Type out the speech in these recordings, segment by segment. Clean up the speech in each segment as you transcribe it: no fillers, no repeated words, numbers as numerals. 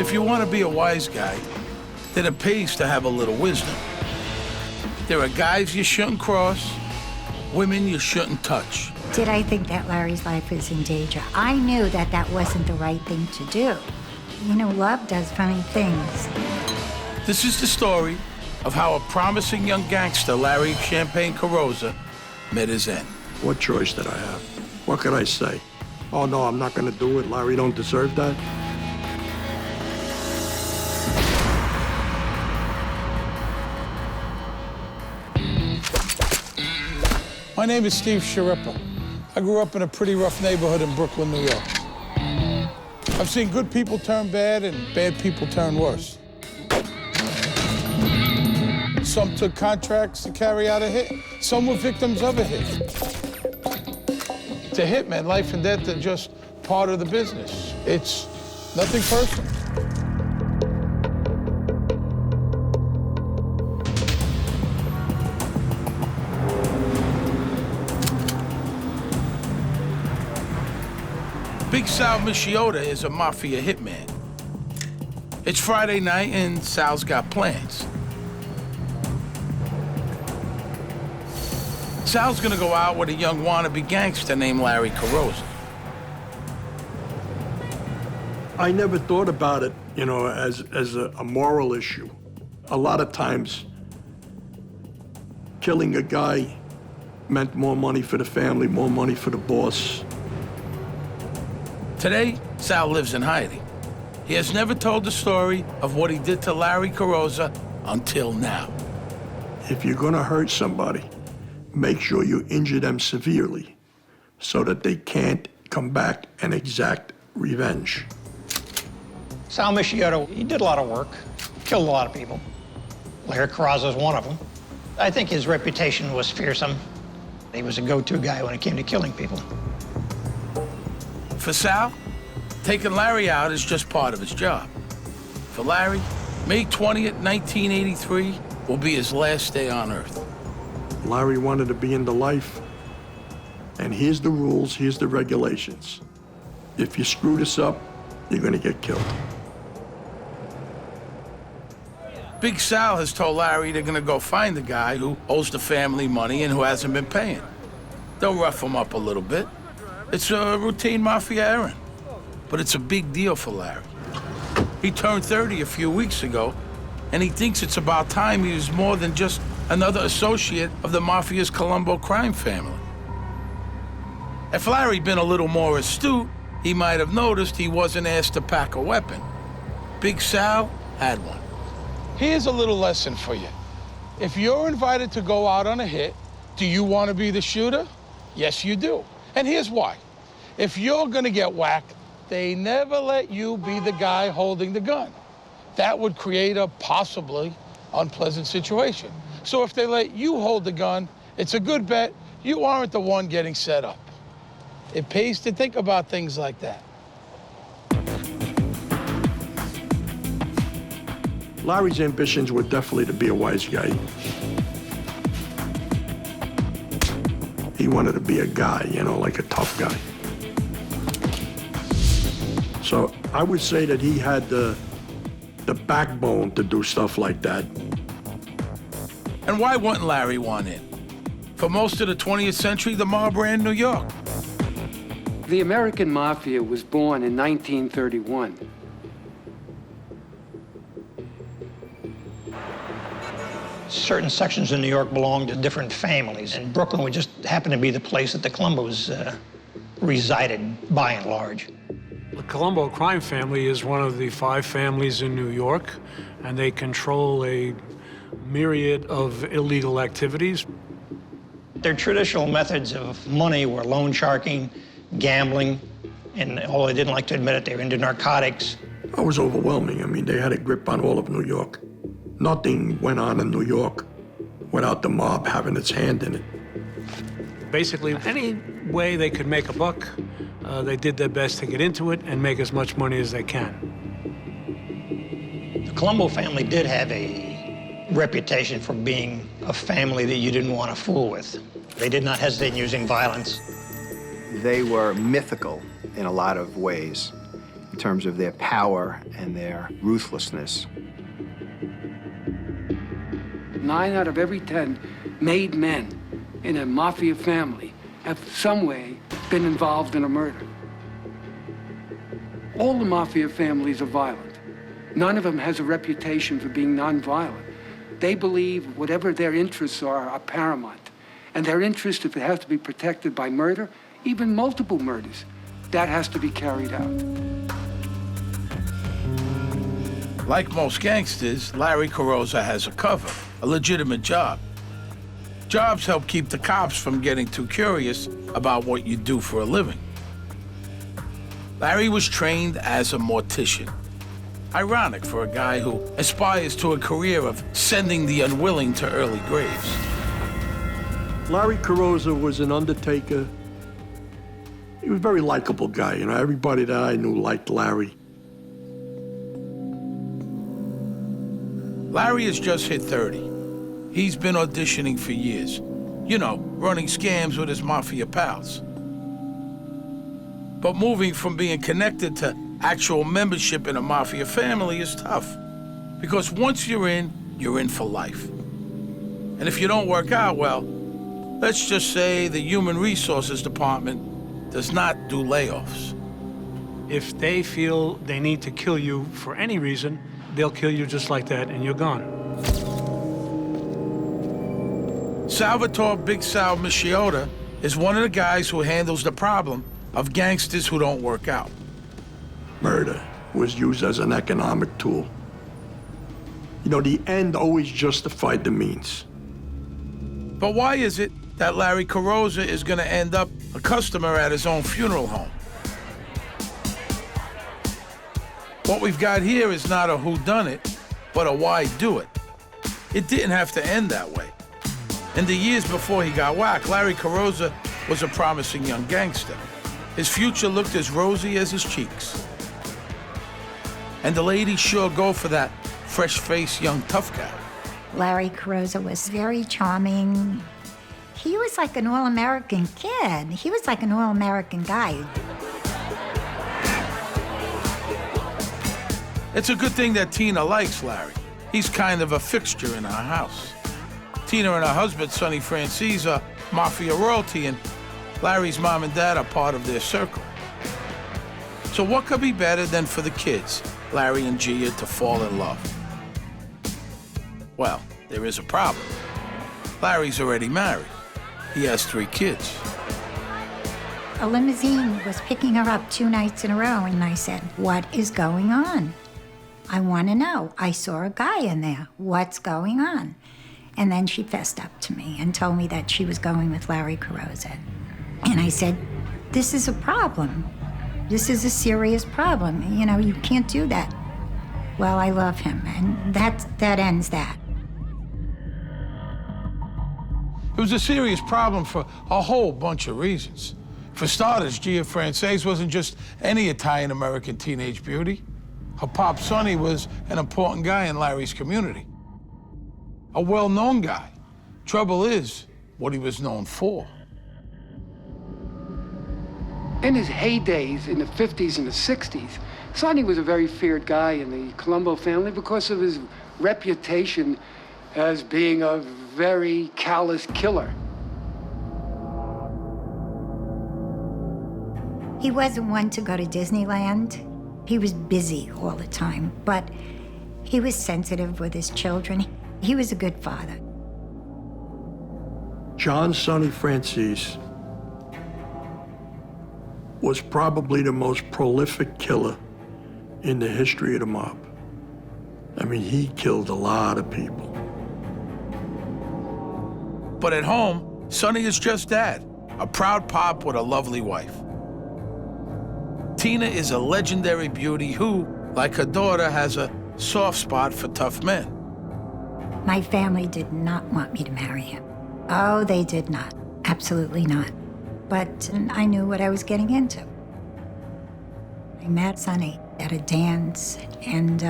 If you want to be a wise guy, then it pays to have a little wisdom. There are guys you shouldn't cross, women you shouldn't touch. Did I think that Larry's life was in danger? I knew that that wasn't the right thing to do. You know, love does funny things. This is the story of how a promising young gangster, Larry Champagne Carrozza, met his end. What choice did I have? What could I say? Oh, no, I'm not going to do it. Larry don't deserve that. My name is Steve Sharippa. I grew up in a pretty rough neighborhood in Brooklyn, New York. I've seen good people turn bad and bad people turn worse. Some took contracts to carry out a hit. Some were victims of a hit. To hitmen, life and death are just part of the business. It's nothing personal. Big Sal Mischiota is a mafia hitman. It's Friday night and Sal's got plans. Sal's gonna go out with a young wannabe gangster named Larry Carrozza. I never thought about it, you know, as a moral issue. A lot of times, killing a guy meant more money for the family, more money for the boss. Today, Sal lives in hiding. He has never told the story of what he did to Larry Carrozza until now. If you're gonna hurt somebody, make sure you injure them severely so that they can't come back and exact revenge. Sal Mischiota, he did a lot of work, killed a lot of people. Larry Carrozza is one of them. I think his reputation was fearsome. He was a go-to guy when it came to killing people. For Sal, taking Larry out is just part of his job. For Larry, May 20th, 1983 will be his last day on Earth. Larry wanted to be into life, and here's the rules, here's the regulations. If you screw this up, you're gonna get killed. Big Sal has told Larry they're gonna go find the guy who owes the family money and who hasn't been paying. They'll rough him up a little bit. It's a routine mafia errand, but it's a big deal for Larry. He turned 30 a few weeks ago, and he thinks it's about time he was more than just another associate of the mafia's Colombo crime family. If Larry'd been a little more astute, he might have noticed he wasn't asked to pack a weapon. Big Sal had one. Here's a little lesson for you. If you're invited to go out on a hit, do you want to be the shooter? Yes, you do. And here's why. If you're gonna get whacked, they never let you be the guy holding the gun. That would create a possibly unpleasant situation. So if they let you hold the gun, it's a good bet you aren't the one getting set up. It pays to think about things like that. Larry's ambitions were definitely to be a wise guy. He wanted to be a guy, you know, like a tough guy. So I would say that he had the backbone to do stuff like that. And why wouldn't Larry want in? For most of the 20th century, the mob ran New York. The American Mafia was born in 1931. Certain sections of New York belonged to different families, and Brooklyn would just happen to be the place that the Colombos resided by and large. The Colombo crime family is one of the 5 families in New York, and they control a myriad of illegal activities. Their traditional methods of money were loan sharking, gambling, and although they didn't like to admit it, they were into narcotics. It was overwhelming. I mean, they had a grip on all of New York. Nothing went on in New York without the mob having its hand in it. Basically, any way they could make a buck, they did their best to get into it and make as much money as they can. The Colombo family did have a reputation for being a family that you didn't want to fool with. They did not hesitate in using violence. They were mythical in a lot of ways. in terms of their power and their ruthlessness. 9 out of every 10 made men in a mafia family have some way been involved in a murder. All the mafia families are violent. None of them has a reputation for being nonviolent. They believe whatever their interests are paramount. And their interest, if it has to be protected by murder, even multiple murders, that has to be carried out. Like most gangsters, Larry Carrozza has a cover, a legitimate job. Jobs help keep the cops from getting too curious about what you do for a living. Larry was trained as a mortician. Ironic for a guy who aspires to a career of sending the unwilling to early graves. Larry Carrozza was an undertaker. He was a very likable guy. You know, everybody that I knew liked Larry. Larry has just hit 30. He's been auditioning for years. You know, running scams with his mafia pals. But moving from being connected to actual membership in a mafia family is tough. Because once you're in for life. And if you don't work out, well, let's just say the Human Resources Department does not do layoffs. If they feel they need to kill you for any reason, they'll kill you just like that and you're gone. Salvatore Big Sal Mischiota is one of the guys who handles the problem of gangsters who don't work out. Murder was used as an economic tool. You know, the end always justified the means. But why is it that Larry Carrozza is going to end up a customer at his own funeral home? What we've got here is not a whodunit, but a why do it. It didn't have to end that way. In the years before he got whacked, Larry Carrozza was a promising young gangster. His future looked as rosy as his cheeks. And the ladies sure go for that fresh-faced young tough guy. Larry Carrozza was very charming. He was like an all-American kid. He was like an all-American guy. It's a good thing that Tina likes Larry. He's kind of a fixture in our house. Tina and her husband, Sonny Francis, are mafia royalty, and Larry's mom and dad are part of their circle. So what could be better than for the kids, Larry and Gia, to fall in love? Well, there is a problem. Larry's already married. He has 3 kids. A limousine was picking her up 2 nights in a row, and I said, "What is going on? I want to know. I saw a guy in there. What's going on?" And then she fessed up to me and told me that she was going with Larry Carrozza. And I said, "This is a problem. This is a serious problem. You know, you can't do that." Well, I love him, and that ends that. It was a serious problem for a whole bunch of reasons. For starters, Gia Frances wasn't just any Italian-American teenage beauty. Her pop, Sonny, was an important guy in Larry's community. A well-known guy. Trouble is, what he was known for. In his heydays in the 50s and the 60s, Sonny was a very feared guy in the Colombo family because of his reputation as being a very callous killer. He wasn't one to go to Disneyland. He was busy all the time, but he was sensitive with his children. He was a good father. John Sonny Francis was probably the most prolific killer in the history of the mob. I mean, he killed a lot of people. But at home, Sonny is just dad, a proud pop with a lovely wife. Tina is a legendary beauty who, like her daughter, has a soft spot for tough men. My family did not want me to marry him. Oh, they did not. Absolutely not. But I knew what I was getting into. I met Sonny at a dance, and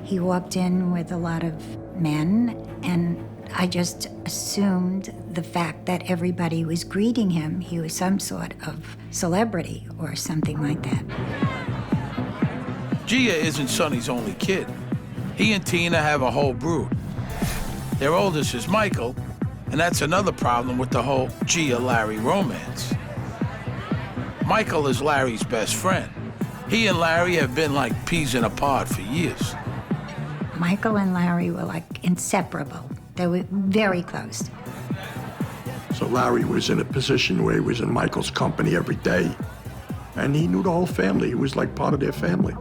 he walked in with a lot of men, and I just assumed the fact that everybody was greeting him, he was some sort of celebrity or something like that. Gia isn't Sonny's only kid. He and Tina have a whole brood. Their oldest is Michael, and that's another problem with the whole Gia-Larry romance. Michael is Larry's best friend. He and Larry have been like peas in a pod for years. Michael and Larry were like inseparable. They were very close. So Larry was in a position where he was in Michael's company every day, and he knew the whole family. He was like part of their family.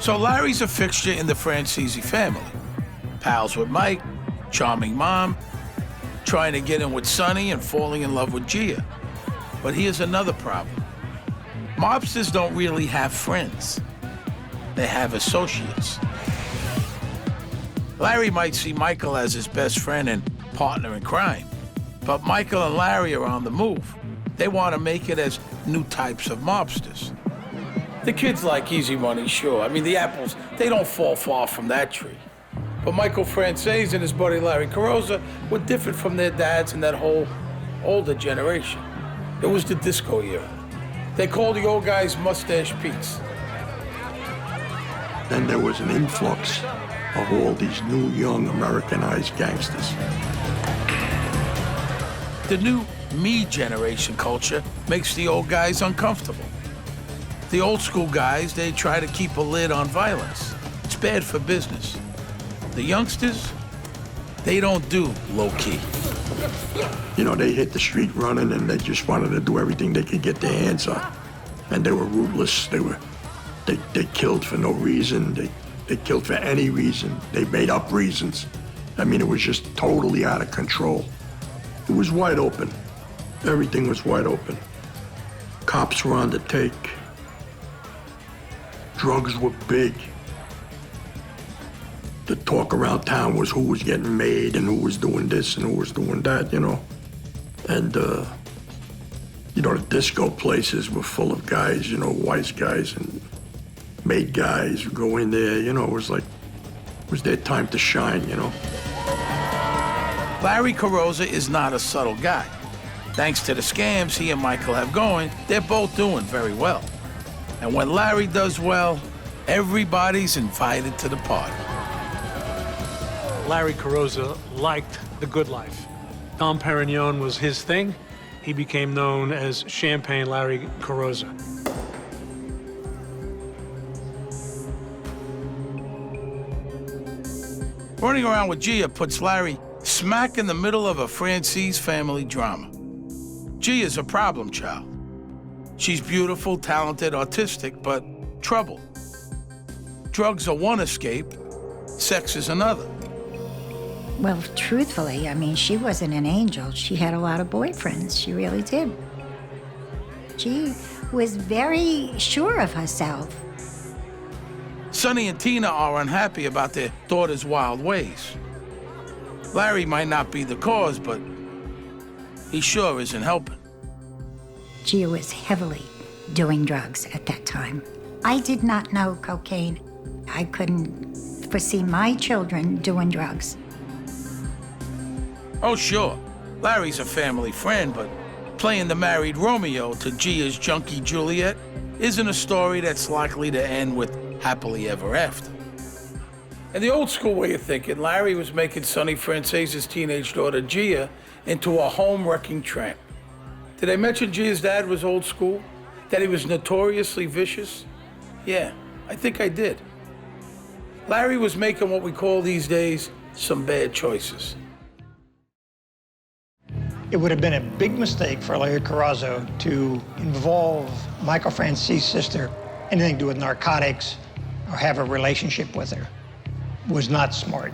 So Larry's a fixture in the Francesi family. Pals with Mike, charming mom, trying to get in with Sonny and falling in love with Gia. But here's another problem. Mobsters don't really have friends. They have associates. Larry might see Michael as his best friend and partner in crime, but Michael and Larry are on the move. They want to make it as new types of mobsters. The kids like easy money, sure. I mean, the apples, they don't fall far from that tree. But Michael Francese and his buddy Larry Carrozza were different from their dads and that whole older generation. It was the disco era. They called the old guys Mustache Pete's. Then there was an influx of all these new, young, Americanized gangsters. The new me generation culture makes the old guys uncomfortable. The old school guys, they try to keep a lid on violence. It's bad for business. The youngsters, they don't do low-key. You know, they hit the street running and they just wanted to do everything they could get their hands on. And they were ruthless. They killed for no reason. They killed for any reason. They made up reasons. I mean, it was just totally out of control. It was wide open. Everything was wide open. Cops were on the take. Drugs were big. The talk around town was who was getting made and who was doing this and who was doing that, you know. And, you know, the disco places were full of guys, you know, wise guys and made guys who go in there, you know, it was their time to shine, you know. Larry Carrozza is not a subtle guy. Thanks to the scams he and Michael have going, they're both doing very well. And when Larry does well, everybody's invited to the party. Larry Carrozza liked the good life. Dom Perignon was his thing. He became known as Champagne Larry Carrozza. Running around with Gia puts Larry smack in the middle of a Francese family drama. Gia's a problem child. She's beautiful, talented, artistic, but troubled. Drugs are one escape, sex is another. Well, truthfully, I mean, she wasn't an angel. She had a lot of boyfriends. She really did. She was very sure of herself. Sonny and Tina are unhappy about their daughter's wild ways. Larry might not be the cause, but he sure isn't helping. Gia was heavily doing drugs at that time. I did not know cocaine. I couldn't foresee my children doing drugs. Oh, sure, Larry's a family friend, but playing the married Romeo to Gia's junkie Juliet isn't a story that's likely to end with happily ever after. In the old school way of thinking, Larry was making Sonny Francese's teenage daughter Gia into a home-wrecking tramp. Did I mention Gia's dad was old school? That he was notoriously vicious? Yeah, I think I did. Larry was making what we call these days some bad choices. It would have been a big mistake for Larry Carrozza to involve Michael Francese's sister, anything to do with narcotics or have a relationship with her. It was not smart.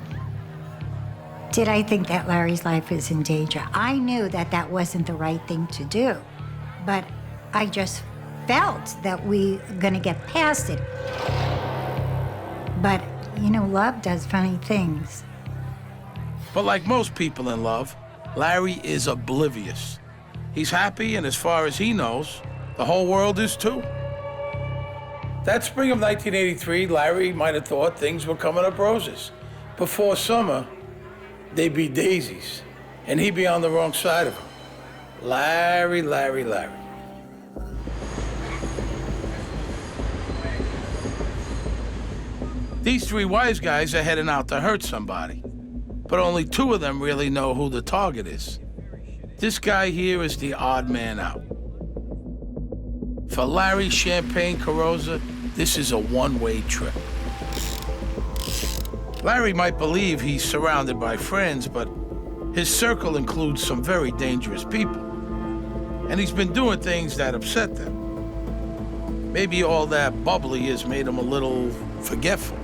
Did I think that Larry's life was in danger? I knew that that wasn't the right thing to do, but I just felt that we were gonna get past it. But, you know, love does funny things. But like most people in love, Larry is oblivious. He's happy, and as far as he knows, the whole world is too. That spring of 1983, Larry might have thought things were coming up roses. Before summer, they'd be daisies, and he'd be on the wrong side of them. Larry, Larry, Larry. These three wise guys are heading out to hurt somebody, but only two of them really know who the target is. This guy here is the odd man out. For Larry Champagne Carrozza, this is a one-way trip. Larry might believe he's surrounded by friends, but his circle includes some very dangerous people. And he's been doing things that upset them. Maybe all that bubbly has made him a little forgetful.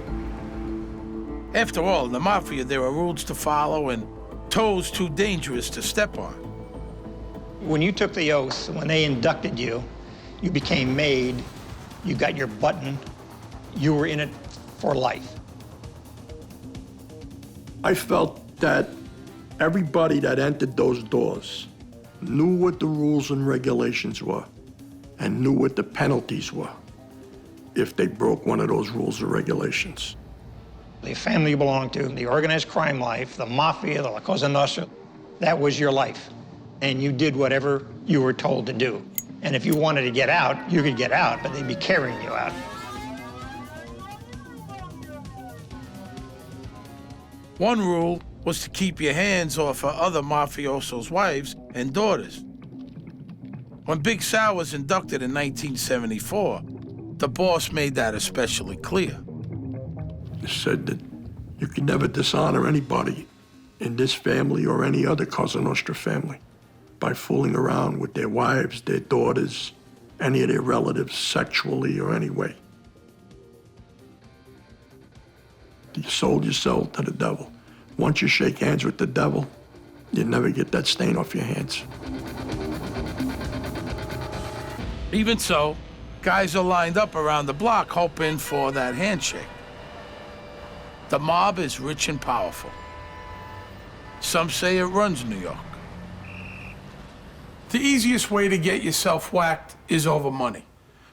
After all, in the Mafia, there are rules to follow and toes too dangerous to step on. When you took the oath, when they inducted you, you became made, you got your button, you were in it for life. I felt that everybody that entered those doors knew what the rules and regulations were and knew what the penalties were if they broke one of those rules or regulations. The family you belonged to, the organized crime life, the Mafia, the La Cosa Nostra, that was your life. And you did whatever you were told to do. And if you wanted to get out, you could get out, but they'd be carrying you out. One rule was to keep your hands off of other mafiosos' wives and daughters. When Big Sal was inducted in 1974, the boss made that especially clear. He said that you could never dishonor anybody in this family or any other Cosa Nostra family by fooling around with their wives, their daughters, any of their relatives sexually or any way. You sold your soul to the devil. Once you shake hands with the devil, you never get that stain off your hands. Even so, guys are lined up around the block hoping for that handshake. The mob is rich and powerful. Some say it runs New York. The easiest way to get yourself whacked is over money.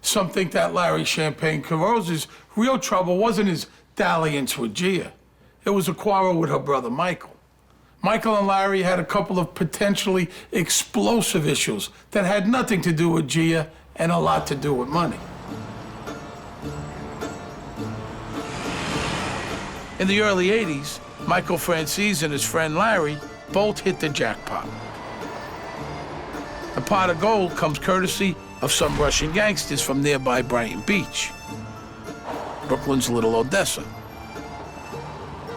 Some think that Larry Champagne Carrozza's real trouble wasn't his dalliance with Gia. It was a quarrel with her brother, Michael. Michael and Larry had a couple of potentially explosive issues that had nothing to do with Gia and a lot to do with money. In the early 80s, Michael Franzese and his friend Larry both hit the jackpot. The pot of gold comes courtesy of some Russian gangsters from nearby Brighton Beach, Brooklyn's Little Odessa.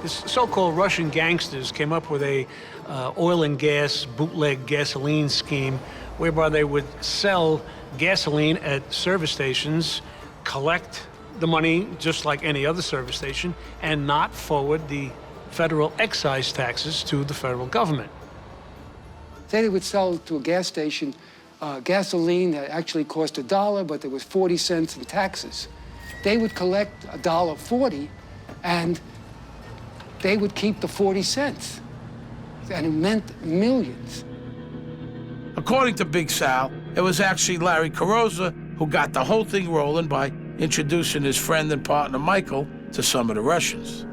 This so-called Russian gangsters came up with a oil and gas bootleg gasoline scheme whereby they would sell gasoline at service stations, collect the money just like any other service station, and not forward the federal excise taxes to the federal government. Say they would sell to a gas station gasoline that actually cost $1, but there was 40 cents in taxes. They would collect $1.40, and they would keep the 40 cents. And it meant millions. According to Big Sal, it was actually Larry Carrozza who got the whole thing rolling by introducing his friend and partner Michael to some of the Russians.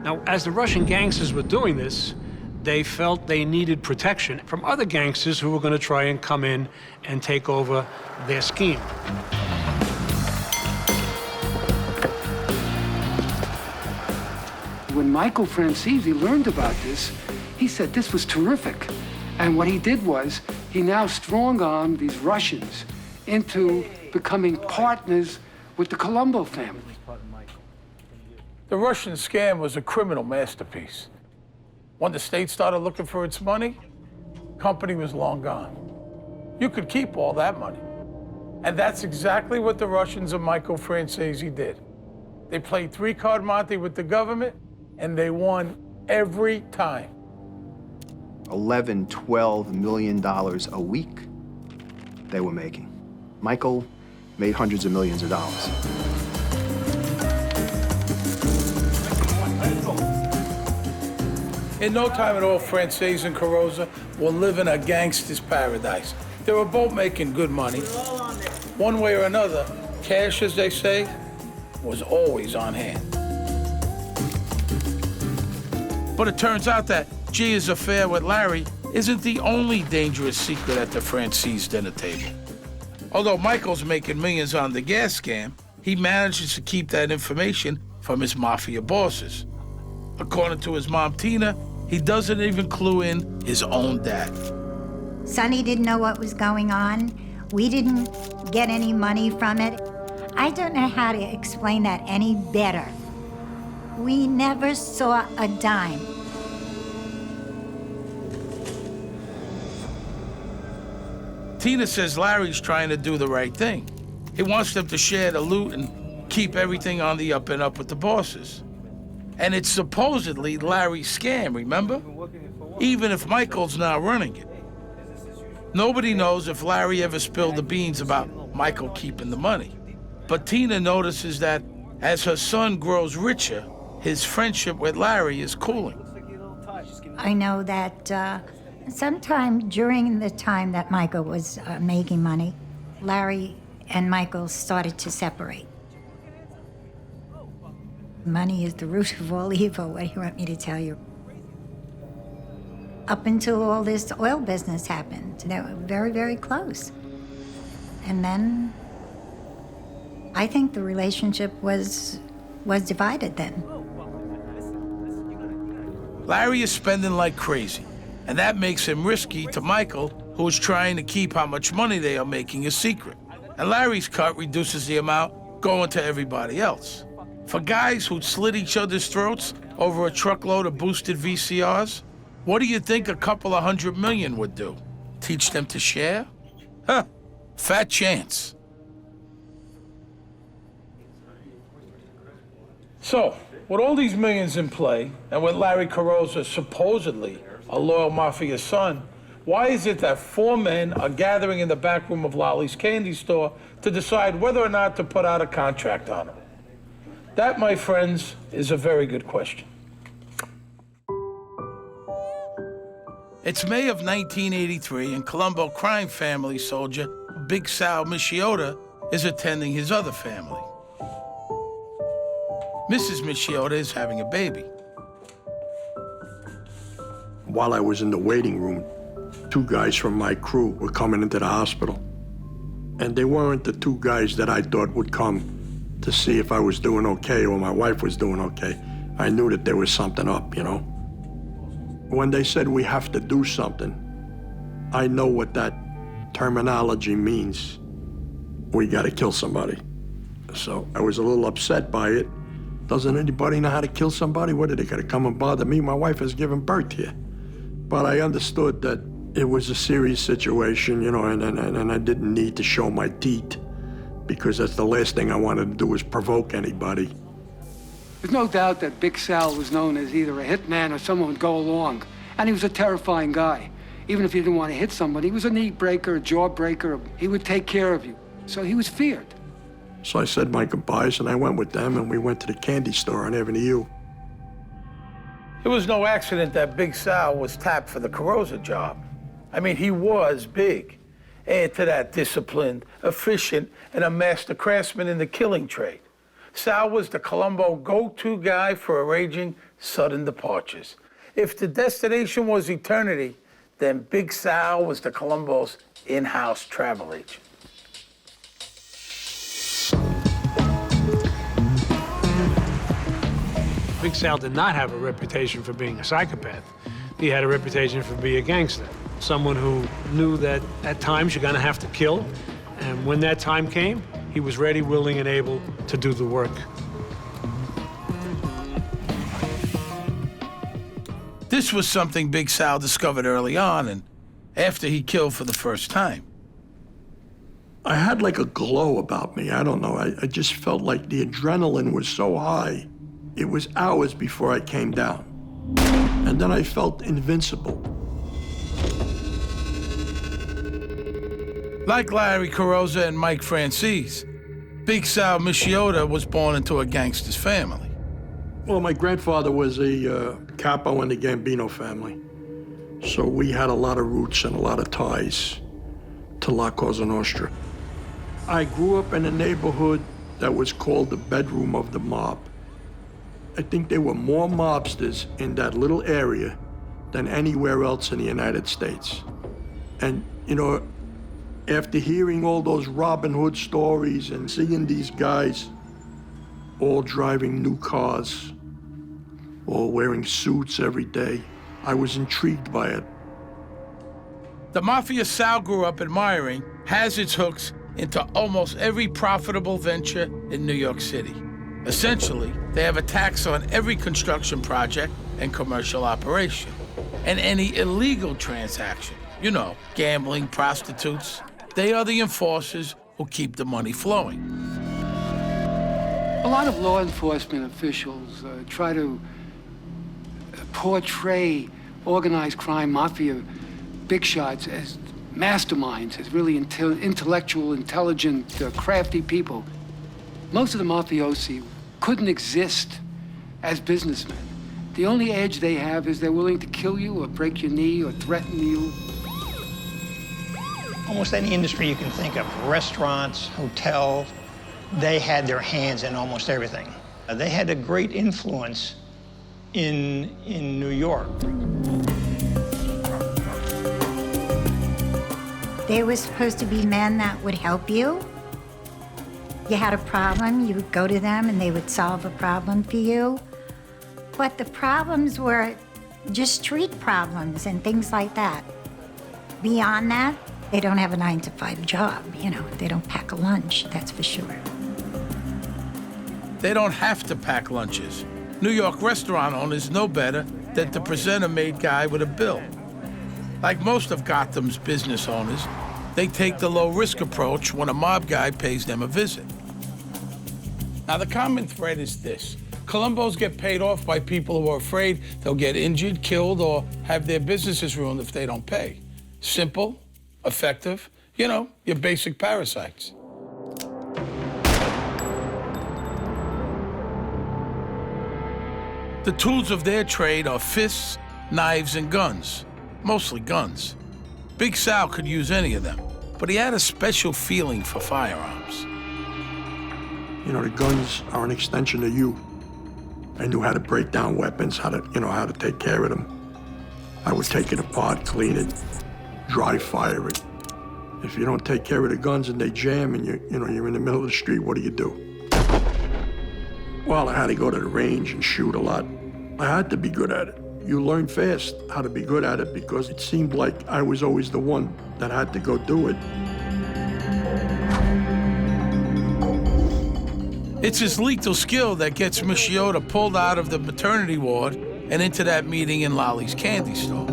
Now, as the Russian gangsters were doing this, they felt they needed protection from other gangsters who were going to try and come in and take over their scheme. When Michael Franzese learned about this, he said this was terrific. And what he did was, he now strong-armed these Russians into becoming partners with the Colombo family. The Russian scam was a criminal masterpiece. When the state started looking for its money, company was long gone. You could keep all that money. And that's exactly what the Russians and Michael Franzese did. They played three-card Monte with the government, and they won every time. $11, $12 million a week they were making. Michael made hundreds of millions of dollars. In no time at all, Franzese and Carrozza will live in a gangster's paradise. They were both making good money. One way or another, cash, as they say, was always on hand. But it turns out that Gia's affair with Larry isn't the only dangerous secret at the Franzese dinner table. Although Michael's making millions on the gas scam, he manages to keep that information from his mafia bosses. According to his mom, Tina, he doesn't even clue in his own dad. Sonny didn't know what was going on. We didn't get any money from it. I don't know how to explain that any better. We never saw a dime. Tina says Larry's trying to do the right thing. He wants them to share the loot and keep everything on the up and up with the bosses. And it's supposedly Larry's scam, remember? Even if Michael's not running it. Nobody knows if Larry ever spilled the beans about Michael keeping the money. But Tina notices that as her son grows richer, his friendship with Larry is cooling. I know that sometime during the time that Michael was making money, Larry and Michael started to separate. Money is the root of all evil. What do you want me to tell you? Up until all this oil business happened, they were very, very close. And then I think the relationship was divided then. Larry is spending like crazy, and that makes him risky to Michael, who is trying to keep how much money they are making a secret. And Larry's cut reduces the amount going to everybody else. For guys who'd slit each other's throats over a truckload of boosted VCRs, what do you think a couple of $100 million would do? Teach them to share? Huh, fat chance. So, with all these millions in play, and with Larry Carrozza supposedly a loyal mafia son, why is it that 4 men are gathering in the back room of Lolly's candy store to decide whether or not to put out a contract on him? That, my friends, is a very good question. It's May of 1983, and Colombo crime family soldier Big Sal Michiota is attending his other family. Mrs. Michiota is having a baby. While I was in the waiting room, 2 guys from my crew were coming into the hospital. And they weren't the 2 guys that I thought would come to see if I was doing okay or my wife was doing okay. I knew that there was something up, you know. When they said we have to do something, I know what that terminology means. We gotta kill somebody. So I was a little upset by it. Doesn't anybody know how to kill somebody? What, are they gonna come and bother me? My wife has given birth here. But I understood that it was a serious situation, you know, and I didn't need to show my teeth, because that's the last thing I wanted to do was provoke anybody. There's no doubt that Big Sal was known as either a hitman or someone who'd go along. And he was a terrifying guy. Even if you didn't want to hit somebody, he was a knee breaker, a jaw breaker. He would take care of you. So he was feared. So I said my goodbyes, and I went with them, and we went to the candy store on Avenue U. It was no accident that Big Sal was tapped for the Carrozza job. I mean, he was big. Add to that, disciplined, efficient, and a master craftsman in the killing trade. Sal was the Colombo go-to guy for arranging sudden departures. If the destination was eternity, then Big Sal was the Colombo's in-house travel agent. Big Sal did not have a reputation for being a psychopath. He had a reputation for being a gangster. Someone who knew that at times you're gonna have to kill, and when that time came, he was ready, willing, and able to do the work. This was something Big Sal discovered early on and after he killed for the first time. I had like a glow about me. I don't know. I just felt like the adrenaline was so high. It was hours before I came down. And then I felt invincible. Like Larry Carrozza and Mike Francis, Big Sal Michiota was born into a gangster's family. Well, my grandfather was a capo in the Gambino family. So we had a lot of roots and a lot of ties to La Cosa Nostra. I grew up in a neighborhood that was called the bedroom of the mob. I think there were more mobsters in that little area than anywhere else in the United States. And, you know, after hearing all those Robin Hood stories and seeing these guys all driving new cars, all wearing suits every day. I was intrigued by it. The mafia Sal grew up admiring has its hooks into almost every profitable venture in New York City. Essentially, they have a tax on every construction project and commercial operation, and any illegal transaction. You know, gambling, prostitutes. They are the enforcers who keep the money flowing. A lot of law enforcement officials try to portray organized crime mafia big shots as masterminds, as really intellectual, intelligent, crafty people. Most of the mafiosi couldn't exist as businessmen. The only edge they have is they're willing to kill you or break your knee or threaten you. Almost any industry you can think of, restaurants, hotels, they had their hands in almost everything. They had a great influence in New York. There was supposed to be men that would help you. You had a problem, you would go to them and they would solve a problem for you. But the problems were just street problems and things like that. Beyond that, they don't have a 9-to-5 job, you know. They don't pack a lunch, that's for sure. They don't have to pack lunches. New York restaurant owners know better than to present a made guy with a bill. Like most of Gotham's business owners, they take the low-risk approach when a mob guy pays them a visit. Now, the common thread is this. Colombos get paid off by people who are afraid they'll get injured, killed, or have their businesses ruined if they don't pay. Simple, effective, you know, your basic parasites. The tools of their trade are fists, knives, and guns. Mostly guns. Big Sal could use any of them, but he had a special feeling for firearms. You know, the guns are an extension of you. I knew how to break down weapons, how to take care of them. I would take it apart, clean it, dry fire it. If you don't take care of the guns and they jam and you're in the middle of the street, what do? Well, I had to go to the range and shoot a lot. I had to be good at it. You learn fast how to be good at it because it seemed like I was always the one that had to go do it. It's his lethal skill that gets Michiota pulled out of the maternity ward and into that meeting in Lolly's candy store.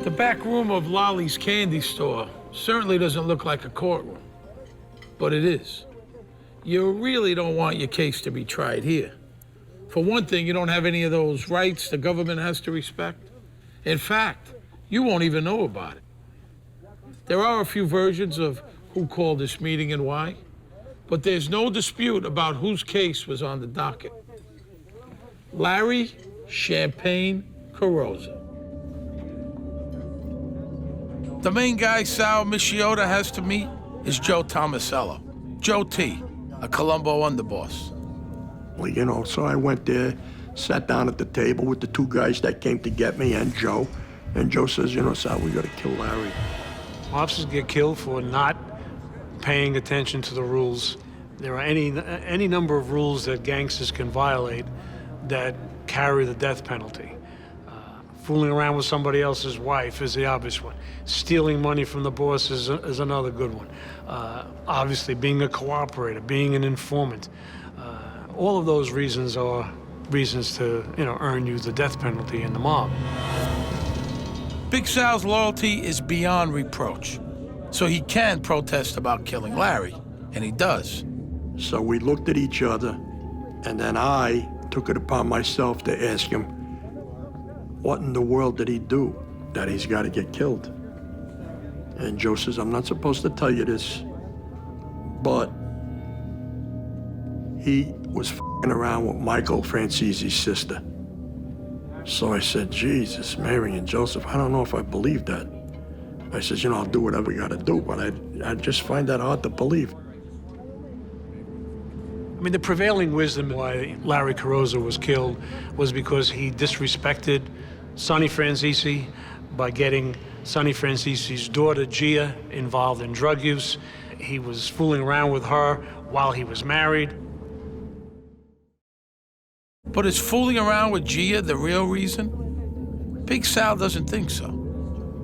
The back room of Lolly's candy store certainly doesn't look like a courtroom, but it is. You really don't want your case to be tried here. For one thing, you don't have any of those rights the government has to respect. In fact, you won't even know about it. There are a few versions of who called this meeting and why, but there's no dispute about whose case was on the docket. Larry Champagne Carrozza. The main guy Sal Michiota has to meet is Joe Tomasello. Joe T, a Colombo underboss. Well, you know, so I went there, sat down at the table with the two guys that came to get me and Joe. And Joe says, you know, Sal, we gotta kill Larry. Officers get killed for not paying attention to the rules. There are any number of rules that gangsters can violate that carry the death penalty. Fooling around with somebody else's wife is the obvious one. Stealing money from the boss is another good one. Obviously, being a cooperator, being an informant. All of those reasons are reasons to, earn you the death penalty in the mob. Big Sal's loyalty is beyond reproach, so he can protest about killing Larry, and he does. So we looked at each other, and then I took it upon myself to ask him, what in the world did he do that he's got to get killed? And Joe says, I'm not supposed to tell you this, but he was f***ing around with Michael, Francise's sister. So I said, Jesus, Mary and Joseph, I don't know if I believe that. I says, I'll do whatever we got to do, but I just find that hard to believe. I mean, the prevailing wisdom why Larry Carrozza was killed was because he disrespected Sonny Francese by getting Sonny Francese's daughter, Gia, involved in drug use. he was fooling around with her while he was married. But is fooling around with Gia the real reason? Big Sal doesn't think so.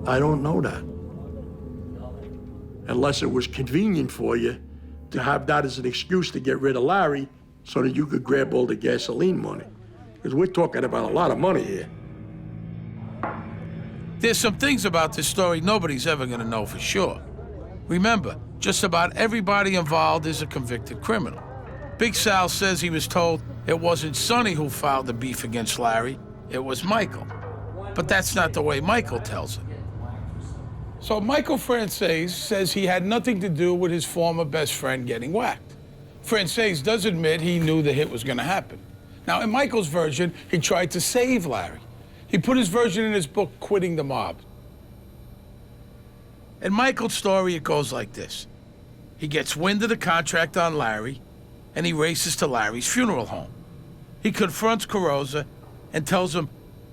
I don't know that. Unless it was convenient for you to have that as an excuse to get rid of Larry so that you could grab all the gasoline money. Because we're talking about a lot of money here. There's some things about this story nobody's ever gonna know for sure. Remember, just about everybody involved is a convicted criminal. Big Sal says he was told it wasn't Sonny who filed the beef against Larry, it was Michael. But that's not the way Michael tells it. So Michael Frances says he had nothing to do with his former best friend getting whacked. Frances does admit he knew the hit was gonna happen. Now, in Michael's version, he tried to save Larry. He put his version in his book, Quitting the Mob. In Michael's story, it goes like this. He gets wind of the contract on Larry, and he races to Larry's funeral home. He confronts Carrozza and tells him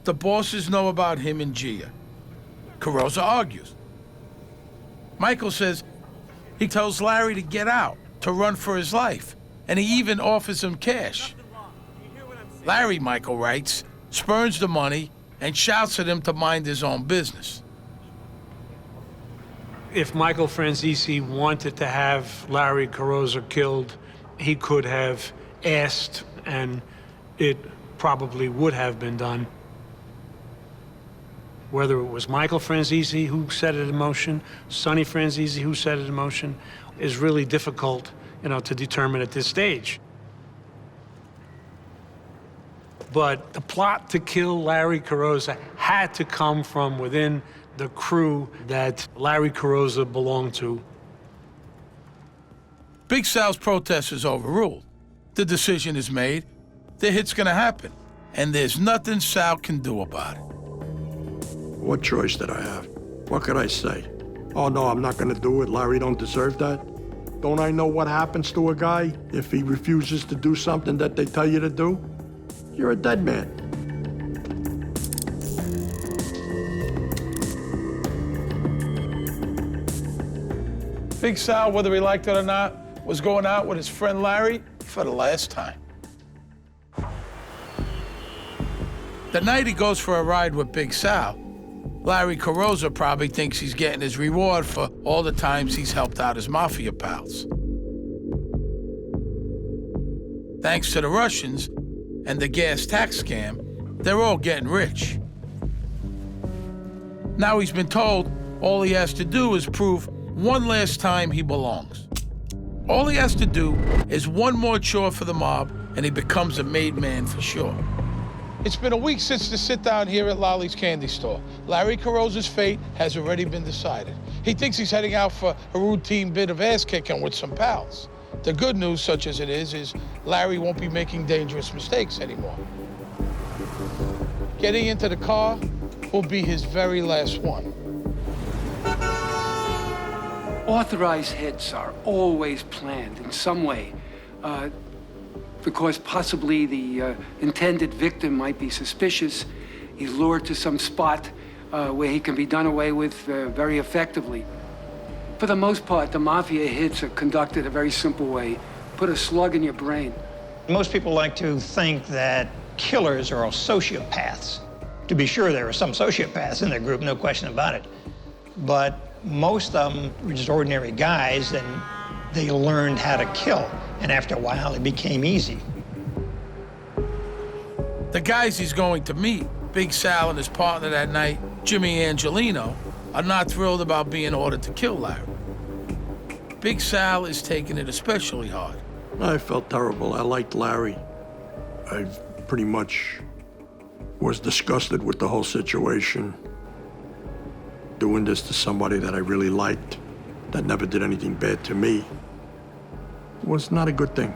the bosses know about him and Gia. Carrozza argues. Michael says he tells Larry to get out, to run for his life, and he even offers him cash. Larry, Michael writes, spurns the money and shouts at him to mind his own business. If Michael Franzese wanted to have Larry Carrozza killed, he could have asked, and it probably would have been done. Whether it was Michael Franzese who set it in motion, Sonny Franzese who set it in motion, is really difficult, to determine at this stage. But the plot to kill Larry Carrozza had to come from within the crew that Larry Carrozza belonged to. Big Sal's protest is overruled. The decision is made, the hit's gonna happen, and there's nothing Sal can do about it. What choice did I have? What could I say? Oh, no, I'm not gonna do it. Larry don't deserve that. Don't I know what happens to a guy if he refuses to do something that they tell you to do? You're a dead man. Big Sal, whether he liked it or not, was going out with his friend Larry for the last time. The night he goes for a ride with Big Sal, Larry Carrozza probably thinks he's getting his reward for all the times he's helped out his mafia pals. Thanks to the Russians and the gas tax scam, they're all getting rich. Now he's been told all he has to do is prove one last time he belongs. All he has to do is one more chore for the mob, and he becomes a made man for sure. It's been a week since the sit-down here at Lolly's Candy Store. Larry Carrozza's fate has already been decided. He thinks he's heading out for a routine bit of ass-kicking with some pals. The good news, such as it is Larry won't be making dangerous mistakes anymore. Getting into the car will be his very last one. Authorized hits are always planned in some way, because possibly the intended victim might be suspicious. He's lured to some spot where he can be done away with very effectively. For the most part, the mafia hits are conducted a very simple way. Put a slug in your brain. Most people like to think that killers are sociopaths. To be sure, there are some sociopaths in their group, no question about it. But most of them were just ordinary guys, and they learned how to kill. And after a while, it became easy. The guys he's going to meet, Big Sal and his partner that night, Jimmy Angelino, are not thrilled about being ordered to kill Larry. Big Sal is taking it especially hard. I felt terrible. I liked Larry. I pretty much was disgusted with the whole situation. Doing this to somebody that I really liked, that never did anything bad to me, was not a good thing.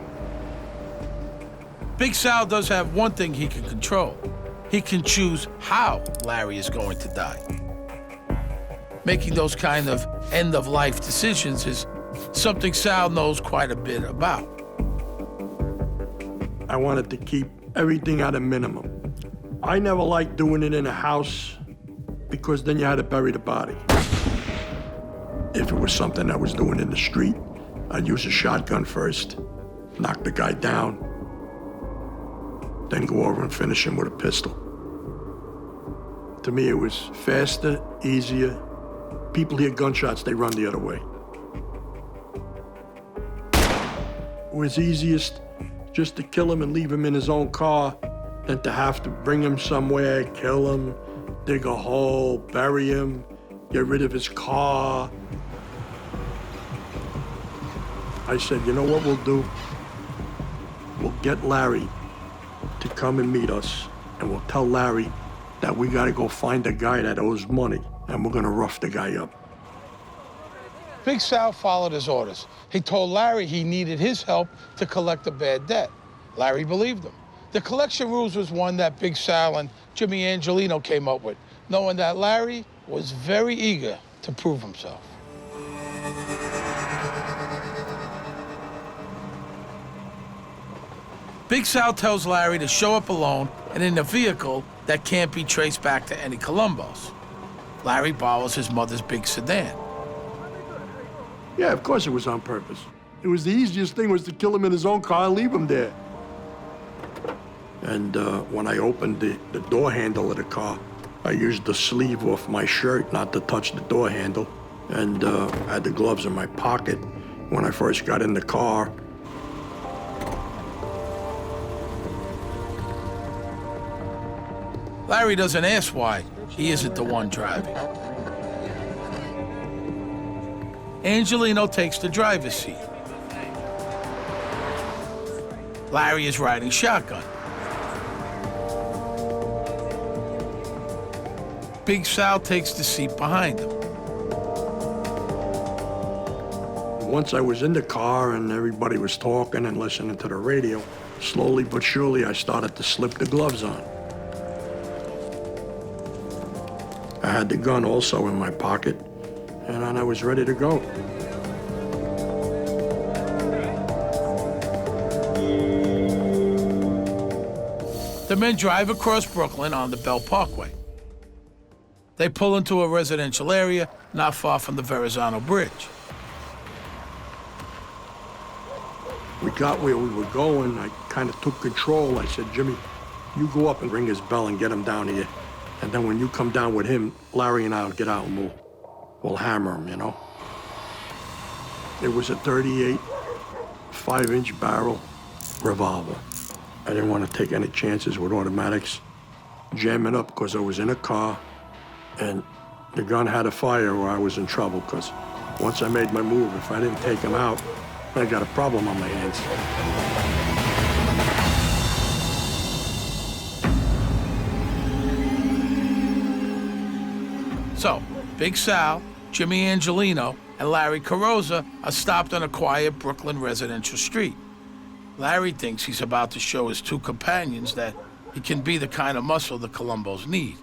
Big Sal does have one thing he can control. He can choose how Larry is going to die. Making those kind of end-of-life decisions is something Sal knows quite a bit about. I wanted to keep everything at a minimum. I never liked doing it in a house because then you had to bury the body. If it was something I was doing in the street, I'd use a shotgun first, knock the guy down, then go over and finish him with a pistol. To me, it was faster, easier. People hear gunshots, they run the other way. It was easiest just to kill him and leave him in his own car than to have to bring him somewhere, kill him, dig a hole, bury him, get rid of his car. I said, you know what we'll do? We'll get Larry to come and meet us, and we'll tell Larry that we gotta go find a guy that owes money, and we're gonna rough the guy up. Big Sal followed his orders. He told Larry he needed his help to collect a bad debt. Larry believed him. The collection rules was one that Big Sal and Jimmy Angelino came up with, knowing that Larry was very eager to prove himself. Big Sal tells Larry to show up alone and in a vehicle that can't be traced back to any Colombos. Larry borrows his mother's big sedan. Yeah, of course it was on purpose. It was the easiest thing was to kill him in his own car and leave him there. And when I opened the door handle of the car, I used the sleeve off my shirt not to touch the door handle. And I had the gloves in my pocket when I first got in the car. Larry doesn't ask why he isn't the one driving. Angelino takes the driver's seat. Larry is riding shotgun. Big Sal takes the seat behind him. Once I was in the car and everybody was talking and listening to the radio, slowly but surely I started to slip the gloves on. I had the gun also in my pocket, and then I was ready to go. The men drive across Brooklyn on the Bell Parkway. They pull into a residential area not far from the Verrazano Bridge. We got where we were going. I kind of took control. I said, Jimmy, you go up and ring his bell and get him down here. And then when you come down with him, Larry and I will get out and we'll hammer him, you know? It was a .38, 5-inch barrel revolver. I didn't want to take any chances with automatics. Jamming up because I was in a car, and the gun had a fire or I was in trouble because once I made my move, if I didn't take him out, I got a problem on my hands. So, Big Sal, Jimmy Angelino, and Larry Carrozza are stopped on a quiet Brooklyn residential street. Larry thinks he's about to show his two companions that he can be the kind of muscle the Colombos need.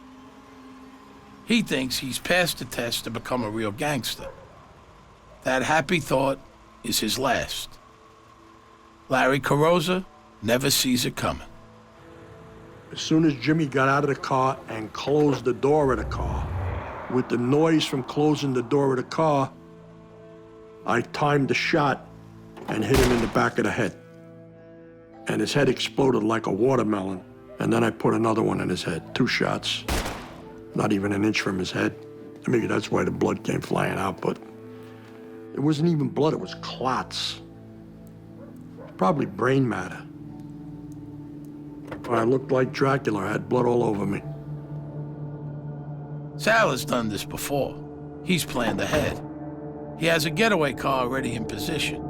He thinks he's passed the test to become a real gangster. That happy thought is his last. Larry Carrozza never sees it coming. As soon as Jimmy got out of the car and closed the door of the car, with the noise from closing the door of the car, I timed the shot and hit him in the back of the head. And his head exploded like a watermelon. And then I put another one in his head, 2 shots, not even an inch from his head. Maybe that's why the blood came flying out, but it wasn't even blood, it was clots. Probably brain matter. I looked like Dracula, I had blood all over me. Sal has done this before. He's planned ahead. He has a getaway car already in position.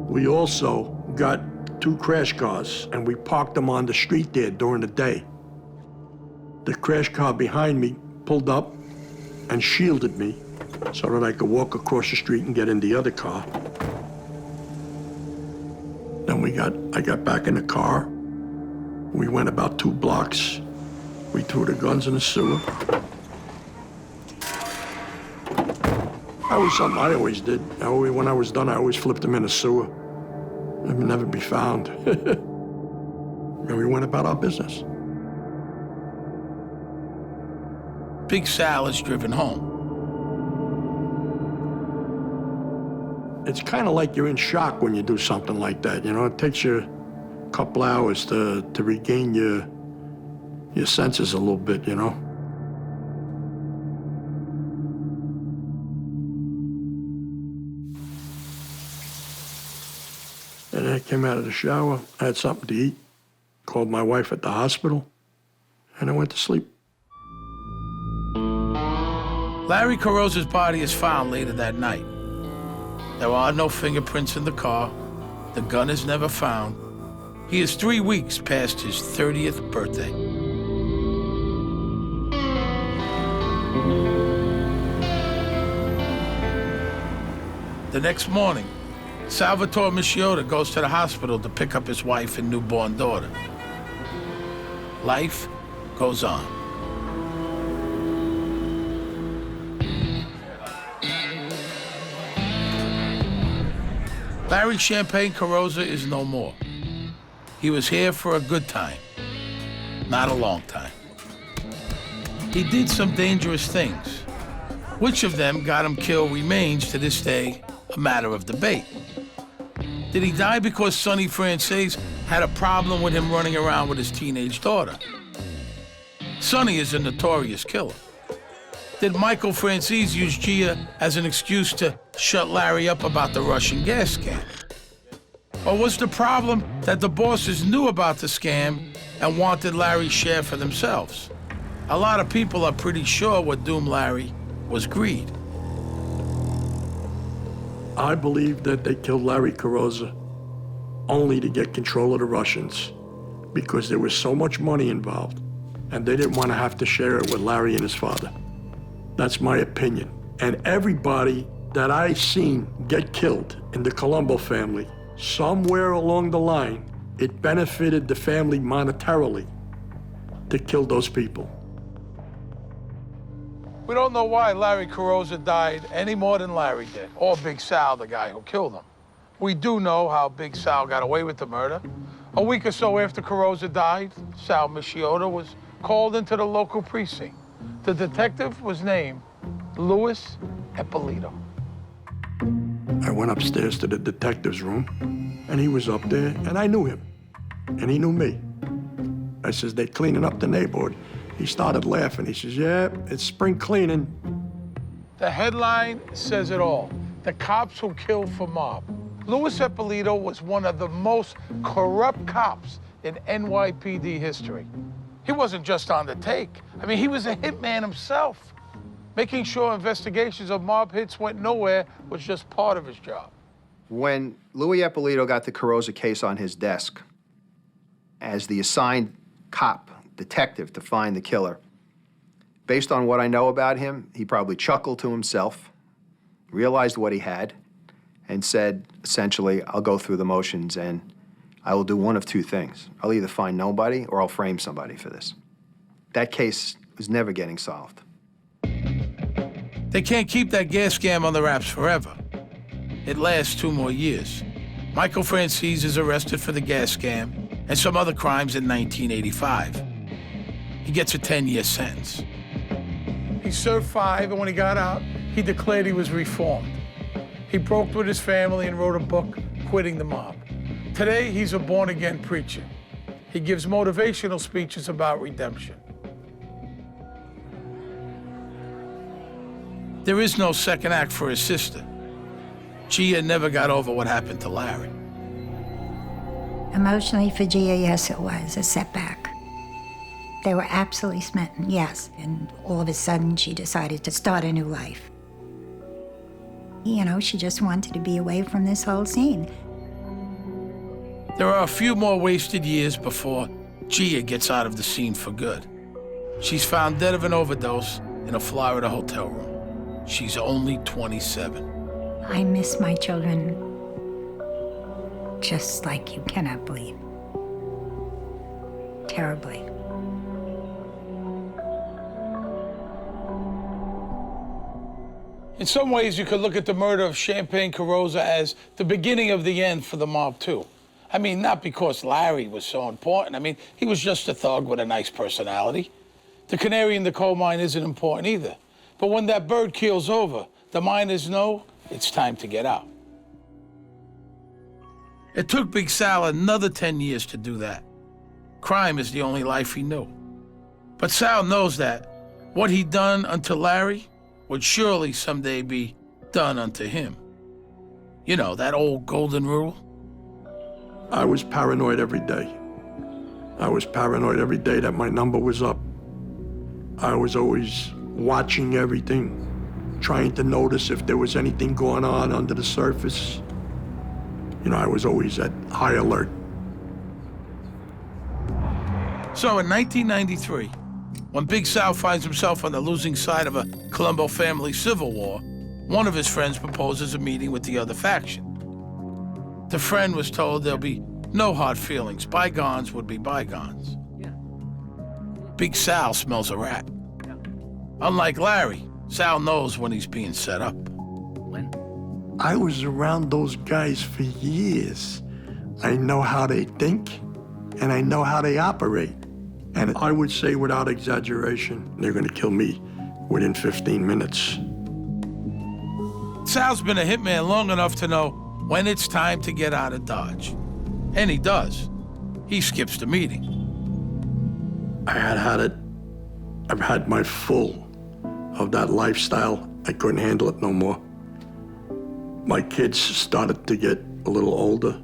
We also got 2 crash cars, and we parked them on the street there during the day. The crash car behind me pulled up and shielded me so that I could walk across the street and get in the other car. Then I got back in the car. We went about 2 blocks. We threw the guns in the sewer. That was something I always did. When I was done, I always flipped them in the sewer. They would never be found. And we went about our business. Big Sal is driven home. It's kind of like you're in shock when you do something like that, you know? It takes you a couple hours to regain your senses a little bit, you know? And I came out of the shower, had something to eat, called my wife at the hospital, and I went to sleep. Larry Carrozza's body is found later that night. There are no fingerprints in the car. The gun is never found. He is 3 weeks past his 30th birthday. The next morning, Salvatore Mischiota goes to the hospital to pick up his wife and newborn daughter. Life goes on. Larry Champagne Carrozza is no more. He was here for a good time, not a long time. He did some dangerous things. Which of them got him killed remains to this day a matter of debate. Did he die because Sonny Francis had a problem with him running around with his teenage daughter? Sonny is a notorious killer. Did Michael Francis use Gia as an excuse to shut Larry up about the Russian gas scam? Or was the problem that the bosses knew about the scam and wanted Larry's share for themselves? A lot of people are pretty sure what doomed Larry was greed. I believe that they killed Larry Carrozza only to get control of the Russians because there was so much money involved and they didn't want to have to share it with Larry and his father. That's my opinion. And everybody that I seen get killed in the Colombo family, somewhere along the line, it benefited the family monetarily to kill those people. We don't know why Larry Carrozza died any more than Larry did, or Big Sal, the guy who killed him. We do know how Big Sal got away with the murder. A week or so after Carrozza died, Sal Mischiota was called into the local precinct. The detective was named Louis Ippolito. I went upstairs to the detective's room, and he was up there, and I knew him, and he knew me. I says, "They're cleaning up the neighborhood." He started laughing. He says, "Yeah, it's spring cleaning." The headline says it all. The cops who killed for mob. Louis Ippolito was one of the most corrupt cops in NYPD history. He wasn't just on the take. I mean, he was a hitman himself. Making sure investigations of mob hits went nowhere was just part of his job. When Louis Ippolito got the Carrozza case on his desk, as the assigned detective to find the killer, based on what I know about him, he probably chuckled to himself, realized what he had, and said, essentially, I'll go through the motions and I will do one of two things. I'll either find nobody or I'll frame somebody for this. That case was never getting solved. They can't keep that gas scam on the wraps forever. It lasts 2 more years. Michael Francis is arrested for the gas scam and some other crimes in 1985. He gets a 10-year sentence. He served 5, and when he got out, he declared he was reformed. He broke with his family and wrote a book, Quitting the Mob. Today, he's a born-again preacher. He gives motivational speeches about redemption. There is no second act for his sister. Gia never got over what happened to Larry. Emotionally for Gia, yes, it was a setback. They were absolutely smitten, yes. And all of a sudden, she decided to start a new life. You know, she just wanted to be away from this whole scene. There are a few more wasted years before Gia gets out of the scene for good. She's found dead of an overdose in a Florida hotel room. She's only 27. I miss my children just like you cannot believe. Terribly. In some ways, you could look at the murder of Champagne Carrozza as the beginning of the end for the mob, too. I mean, not because Larry was so important. I mean, he was just a thug with a nice personality. The canary in the coal mine isn't important either. But when that bird keels over, the miners know it's time to get out. It took Big Sal another 10 years to do that. Crime is the only life he knew. But Sal knows that what he'd done unto Larry would surely someday be done unto him. You know, that old golden rule? I was paranoid every day. I was paranoid every day that my number was up. I was always watching everything, trying to notice if there was anything going on under the surface. You know, I was always at high alert. So in 1993, when Big Sal finds himself on the losing side of a Colombo family civil war, one of his friends proposes a meeting with the other faction. The friend was told there'll be no hard feelings. Bygones would be bygones. Big Sal smells a rat. Unlike Larry, Sal knows when he's being set up. I was around those guys for years. I know how they think, and I know how they operate. And I would say without exaggeration, they're gonna kill me within 15 minutes. Sal's been a hitman long enough to know when it's time to get out of Dodge. And he does. He skips the meeting. I've had my full of that lifestyle. I couldn't handle it no more. My kids started to get a little older.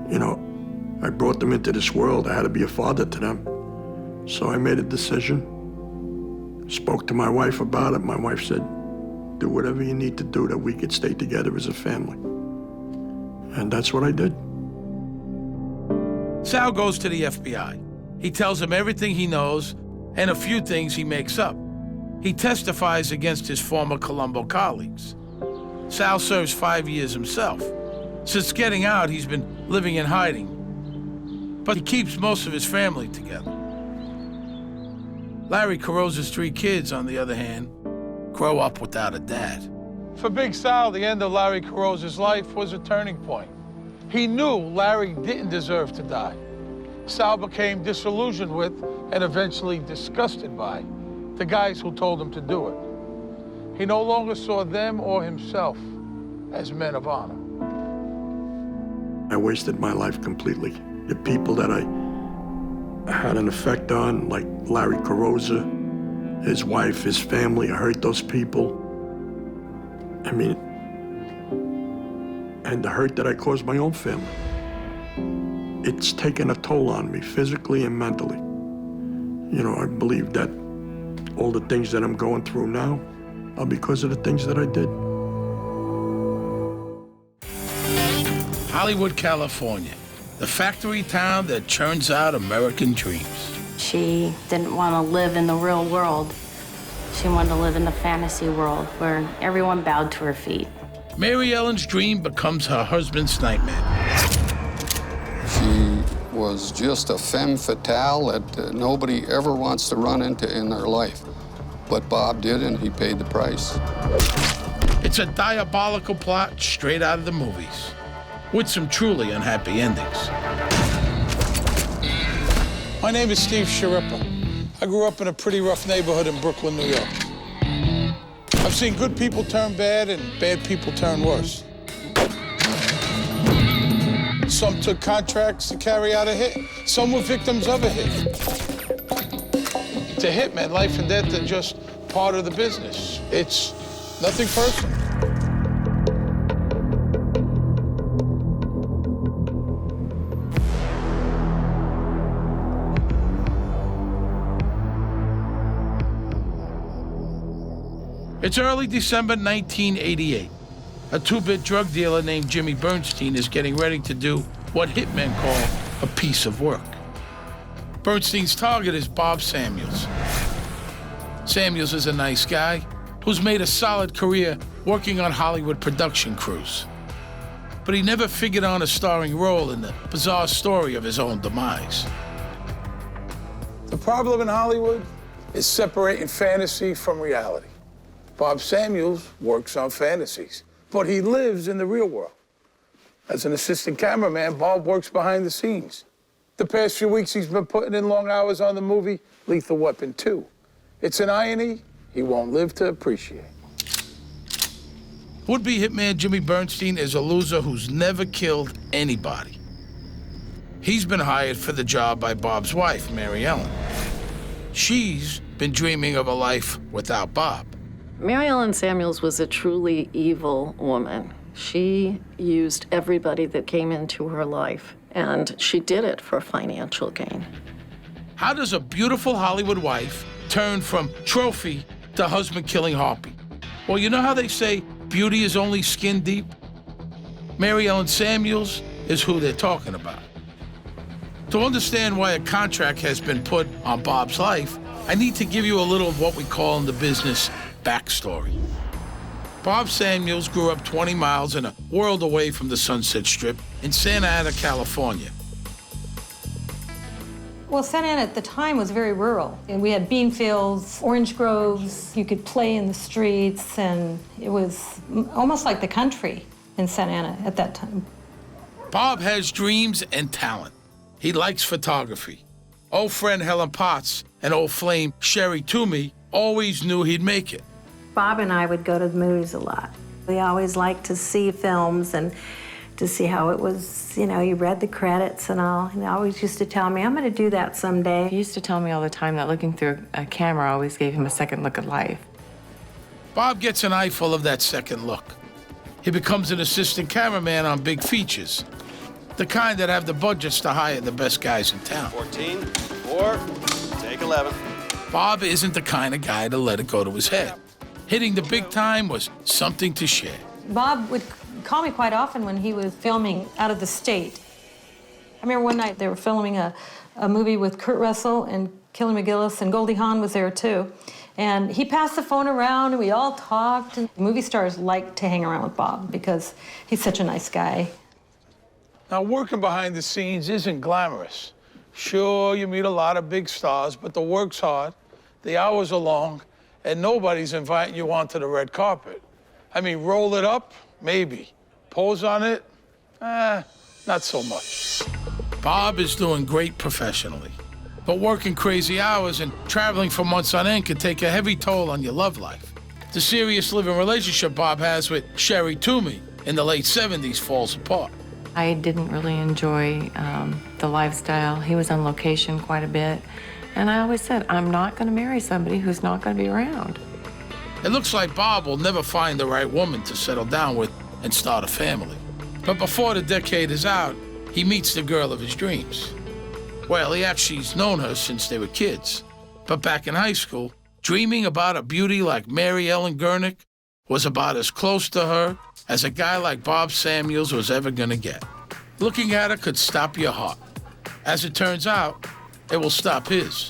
You know, I brought them into this world. I had to be a father to them. So I made a decision, spoke to my wife about it. My wife said, do whatever you need to do that we could stay together as a family. And that's what I did. Sal goes to the FBI. He tells them everything he knows and a few things he makes up. He testifies against his former Colombo colleagues. Sal serves 5 years himself. Since getting out, he's been living in hiding. But he keeps most of his family together. Larry Carrozza's 3 kids, on the other hand, grow up without a dad. For Big Sal, the end of Larry Carrozza's life was a turning point. He knew Larry didn't deserve to die. Sal became disillusioned with, and eventually disgusted by, the guys who told him to do it. He no longer saw them or himself as men of honor. I wasted my life completely. The people that I had an effect on, like Larry Carrozza, his wife, his family, I hurt those people. I mean, and the hurt that I caused my own family. It's taken a toll on me, physically and mentally. You know, I believe that all the things that I'm going through now are because of the things that I did. Hollywood, California, the factory town that churns out American dreams. She didn't want to live in the real world. She wanted to live in the fantasy world where everyone bowed to her feet. Mary Ellen's dream becomes her husband's nightmare. She was just a femme fatale that nobody ever wants to run into in their life. But Bob did, and he paid the price. It's a diabolical plot straight out of the movies, with some truly unhappy endings. My name is Steve Sharippa. I grew up in a pretty rough neighborhood in Brooklyn, New York. I've seen good people turn bad and bad people turn worse. Some took contracts to carry out a hit. Some were victims of a hit. To hitmen, life and death are just part of the business. It's nothing personal. It's early December 1988. A 2-bit drug dealer named Jimmy Bernstein is getting ready to do what hitmen call a piece of work. Bernstein's target is Bob Samuels. Samuels is a nice guy who's made a solid career working on Hollywood production crews. But he never figured on a starring role in the bizarre story of his own demise. The problem in Hollywood is separating fantasy from reality. Bob Samuels works on fantasies, but he lives in the real world. As an assistant cameraman, Bob works behind the scenes. The past few weeks, he's been putting in long hours on the movie Lethal Weapon 2. It's an irony he won't live to appreciate. Would-be hitman Jimmy Bernstein is a loser who's never killed anybody. He's been hired for the job by Bob's wife, Mary Ellen. She's been dreaming of a life without Bob. Mary Ellen Samuels was a truly evil woman. She used everybody that came into her life, and she did it for financial gain. How does a beautiful Hollywood wife turn from trophy to husband-killing harpy? Well, you know how they say beauty is only skin deep? Mary Ellen Samuels is who they're talking about. To understand why a contract has been put on Bob's life, I need to give you a little of what we call in the business backstory. Bob Samuels grew up 20 miles and a world away from the Sunset Strip in Santa Ana, California. Well, Santa Ana at the time was very rural. And we had bean fields, orange groves. You could play in the streets, and it was almost like the country in Santa Ana at that time. Bob has dreams and talent. He likes photography. Old friend Helen Potts and old flame Sherry Toomey always knew he'd make it. Bob and I would go to the movies a lot. We always liked to see films and to see how it was, you know, you read the credits and all. And he always used to tell me, I'm going to do that someday. He used to tell me all the time that looking through a camera always gave him a second look at life. Bob gets an eyeful of that second look. He becomes an assistant cameraman on big features, the kind that have the budgets to hire the best guys in town. 14, 4, take 11. Bob isn't the kind of guy to let it go to his head. Hitting the big time was something to share. Bob would call me quite often when he was filming out of the state. I remember one night they were filming a movie with Kurt Russell and Kelly McGillis, and Goldie Hawn was there too. And he passed the phone around and we all talked. And movie stars like to hang around with Bob because he's such a nice guy. Now, working behind the scenes isn't glamorous. Sure, you meet a lot of big stars, but the work's hard, the hours are long, and nobody's inviting you onto the red carpet. I mean, roll it up, maybe. Pose on it, not so much. Bob is doing great professionally, but working crazy hours and traveling for months on end can take a heavy toll on your love life. The serious living relationship Bob has with Sherry Toomey in the late 70s falls apart. I didn't really enjoy the lifestyle. He was on location quite a bit. And I always said, I'm not going to marry somebody who's not going to be around. It looks like Bob will never find the right woman to settle down with and start a family. But before the decade is out, he meets the girl of his dreams. Well, he actually's known her since they were kids. But back in high school, dreaming about a beauty like Mary Ellen Gurnick was about as close to her as a guy like Bob Samuels was ever gonna get. Looking at her could stop your heart. As it turns out, it will stop his.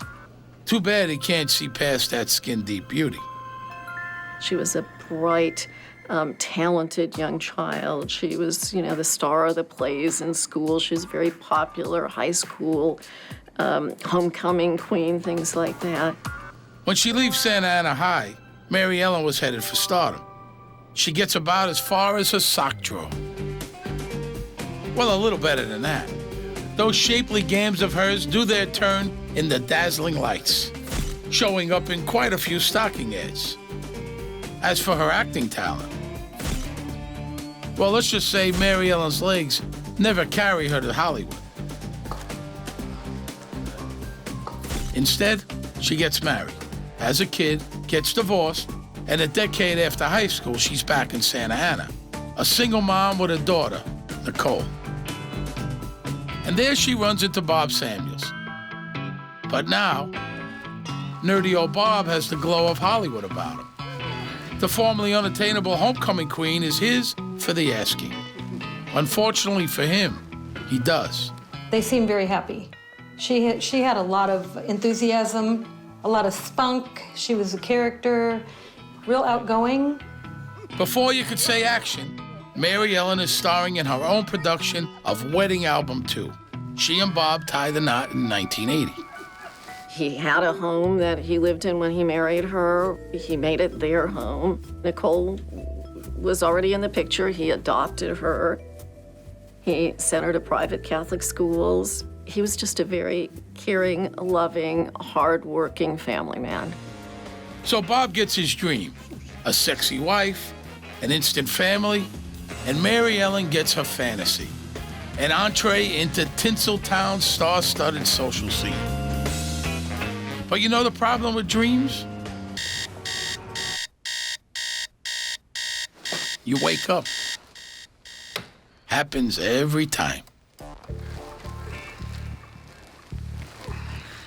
Too bad he can't see past that skin-deep beauty. She was a bright, talented young child. She was, the star of the plays in school. She was very popular, high school, homecoming queen, things like that. When she leaves Santa Ana High, Mary Ellen was headed for stardom. She gets about as far as her sock drawer. Well, a little better than that. Those shapely gams of hers do their turn in the dazzling lights, showing up in quite a few stocking ads. As for her acting talent, well, let's just say Mary Ellen's legs never carry her to Hollywood. Instead, she gets married, has a kid, gets divorced, and a decade after high school, she's back in Santa Ana, a single mom with a daughter, Nicole. And there she runs into Bob Samuels. But now, nerdy old Bob has the glow of Hollywood about him. The formerly unattainable homecoming queen is his for the asking. Unfortunately for him, he does. They seem very happy. She had a lot of enthusiasm, a lot of spunk. She was a character, real outgoing. Before you could say action, Mary Ellen is starring in her own production of Wedding Album 2. She and Bob tie the knot in 1980. He had a home that he lived in when he married her. He made it their home. Nicole was already in the picture. He adopted her. He sent her to private Catholic schools. He was just a very caring, loving, hard-working family man. So Bob gets his dream, a sexy wife an instant family, and Mary Ellen gets her fantasy. An entree into Tinseltown's star-studded social scene. But you know the problem with dreams? You wake up. Happens every time.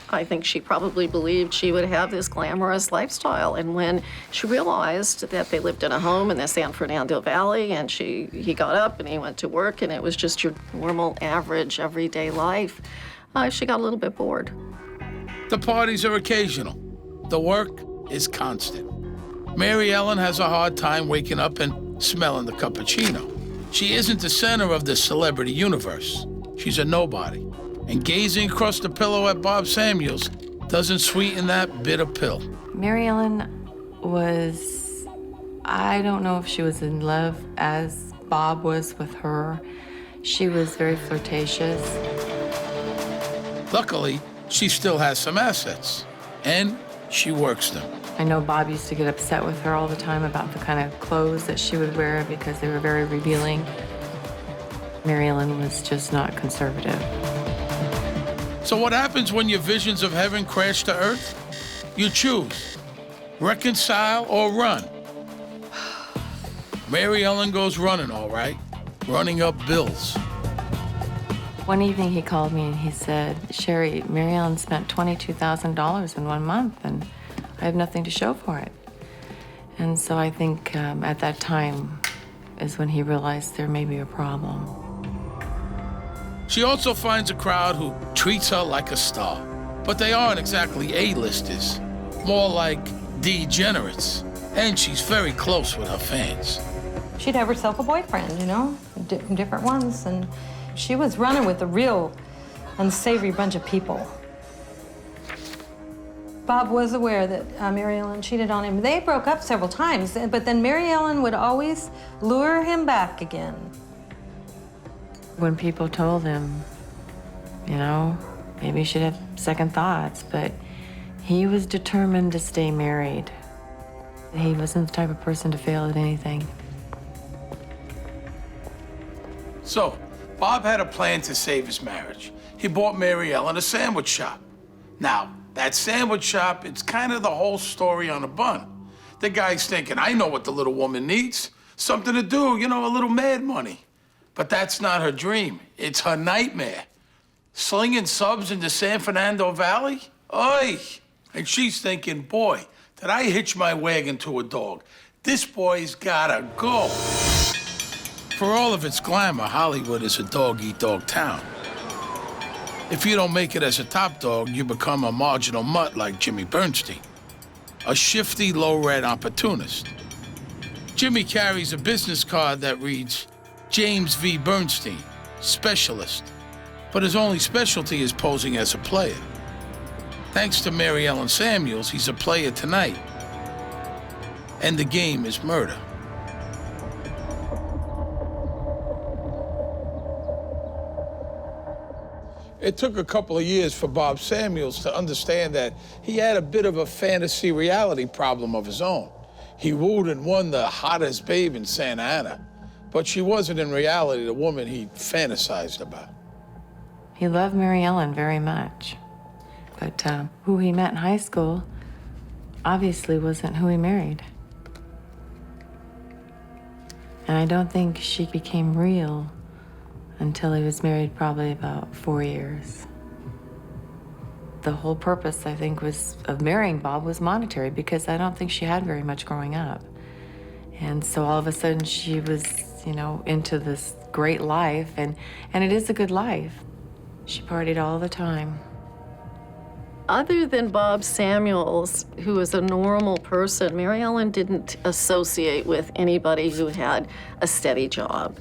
I think she probably believed she would have this glamorous lifestyle. And when she realized that they lived in a home in the San Fernando Valley, and he got up and he went to work, and it was just your normal, average, everyday life, she got a little bit bored. The parties are occasional. The work is constant. Mary Ellen has a hard time waking up and smelling the cappuccino. She isn't the center of the celebrity universe. She's a nobody. And gazing across the pillow at Bob Samuels doesn't sweeten that bitter pill. Mary Ellen was, I don't know if she was in love as Bob was with her. She was very flirtatious. Luckily, she still has some assets, and she works them. I know Bob used to get upset with her all the time about the kind of clothes that she would wear because they were very revealing. Mary Ellen was just not conservative. So what happens when your visions of heaven crash to earth? You choose, reconcile or run. Mary Ellen goes running, all right, running up bills. One evening he called me and he said, Sherry, Mary Ellen spent $22,000 in 1 month and I have nothing to show for it. And so I think at that time is when he realized there may be a problem. She also finds a crowd who treats her like a star, but they aren't exactly A-listers, more like degenerates, and she's very close with her fans. She'd have herself a boyfriend, you know, different ones, and she was running with a real unsavory bunch of people. Bob was aware that Mary Ellen cheated on him. They broke up several times, but then Mary Ellen would always lure him back again. When people told him, you know, maybe you should have second thoughts, but he was determined to stay married. He wasn't the type of person to fail at anything. So, Bob had a plan to save his marriage. He bought Mary Ellen a sandwich shop. Now, that sandwich shop, it's kind of the whole story on a bun. The guy's thinking, I know what the little woman needs. Something to do, you know, a little mad money. But that's not her dream. It's her nightmare. Slinging subs into San Fernando Valley? Oy! And she's thinking, boy, did I hitch my wagon to a dog? This boy's gotta go. For all of its glamour, Hollywood is a dog-eat-dog town. If you don't make it as a top dog, you become a marginal mutt like Jimmy Bernstein, a shifty, low-rent opportunist. Jimmy carries a business card that reads, James V. Bernstein, specialist. But his only specialty is posing as a player. Thanks to Mary Ellen Samuels, he's a player tonight. And the game is murder. It took a couple of years for Bob Samuels to understand that he had a bit of a fantasy reality problem of his own. He wooed and won the hottest babe in Santa Ana, but she wasn't in reality the woman he fantasized about. He loved Mary Ellen very much, but who he met in high school obviously wasn't who he married. And I don't think she became real until he was married probably about 4 years. The whole purpose, I think, of marrying Bob was monetary, because I don't think she had very much growing up. And so all of a sudden she was, you know, into this great life, and it is a good life. She partied all the time. Other than Bob Samuels, who was a normal person, Mary Ellen didn't associate with anybody who had a steady job,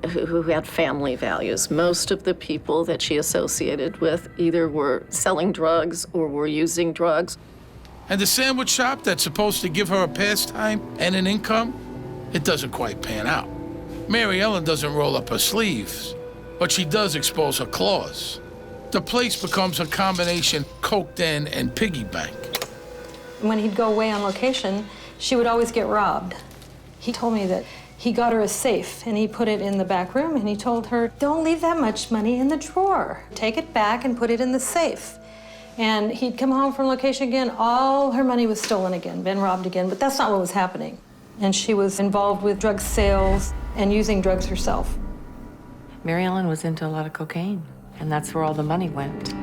who had family values. Most of the people that she associated with either were selling drugs or were using drugs. And the sandwich shop that's supposed to give her a pastime and an income, it doesn't quite pan out. Mary Ellen doesn't roll up her sleeves, but she does expose her claws. The place becomes a combination coke den and piggy bank. When he'd go away on location, she would always get robbed. He told me that he got her a safe and he put it in the back room and he told her, don't leave that much money in the drawer. Take it back and put it in the safe. And he'd come home from location again, all her money was stolen again, been robbed again, but that's not what was happening. And she was involved with drug sales and using drugs herself. Mary Ellen was into a lot of cocaine, and that's where all the money went.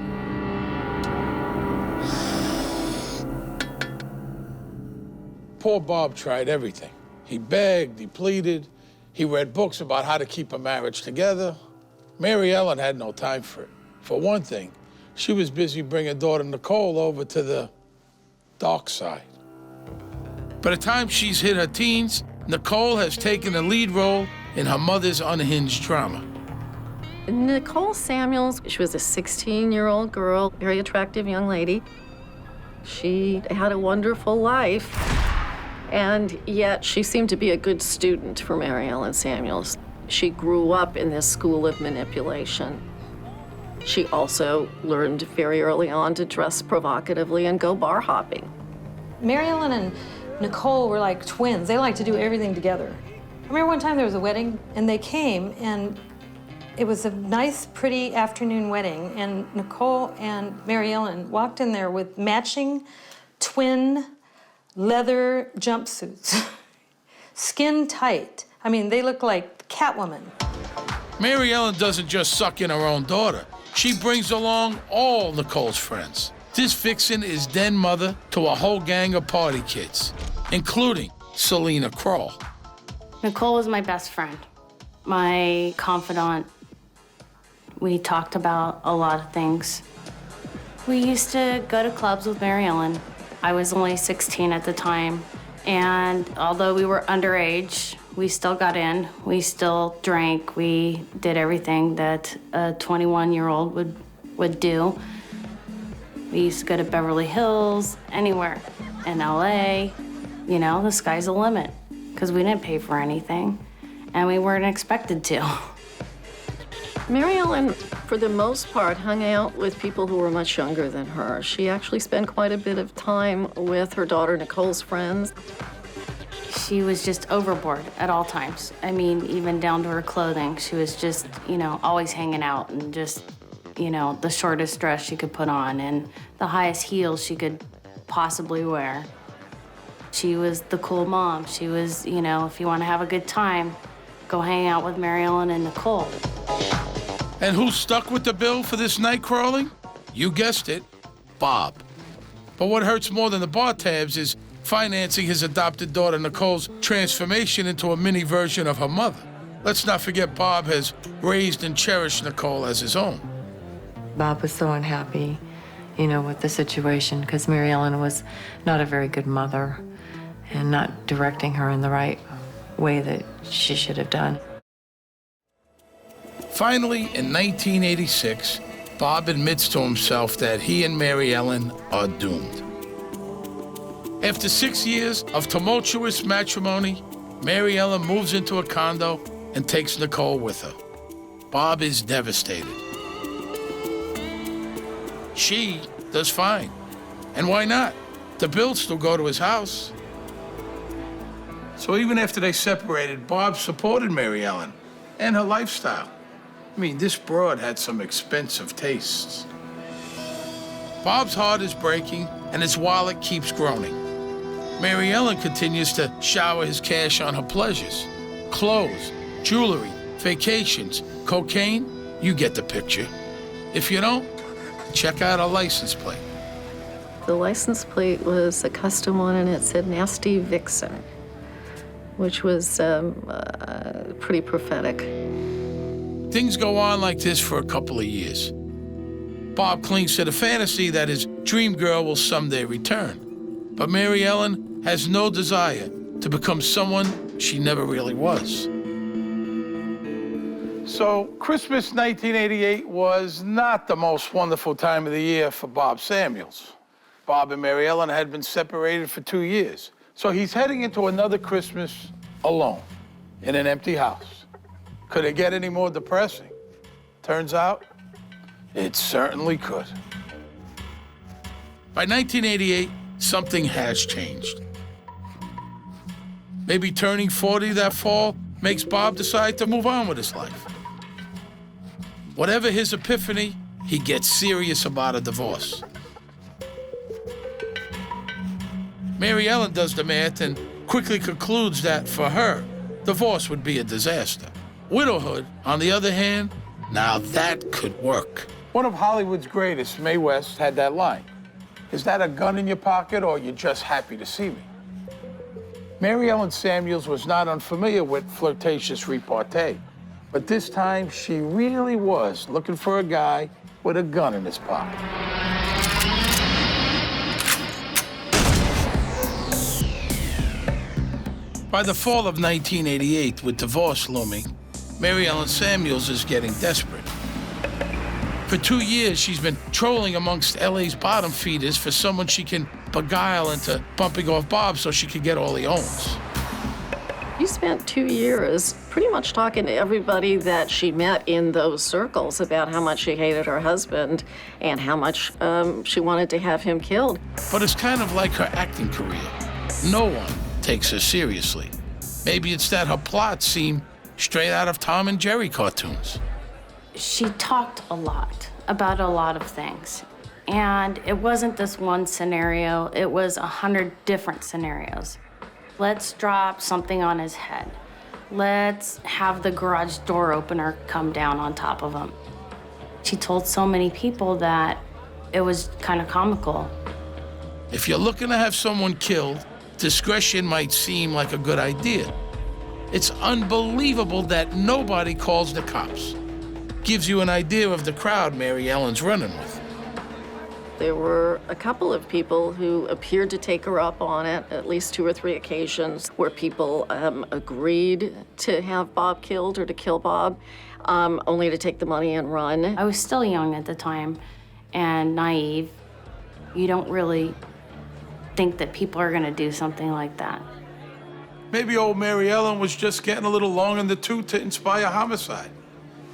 Poor Bob tried everything. He begged, he pleaded, he read books about how to keep a marriage together. Mary Ellen had no time for it. For one thing, she was busy bringing daughter Nicole over to the dark side. By the time she's hit her teens, Nicole has taken the lead role in her mother's unhinged drama. Nicole Samuels, she was a 16-year-old girl, very attractive young lady. She had a wonderful life, and yet she seemed to be a good student for Mary Ellen Samuels. She grew up in this school of manipulation. She also learned very early on to dress provocatively and go bar hopping. Mary Ellen and Nicole were like twins. They liked to do everything together. I remember one time there was a wedding, and they came, and it was a nice, pretty afternoon wedding, and Nicole and Mary Ellen walked in there with matching twin leather jumpsuits, skin tight. I mean, they look like Catwoman. Mary Ellen doesn't just suck in her own daughter. She brings along all Nicole's friends. This vixen is den mother to a whole gang of party kids, including Selena Kroll. Nicole was my best friend, my confidant. We talked about a lot of things. We used to go to clubs with Mary Ellen. I was only 16 at the time, and although we were underage, we still got in. We still drank. We did everything that a 21-year-old would do. We used to go to Beverly Hills, anywhere. In LA, you know, the sky's the limit, because we didn't pay for anything, and we weren't expected to. Mary Ellen, for the most part, hung out with people who were much younger than her. She actually spent quite a bit of time with her daughter Nicole's friends. She was just overboard at all times. I mean, even down to her clothing. She was just, you know, always hanging out and just, you know, the shortest dress she could put on and the highest heels she could possibly wear. She was the cool mom. She was, you know, if you want to have a good time, go hang out with Mary Ellen and Nicole. And who stuck with the bill for this night crawling? You guessed it, Bob. But what hurts more than the bar tabs is financing his adopted daughter Nicole's transformation into a mini version of her mother. Let's not forget Bob has raised and cherished Nicole as his own. Bob was so unhappy, you know, with the situation because Mary Ellen was not a very good mother and not directing her in the right way that she should have done. Finally, in 1986, Bob admits to himself that he and Mary Ellen are doomed. After 6 years of tumultuous matrimony, Mary Ellen moves into a condo and takes Nicole with her. Bob is devastated. She does fine. And why not? The bills still go to his house. So even after they separated, Bob supported Mary Ellen and her lifestyle. I mean, this broad had some expensive tastes. Bob's heart is breaking and his wallet keeps groaning. Mary Ellen continues to shower his cash on her pleasures. Clothes, jewelry, vacations, cocaine, you get the picture. If you don't, check out her license plate. The license plate was a custom one and it said Nasty Vixen, which was pretty prophetic. Things go on like this for a couple of years. Bob clings to the fantasy that his dream girl will someday return. But Mary Ellen has no desire to become someone she never really was. So Christmas 1988 was not the most wonderful time of the year for Bob Samuels. Bob and Mary Ellen had been separated for 2 years. So he's heading into another Christmas alone in an empty house. Could it get any more depressing? Turns out, it certainly could. By 1988, something has changed. Maybe turning 40 that fall makes Bob decide to move on with his life. Whatever his epiphany, he gets serious about a divorce. Mary Ellen does the math and quickly concludes that, for her, divorce would be a disaster. Widowhood, on the other hand, now that could work. One of Hollywood's greatest, Mae West, had that line. Is that a gun in your pocket, or you're just happy to see me? Mary Ellen Samuels was not unfamiliar with flirtatious repartee, but this time she really was looking for a guy with a gun in his pocket. By the fall of 1988, with divorce looming, Mary Ellen Samuels is getting desperate. For 2 years, she's been trolling amongst LA's bottom feeders for someone she can beguile into bumping off Bob so she can get all he owns. She spent 2 years pretty much talking to everybody that she met in those circles about how much she hated her husband and how much she wanted to have him killed. But it's kind of like her acting career. No one takes her seriously. Maybe it's that her plots seem straight out of Tom and Jerry cartoons. She talked a lot about a lot of things. And it wasn't this one scenario, it was 100 different scenarios. Let's drop something on his head. Let's have the garage door opener come down on top of him. She told so many people that it was kind of comical. If you're looking to have someone killed, discretion might seem like a good idea. It's unbelievable that nobody calls the cops. Gives you an idea of the crowd Mary Ellen's running with. There were a couple of people who appeared to take her up on it, at least 2 or 3 occasions, where people agreed to have Bob killed or to kill Bob, only to take the money and run. I was still young at the time and naive. You don't really think that people are gonna do something like that. Maybe old Mary Ellen was just getting a little long in the tooth to inspire homicide,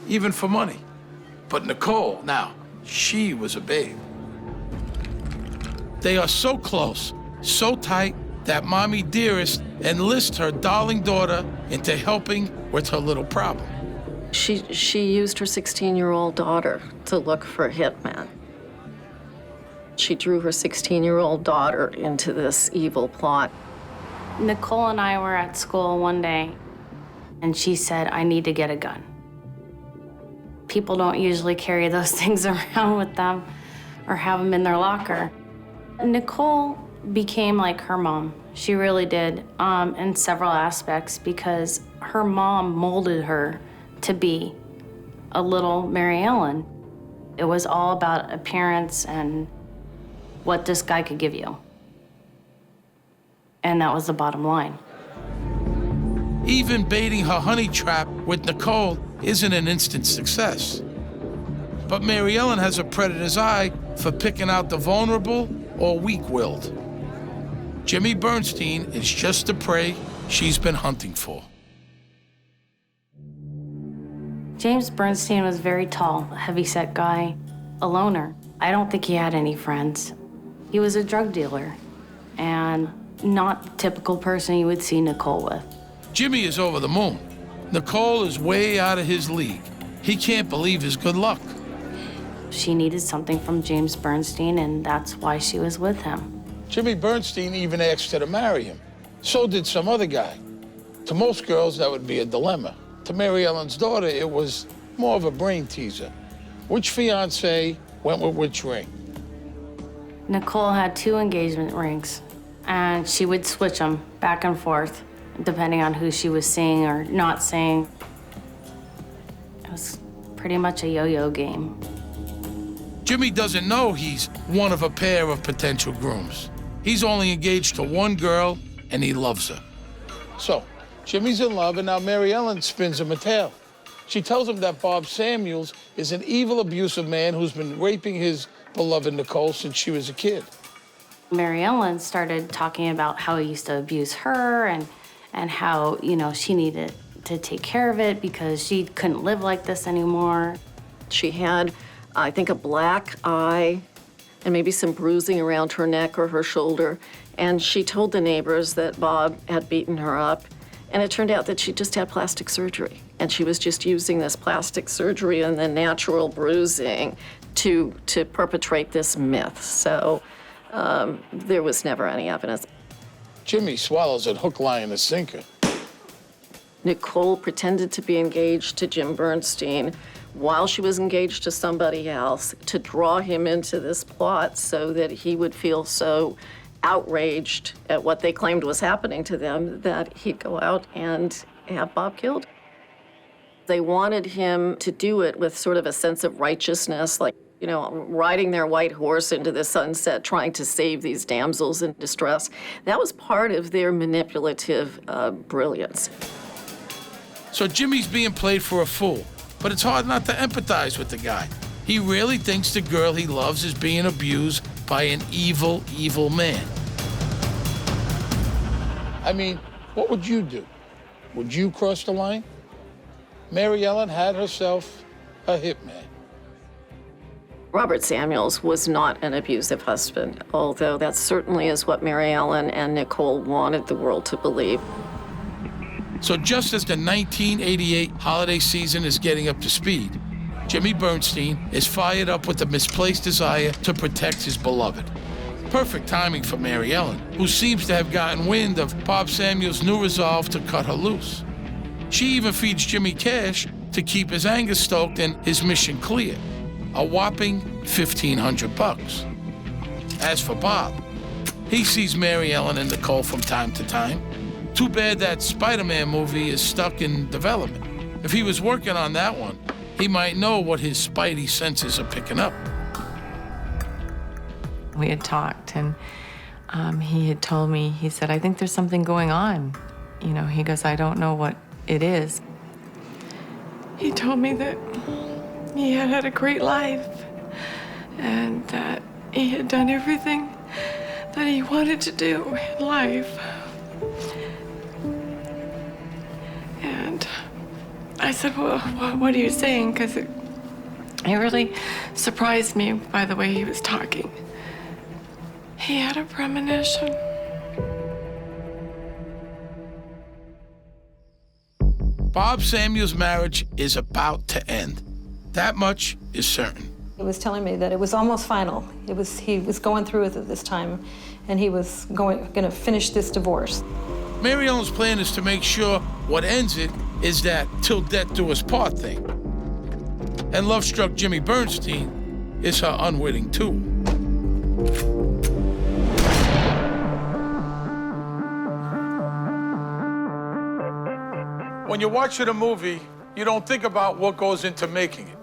even for money. But Nicole, now, she was a babe. They are so close, so tight, that Mommy Dearest enlists her darling daughter into helping with her little problem. She used her 16-year-old daughter to look for a hitman. She drew her 16-year-old daughter into this evil plot. Nicole and I were at school one day, and she said, I need to get a gun. People don't usually carry those things around with them or have them in their locker. Nicole became like her mom. She really did, in several aspects, because her mom molded her to be a little Mary Ellen. It was all about appearance and what this guy could give you. And that was the bottom line. Even baiting her honey trap with Nicole isn't an instant success. But Mary Ellen has a predator's eye for picking out the vulnerable or weak-willed. Jimmy Bernstein is just the prey she's been hunting for. James Bernstein was very tall, heavy-set guy, a loner. I don't think he had any friends. He was a drug dealer, and not the typical person you would see Nicole with. Jimmy is over the moon. Nicole is way out of his league. He can't believe his good luck. She needed something from James Bernstein, and that's why she was with him. Jimmy Bernstein even asked her to marry him. So did some other guy. To most girls, that would be a dilemma. To Mary Ellen's daughter, it was more of a brain teaser. Which fiancé went with which ring? Nicole had 2 engagement rings, and she would switch them back and forth, depending on who she was seeing or not seeing. It was pretty much a yo-yo game. Jimmy doesn't know he's one of a pair of potential grooms. He's only engaged to one girl, and he loves her. So, Jimmy's in love, and now Mary Ellen spins him a tale. She tells him that Bob Samuels is an evil, abusive man who's been raping his beloved Nicole since she was a kid. Mary Ellen started talking about how he used to abuse her and how, she needed to take care of it because she couldn't live like this anymore. She had, I think, a black eye, and maybe some bruising around her neck or her shoulder. And she told the neighbors that Bob had beaten her up. And it turned out that she just had plastic surgery. And she was just using this plastic surgery and the natural bruising to perpetrate this myth. So there was never any evidence. Jimmy swallows it hook, line, and sinker. Nicole pretended to be engaged to Jim Bernstein while she was engaged to somebody else to draw him into this plot so that he would feel so outraged at what they claimed was happening to them that he'd go out and have Bob killed. They wanted him to do it with sort of a sense of righteousness, like, you know, riding their white horse into the sunset, trying to save these damsels in distress. That was part of their manipulative brilliance. So Jimmy's being played for a fool, but it's hard not to empathize with the guy. He really thinks the girl he loves is being abused by an evil, evil man. I mean, what would you do? Would you cross the line? Mary Ellen had herself a hitman. Robert Samuels was not an abusive husband, although that certainly is what Mary Ellen and Nicole wanted the world to believe. So just as the 1988 holiday season is getting up to speed, Jimmy Bernstein is fired up with a misplaced desire to protect his beloved. Perfect timing for Mary Ellen, who seems to have gotten wind of Bob Samuels' new resolve to cut her loose. She even feeds Jimmy cash to keep his anger stoked and his mission clear, a whopping $1,500. As for Bob, he sees Mary Ellen and Nicole from time to time. Too bad that Spider-Man movie is stuck in development. If he was working on that one, he might know what his spidey senses are picking up. We had talked, and he had told me, he said, I think there's something going on. You know, he goes, I don't know what it is. He told me that he had had a great life and that he had done everything that he wanted to do in life. And I said, well, what are you saying? Because it really surprised me by the way he was talking. He had a premonition. Bob Samuels' marriage is about to end. That much is certain. He was telling me that it was almost final. He was going through with it this time, and he was going to finish this divorce. Mary Ellen's plan is to make sure what ends it is that till death do us part thing. And love-struck Jimmy Bernstein is her unwitting tool. When you're watching a movie, you don't think about what goes into making it.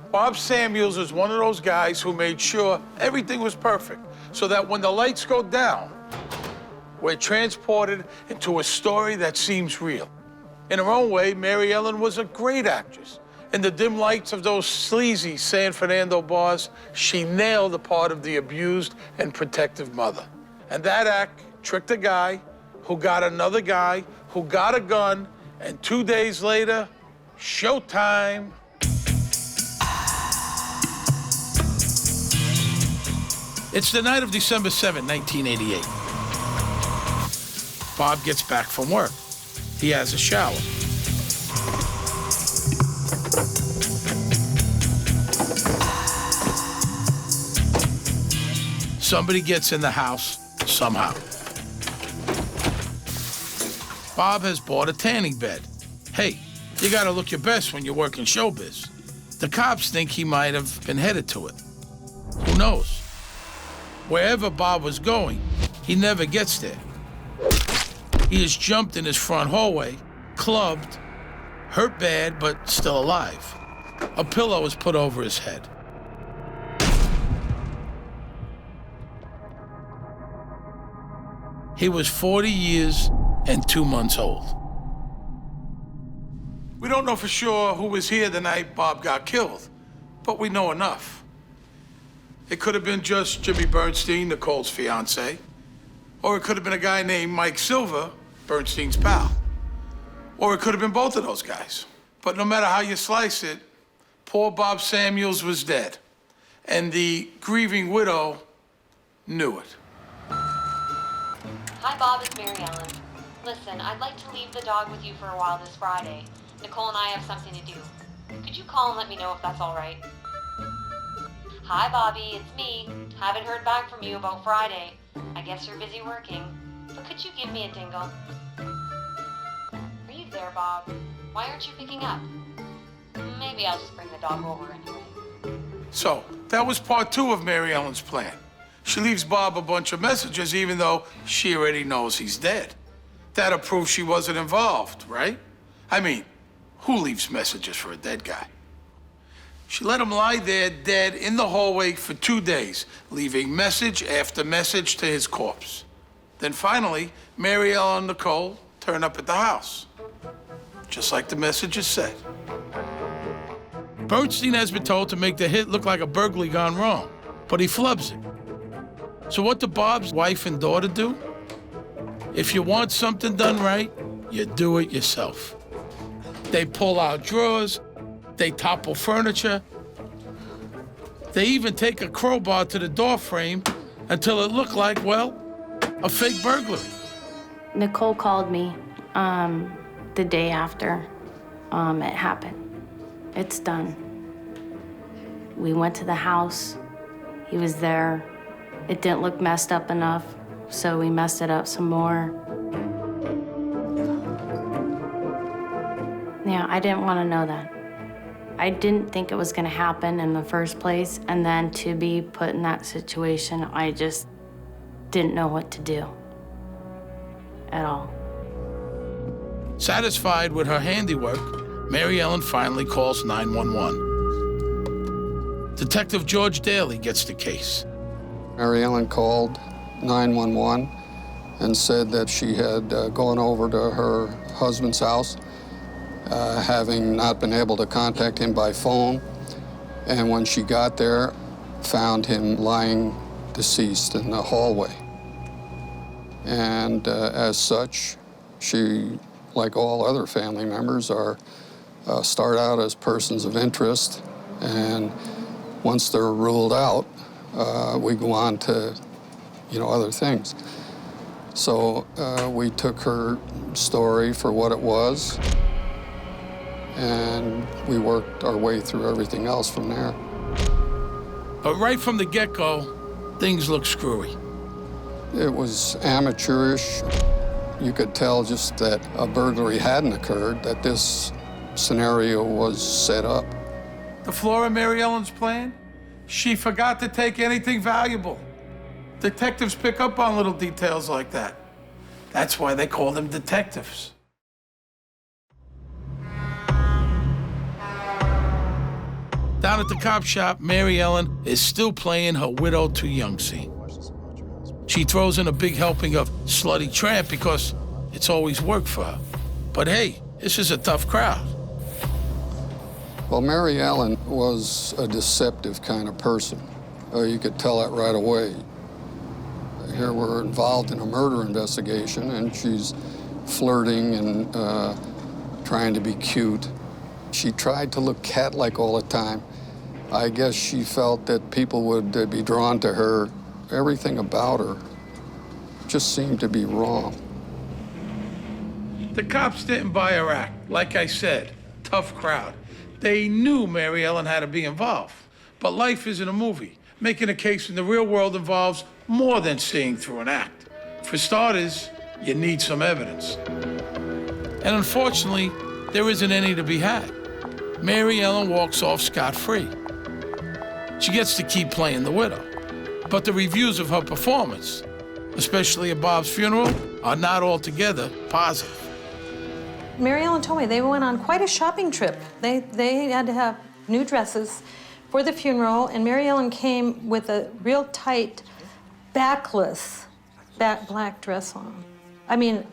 Bob Samuels is one of those guys who made sure everything was perfect, so that when the lights go down, we're transported into a story that seems real. In her own way, Mary Ellen was a great actress. In the dim lights of those sleazy San Fernando bars, she nailed the part of the abused and protective mother. And that act tricked a guy who got another guy who got a gun, and 2 days later, showtime. It's the night of December 7, 1988. Bob gets back from work. He has a shower. Somebody gets in the house somehow. Bob has bought a tanning bed. Hey, you gotta look your best when you work in showbiz. The cops think he might have been headed to it. Who knows? Wherever Bob was going, he never gets there. He is jumped in his front hallway, clubbed, hurt bad, but still alive. A pillow is put over his head. He was 40 years and 2 months old. We don't know for sure who was here the night Bob got killed, but we know enough. It could have been just Jimmy Bernstein, Nicole's fiance, or it could have been a guy named Mike Silver, Bernstein's pal. Or it could have been both of those guys. But no matter how you slice it, poor Bob Samuels was dead. And the grieving widow knew it. Hi, Bob, it's Mary Ellen. Listen, I'd like to leave the dog with you for a while this Friday. Nicole and I have something to do. Could you call and let me know if that's all right? Hi, Bobby, it's me. Haven't heard back from you about Friday. I guess you're busy working. But could you give me a dingle? Are you there, Bob? Why aren't you picking up? Maybe I'll just bring the dog over anyway. So, that was part 2 of Mary Ellen's plan. She leaves Bob a bunch of messages even though she already knows he's dead. That'll prove she wasn't involved, right? I mean, who leaves messages for a dead guy? She let him lie there dead in the hallway for 2 days, leaving message after message to his corpse. Then finally, Mary Ellen and Nicole turn up at the house, just like the messages said. Bernstein has been told to make the hit look like a burglary gone wrong, but he flubs it. So what do Bob's wife and daughter do? If you want something done right, you do it yourself. They pull out drawers, they topple furniture, they even take a crowbar to the door frame until it looked like, well, a fake burglary. Nicole called me the day after it happened. It's done. We went to the house. He was there. It didn't look messed up enough, so we messed it up some more. Yeah, I didn't want to know that. I didn't think it was going to happen in the first place, and then to be put in that situation, I just didn't know what to do at all. Satisfied with her handiwork, Mary Ellen finally calls 911. Detective George Daly gets the case. Mary Ellen called 911 and said that she had gone over to her husband's house, having not been able to contact him by phone. And when she got there, found him lying deceased in the hallway. And as such, she, like all other family members, start out as persons of interest. And once they're ruled out, we go on to, other things. So we took her story for what it was, and we worked our way through everything else from there. But right from the get-go, things look screwy. It was amateurish. You could tell just that a burglary hadn't occurred, that this scenario was set up. The flaw in Mary Ellen's plan? She forgot to take anything valuable. Detectives pick up on little details like that. That's why they call them detectives. Down at the cop shop, Mary Ellen is still playing her widow too young scene. She throws in a big helping of slutty tramp because it's always worked for her. But hey, this is a tough crowd. Well, Mary Ellen was a deceptive kind of person. You could tell that right away. Here we're involved in a murder investigation, and she's flirting and trying to be cute. She tried to look cat-like all the time. I guess she felt that people would be drawn to her. Everything about her just seemed to be wrong. The cops didn't buy her act. Like I said, tough crowd. They knew Mary Ellen had to be involved. But life isn't a movie. Making a case in the real world involves more than seeing through an act. For starters, you need some evidence. And unfortunately, there isn't any to be had. Mary Ellen walks off scot-free. She gets to keep playing the widow. But the reviews of her performance, especially at Bob's funeral, are not altogether positive. Mary Ellen told me they went on quite a shopping trip. They had to have new dresses for the funeral, and Mary Ellen came with a real tight, backless, black dress on. I mean,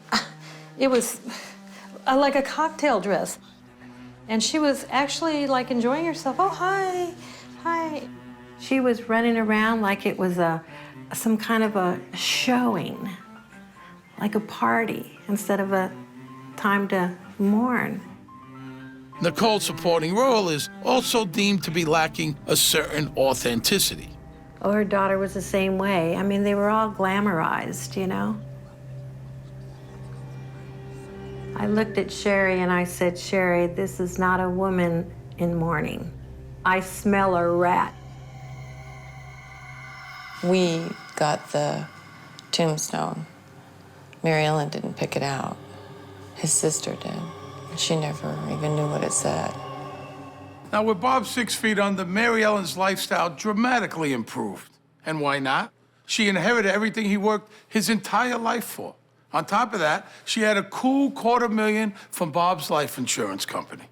it was like a cocktail dress. And she was actually like enjoying herself. Oh, hi, hi. She was running around like it was some kind of a showing, like a party, instead of a time to mourn. Nicole's supporting role is also deemed to be lacking a certain authenticity. Oh, her daughter was the same way. I mean, they were all glamorized, you know? I looked at Sherry and I said, Sherry, this is not a woman in mourning. I smell a rat. We got the tombstone. Mary Ellen didn't pick it out. His sister did. She never even knew what it said. Now, with Bob 6 feet under, Mary Ellen's lifestyle dramatically improved. And why not? She inherited everything he worked his entire life for. On top of that, she had a cool $250,000 from Bob's life insurance company.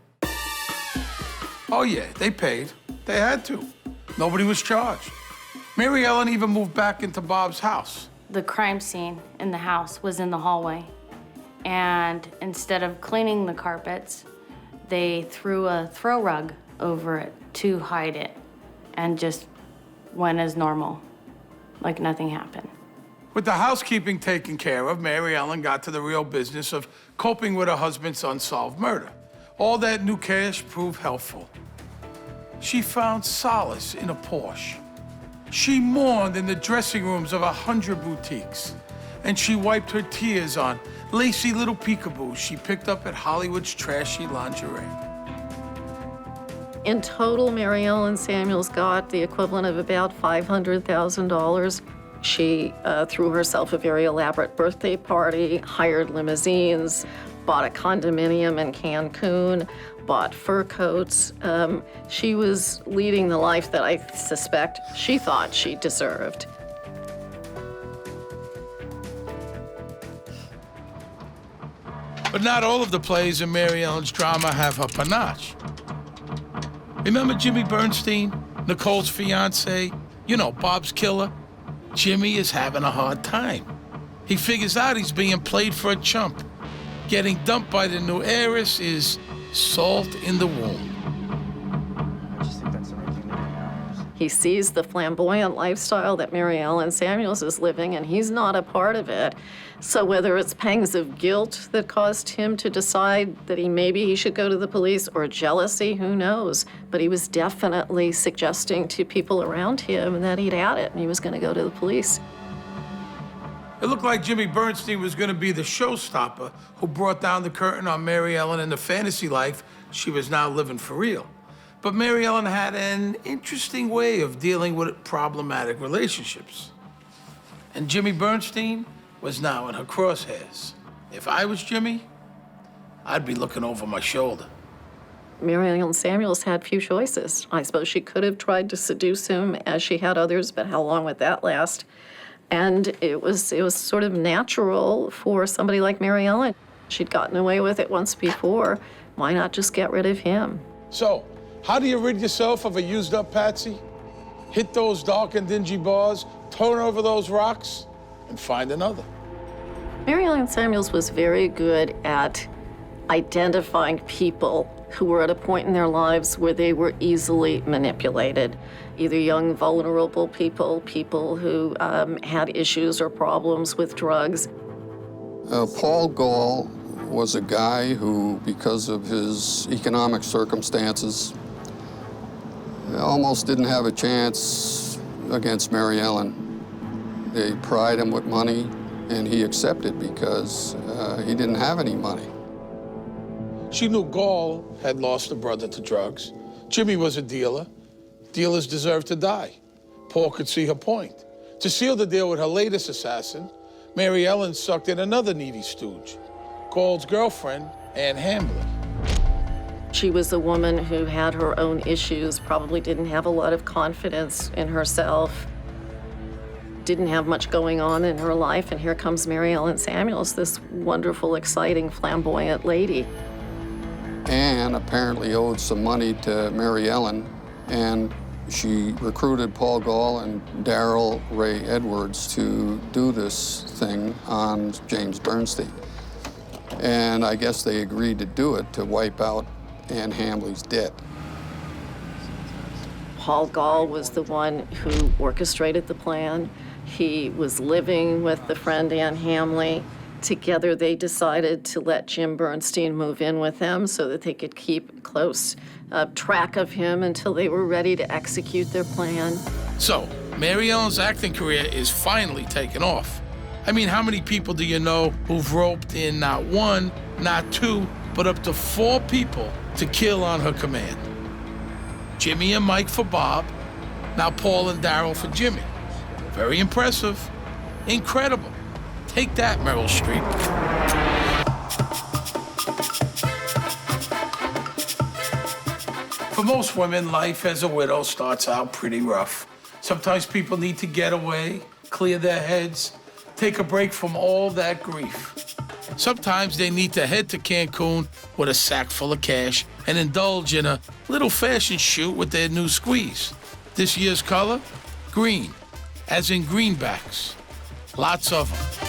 Oh yeah, they paid. They had to. Nobody was charged. Mary Ellen even moved back into Bob's house. The crime scene in the house was in the hallway. And instead of cleaning the carpets, they threw a throw rug over it to hide it and just went as normal, like nothing happened. With the housekeeping taken care of, Mary Ellen got to the real business of coping with her husband's unsolved murder. All that new cash proved helpful. She found solace in a Porsche. She mourned in the dressing rooms of 100 boutiques. And she wiped her tears on lacy little peekaboos she picked up at Hollywood's trashy lingerie. In total, Mary Ellen Samuels got the equivalent of about $500,000. She threw herself a very elaborate birthday party, hired limousines, bought a condominium in Cancun, bought fur coats. She was leading the life that I suspect she thought she deserved. But not all of the plays in Mary Ellen's drama have her panache. Remember Jimmy Bernstein, Nicole's fiance? You know, Bob's killer? Jimmy is having a hard time. He figures out he's being played for a chump. Getting dumped by the new heiress is salt in the wound. He sees the flamboyant lifestyle that Mary Ellen Samuels is living, and he's not a part of it. So whether it's pangs of guilt that caused him to decide that maybe he should go to the police, or jealousy, who knows? But he was definitely suggesting to people around him that he'd had it and he was going to go to the police. It looked like Jimmy Bernstein was going to be the showstopper who brought down the curtain on Mary Ellen and the fantasy life she was now living for real. But Mary Ellen had an interesting way of dealing with problematic relationships. And Jimmy Bernstein was now in her crosshairs. If I was Jimmy, I'd be looking over my shoulder. Mary Ellen Samuels had few choices. I suppose she could have tried to seduce him as she had others, but how long would that last? And it was sort of natural for somebody like Mary Ellen. She'd gotten away with it once before. Why not just get rid of him? So, how do you rid yourself of a used-up patsy? Hit those dark and dingy bars, turn over those rocks, and find another. Mary Ellen Samuels was very good at identifying people who were at a point in their lives where they were easily manipulated. Either young, vulnerable people, people who had issues or problems with drugs. Paul Gall was a guy who, because of his economic circumstances, almost didn't have a chance against Mary Ellen. They pried him with money, and he accepted because he didn't have any money. She knew Gall had lost a brother to drugs. Jimmy was a dealer. Dealers deserved to die. Paul could see her point. To seal the deal with her latest assassin, Mary Ellen sucked in another needy stooge, Gall's girlfriend, Ann Hambley. She was a woman who had her own issues, probably didn't have a lot of confidence in herself, didn't have much going on in her life, and here comes Mary Ellen Samuels, this wonderful, exciting, flamboyant lady. Anne apparently owed some money to Mary Ellen, and she recruited Paul Gall and Darrell Ray Edwards to do this thing on James Bernstein. And I guess they agreed to do it to wipe out Ann Hambley's debt. Paul Gall was the one who orchestrated the plan. He was living with the friend Ann Hambley. Together, they decided to let Jim Bernstein move in with them so that they could keep close track of him until they were ready to execute their plan. So, Mary Ellen's acting career is finally taking off. I mean, how many people do you know who've roped in not one, not two, but up to 4 people to kill on her command? Jimmy and Mike for Bob, now Paul and Daryl for Jimmy. Very impressive. Incredible. Take that, Meryl Streep. For most women, life as a widow starts out pretty rough. Sometimes people need to get away, clear their heads, take a break from all that grief. Sometimes they need to head to Cancun with a sack full of cash and indulge in a little fashion shoot with their new squeeze. This year's color? Green, as in greenbacks. Lots of them.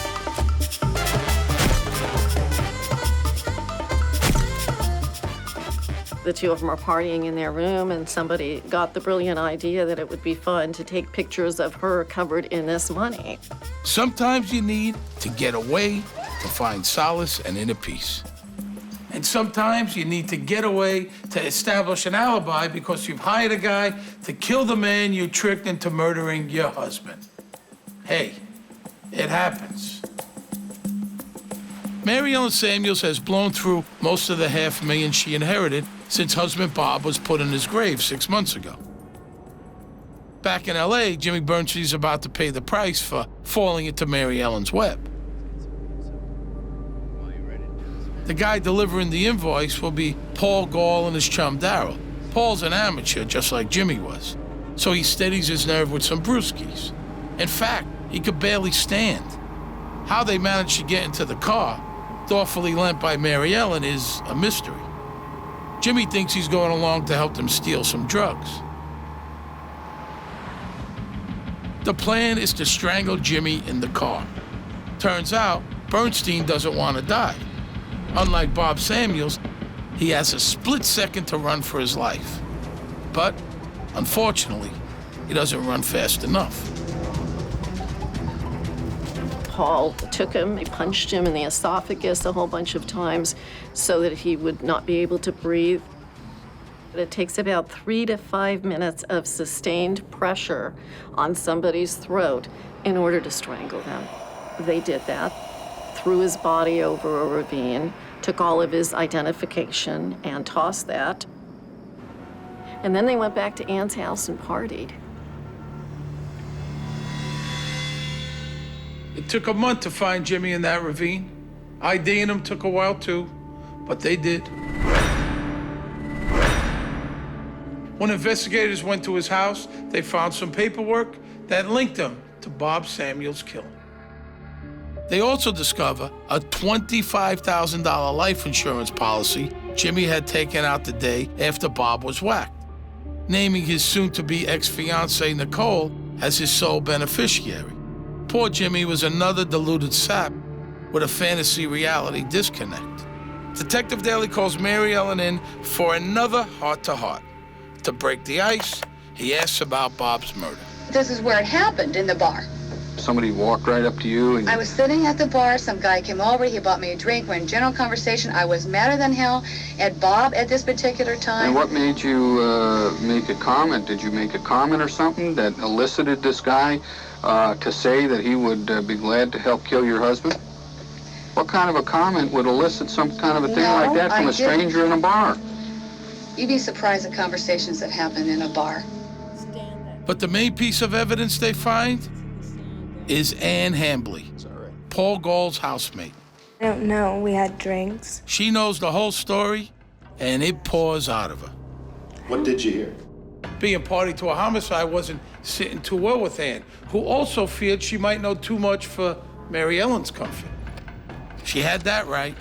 The two of them are partying in their room, and somebody got the brilliant idea that it would be fun to take pictures of her covered in this money. Sometimes you need to get away to find solace and inner peace. And sometimes you need to get away to establish an alibi because you've hired a guy to kill the man you tricked into murdering your husband. Hey, it happens. Mary Ellen Samuels has blown through most of the $500,000 she inherited since husband Bob was put in his grave 6 months ago. Back in L.A., Jimmy Bernstein's about to pay the price for falling into Mary Ellen's web. The guy delivering the invoice will be Paul Gall and his chum Daryl. Paul's an amateur, just like Jimmy was, so he steadies his nerve with some brewskis. In fact, he could barely stand. How they managed to get into the car, thoughtfully lent by Mary Ellen, is a mystery. Jimmy thinks he's going along to help them steal some drugs. The plan is to strangle Jimmy in the car. Turns out, Bernstein doesn't want to die. Unlike Bob Samuels, he has a split second to run for his life. But, unfortunately, he doesn't run fast enough. Paul took him, he punched him in the esophagus a whole bunch of times so that he would not be able to breathe. It takes about 3 to 5 minutes of sustained pressure on somebody's throat in order to strangle them. They did that, threw his body over a ravine, took all of his identification and tossed that. And then they went back to Ann's house and partied. It took a month to find Jimmy in that ravine. IDing him took a while too, but they did. When investigators went to his house, they found some paperwork that linked him to Bob Samuels' killing. They also discover a $25,000 life insurance policy Jimmy had taken out the day after Bob was whacked, naming his soon-to-be ex-fiancée Nicole as his sole beneficiary. Poor Jimmy was another deluded sap with a fantasy-reality disconnect. Detective Daly calls Mary Ellen in for another heart-to-heart. To break the ice, he asks about Bob's murder. This is where it happened, in the bar. Somebody walked right up to you and... I was sitting at the bar, some guy came over, he bought me a drink, we're in general conversation. I was madder than hell at Bob at this particular time. And what made you make a comment? Did you make a comment or something that elicited this guy to say that he would be glad to help kill your husband? What kind of a comment would elicit some kind of a thing like that from a stranger in a bar? You'd be surprised at conversations that happen in a bar. But the main piece of evidence they find is Ann Hambley, Paul Gall's housemate. I don't know. We had drinks. She knows the whole story, and it pours out of her. What did you hear? Being party to a homicide wasn't sitting too well with Ann, who also feared she might know too much for Mary Ellen's comfort. She had that right.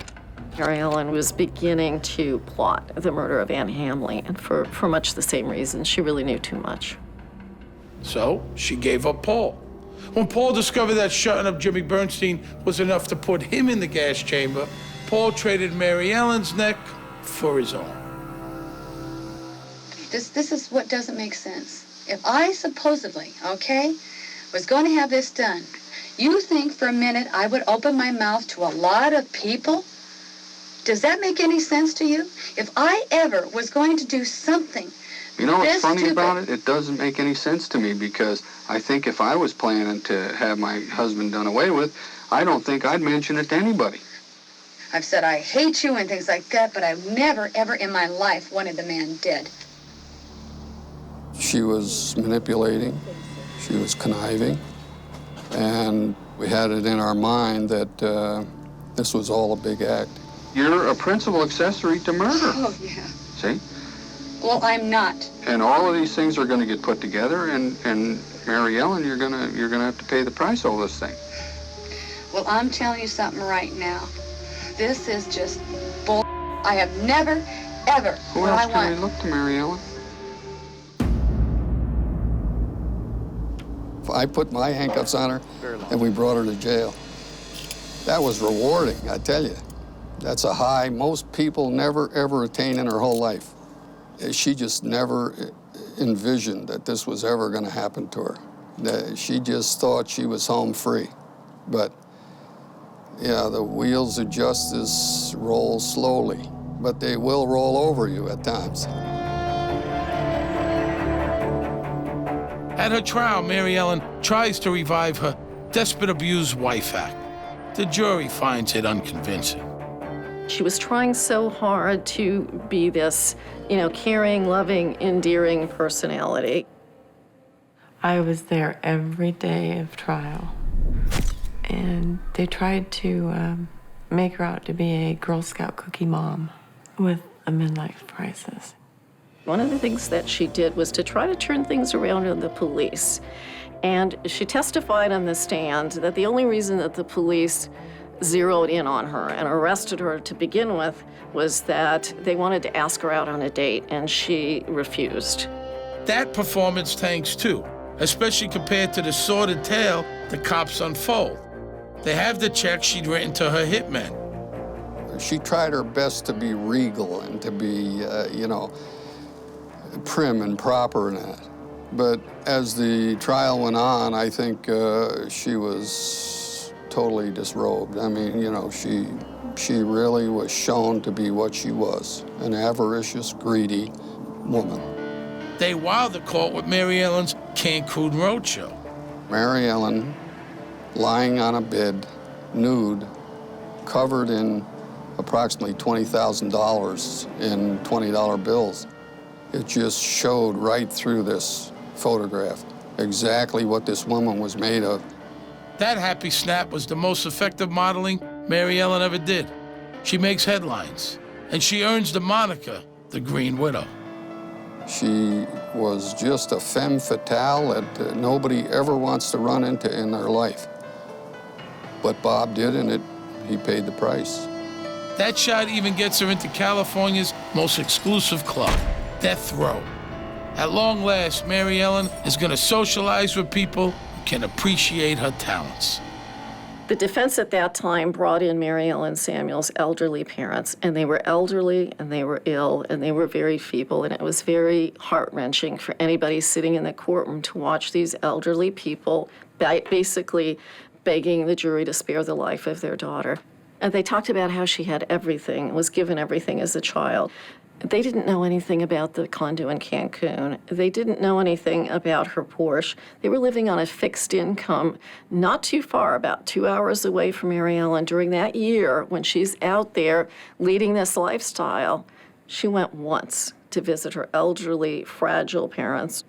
Mary Ellen was beginning to plot the murder of Ann Hambley, and for much the same reason. She really knew too much. So she gave up Paul. When Paul discovered that shutting up Jimmy Bernstein was enough to put him in the gas chamber, Paul traded Mary Ellen's neck for his own. This is what doesn't make sense. If I supposedly, was going to have this done, you think for a minute I would open my mouth to a lot of people Does that make any sense to you? If I ever was going to do something You know what's this funny stupid, about it? It doesn't make any sense to me because I think if I was planning to have my husband done away with, I don't think I'd mention it to anybody. I've said I hate you and things like that, but I've never, ever in my life wanted the man dead. She was manipulating, she was conniving, and we had it in our mind that this was all a big act. You're a principal accessory to murder. Oh, yeah. See? Well, I'm not. And all of these things are going to get put together, and Mary Ellen, you're gonna have to pay the price over this thing. Well, I'm telling you something right now. This is just bull. I have never, ever. Who else can we look to, Mary Ellen? I put my handcuffs on her, and we brought her to jail. That was rewarding, I tell you. That's a high most people never, ever attain in her whole life. She just never envisioned that this was ever going to happen to her. She just thought she was home free. But, yeah, the wheels of justice roll slowly, but they will roll over you at times. At her trial, Mary Ellen tries to revive her Despot Abused Wife Act. The jury finds it unconvincing. She was trying so hard to be this, caring, loving, endearing personality. I was there every day of trial, and they tried to make her out to be a Girl Scout cookie mom with a midlife crisis. One of the things that she did was to try to turn things around on the police. And she testified on the stand that the only reason that the police zeroed in on her and arrested her to begin with was that they wanted to ask her out on a date, and she refused. That performance tanks too, especially compared to the sordid tale the cops unfold. They have the check she'd written to her hitmen. She tried her best to be regal and to be, prim and proper and that. But as the trial went on, I think she was totally disrobed. I mean, she really was shown to be what she was, an avaricious, greedy woman. They wowed the court with Mary Ellen's Cancun Roadshow. Mary Ellen lying on a bed, nude, covered in approximately $20,000 in $20 bills. It just showed right through this photograph exactly what this woman was made of. That happy snap was the most effective modeling Mary Ellen ever did. She makes headlines, and she earns the moniker, the Green Widow. She was just a femme fatale that nobody ever wants to run into in their life. But Bob did, and he paid the price. That shot even gets her into California's most exclusive club, Death Row. At long last, Mary Ellen is going to socialize with people who can appreciate her talents. The defense at that time brought in Mary Ellen Samuel's elderly parents, and they were elderly, and they were ill, and they were very feeble, and it was very heart-wrenching for anybody sitting in the courtroom to watch these elderly people basically begging the jury to spare the life of their daughter. And they talked about how she had everything, was given everything as a child. They didn't know anything about the condo in Cancun. They didn't know anything about her Porsche. They were living on a fixed income, not too far, about 2 hours away from Mary Ellen. During that year, when she's out there leading this lifestyle, she went once to visit her elderly, fragile parents.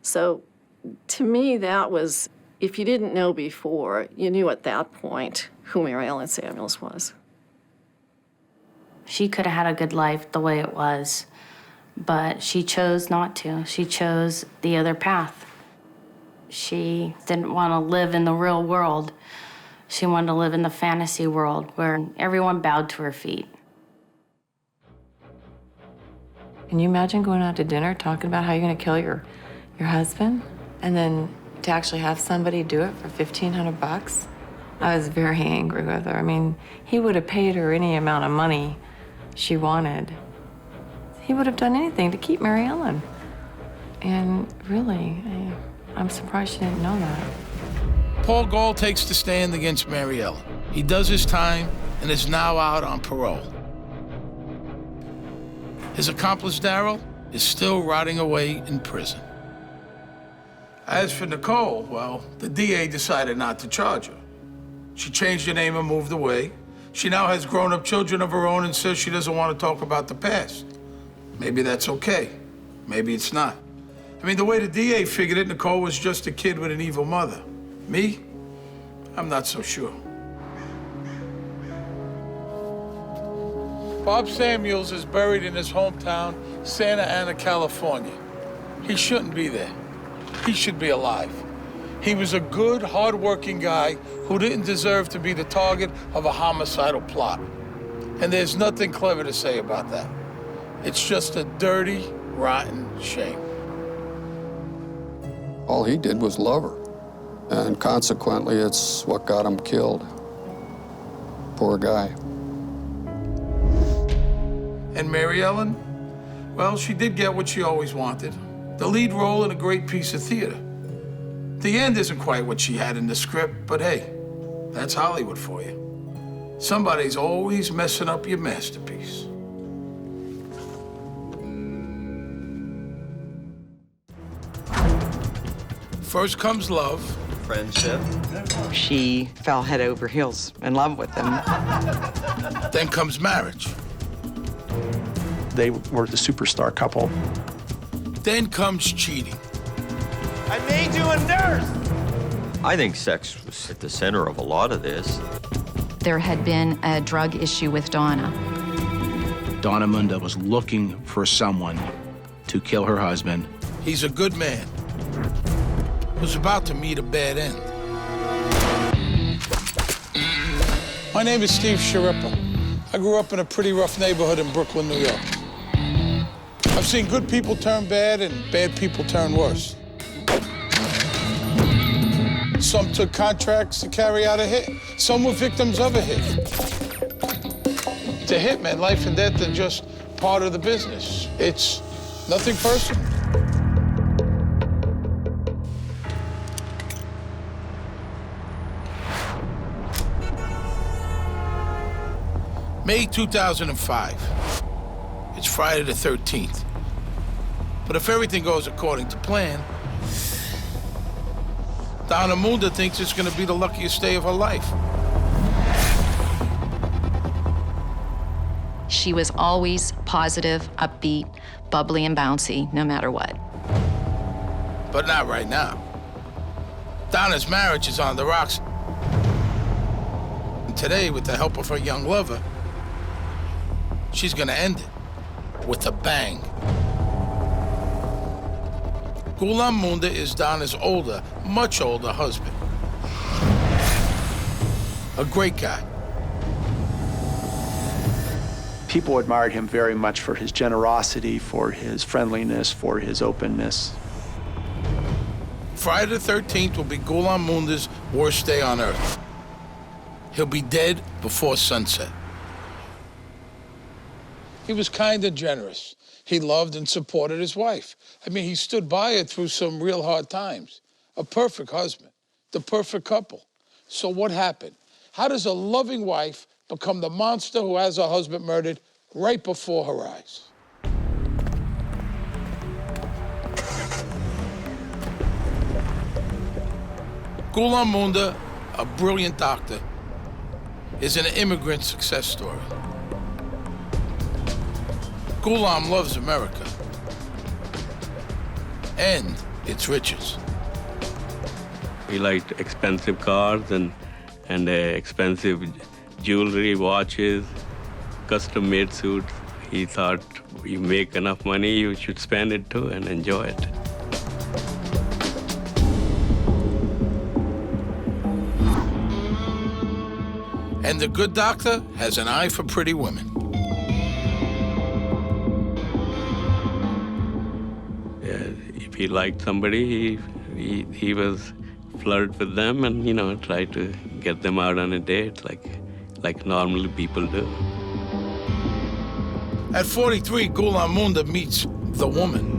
So to me, that was, if you didn't know before, you knew at that point who Mary Ellen Samuels was. She could have had a good life the way it was, but she chose not to. She chose the other path. She didn't want to live in the real world. She wanted to live in the fantasy world where everyone bowed to her feet. Can you imagine going out to dinner talking about how you're going to kill your husband, and then to actually have somebody do it for $1,500? I was very angry with her. I mean, he would have paid her any amount of money she wanted. He would have done anything to keep Mary Ellen. And really, I'm surprised she didn't know that. Paul Gall takes the stand against Mary Ellen. He does his time and is now out on parole. His accomplice, Darryl, is still rotting away in prison. As for Nicole, well, the DA decided not to charge her. She changed her name and moved away. She now has grown-up children of her own and says she doesn't want to talk about the past. Maybe that's okay. Maybe it's not. I mean, the way the DA figured it, Nicole was just a kid with an evil mother. Me? I'm not so sure. Bob Samuels is buried in his hometown, Santa Ana, California. He shouldn't be there. He should be alive. He was a good, hard-working guy who didn't deserve to be the target of a homicidal plot. And there's nothing clever to say about that. It's just a dirty, rotten shame. All he did was love her. And consequently, it's what got him killed. Poor guy. And Mary Ellen? Well, she did get what she always wanted. The lead role in a great piece of theater. The end isn't quite what she had in the script, but hey, that's Hollywood for you. Somebody's always messing up your masterpiece. First comes love. Friendship. She fell head over heels in love with him. Then comes marriage. They were the superstar couple. Then comes cheating. I made you a nurse! I think sex was at the center of a lot of this. There had been a drug issue with Donna. Donna Moonda was looking for someone to kill her husband. He's a good man who's about to meet a bad end. My name is Steve Sharippa. I grew up in a pretty rough neighborhood in Brooklyn, New York. I've seen good people turn bad and bad people turn worse. Some took contracts to carry out a hit. Some were victims of a hit. To hitmen, life and death are just part of the business. It's nothing personal. May 2005. It's Friday the 13th. But if everything goes according to plan, Donna Moonda thinks it's gonna be the luckiest day of her life. She was always positive, upbeat, bubbly, and bouncy, no matter what. But not right now. Donna's marriage is on the rocks. And today, with the help of her young lover, she's gonna end it with a bang. Ghulam Moonda is Donna's older, much older husband. A great guy. People admired him very much for his generosity, for his friendliness, for his openness. Friday the 13th will be Ghulam Moonda's worst day on earth. He'll be dead before sunset. He was kind and generous. He loved and supported his wife. I mean, he stood by her through some real hard times. A perfect husband, the perfect couple. So what happened? How does a loving wife become the monster who has her husband murdered right before her eyes? Ghulam Moonda, a brilliant doctor, is an immigrant success story. Ghulam loves America and its riches. He liked expensive cars and expensive jewelry, watches, custom-made suits. He thought you make enough money, you should spend it too and enjoy it. And the good doctor has an eye for pretty women. If he liked somebody, he was flirt with them and, you know, try to get them out on a date like normal people do. At 43, Ghulam Moonda meets the woman.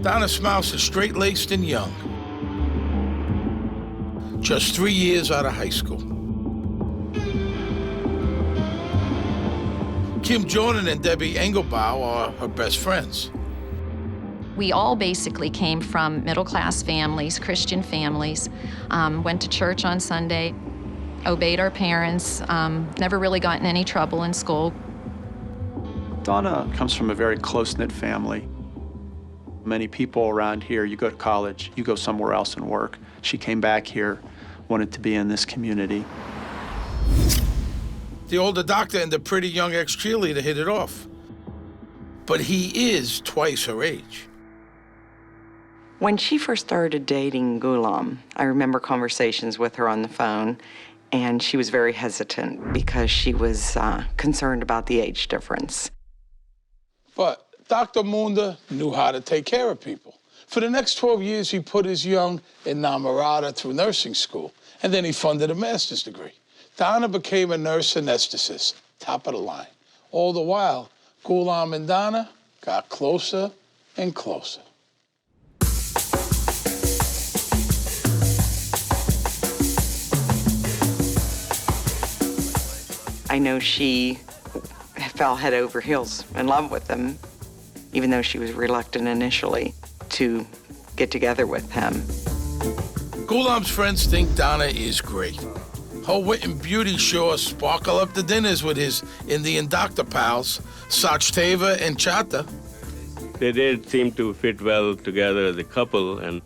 Donna's spouse is straight-laced and young. Just 3 years out of high school. Kim Jordan and Debbie Engelbau are her best friends. We all basically came from middle-class families, Christian families, went to church on Sunday, obeyed our parents, never really got in any trouble in school. Donna comes from a very close-knit family. Many people around here, you go to college, you go somewhere else and work. She came back here, wanted to be in this community. The older doctor and the pretty young ex-cheerleader hit it off. But he is twice her age. When she first started dating Ghulam, I remember conversations with her on the phone, and she was very hesitant because she was concerned about the age difference. But Dr. Moonda knew how to take care of people. For the next 12 years, he put his young enamorada through nursing school, and then he funded a master's degree. Donna became a nurse anesthetist, top of the line. All the while, Ghulam and Donna got closer and closer. I know she fell head over heels in love with him, even though she was reluctant initially to get together with him. Ghulam's friends think Donna is great. Her wit and beauty sure sparkle up the dinners with his Indian doctor pals, Sachdeva and Chata. They did seem to fit well together as a couple, and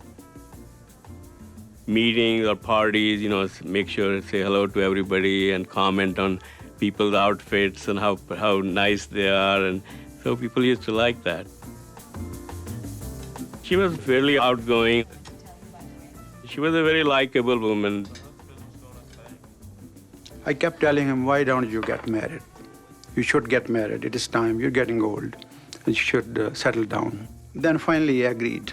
meetings or parties, make sure to say hello to everybody and comment on people's outfits and how nice they are, and so people used to like that. She was fairly outgoing. She was a very likable woman. I kept telling him, why don't you get married? You should get married. It is time. You're getting old. And you should settle down. Then finally he agreed.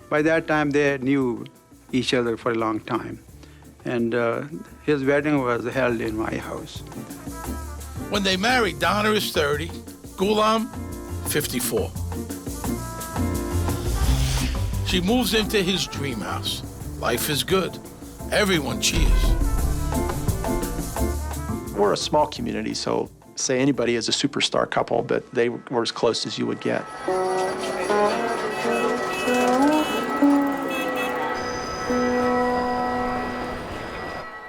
By that time, they knew each other for a long time. And his wedding was held in my house. When they married, Donna is 30, Ghulam, 54. She moves into his dream house. Life is good. Everyone cheers. We're a small community, so say anybody is a superstar couple, but they were as close as you would get.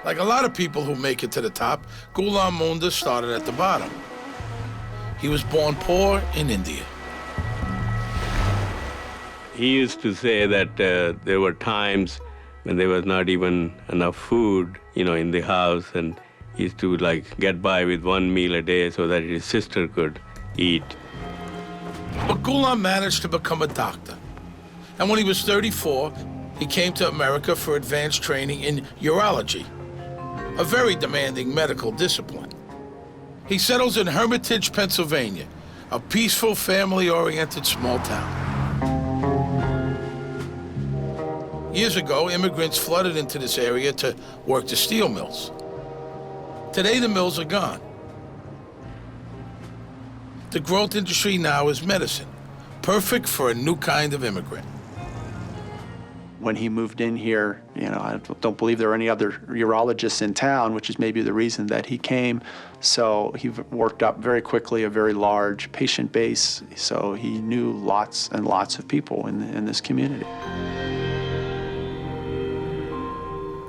Like a lot of people who make it to the top, Ghulam Moonda started at the bottom. He was born poor in India. He used to say that there were times when there was not even enough food, in the house, and he used to get by with one meal a day so that his sister could eat. But Ghulam managed to become a doctor. And when he was 34, he came to America for advanced training in urology, a very demanding medical discipline. He settles in Hermitage, Pennsylvania, a peaceful, family-oriented small town. Years ago, immigrants flooded into this area to work the steel mills. Today, the mills are gone. The growth industry now is medicine, perfect for a new kind of immigrant. When he moved in here, I don't believe there were any other urologists in town, which is maybe the reason that he came. So he worked up very quickly a very large patient base, so he knew lots and lots of people in this community.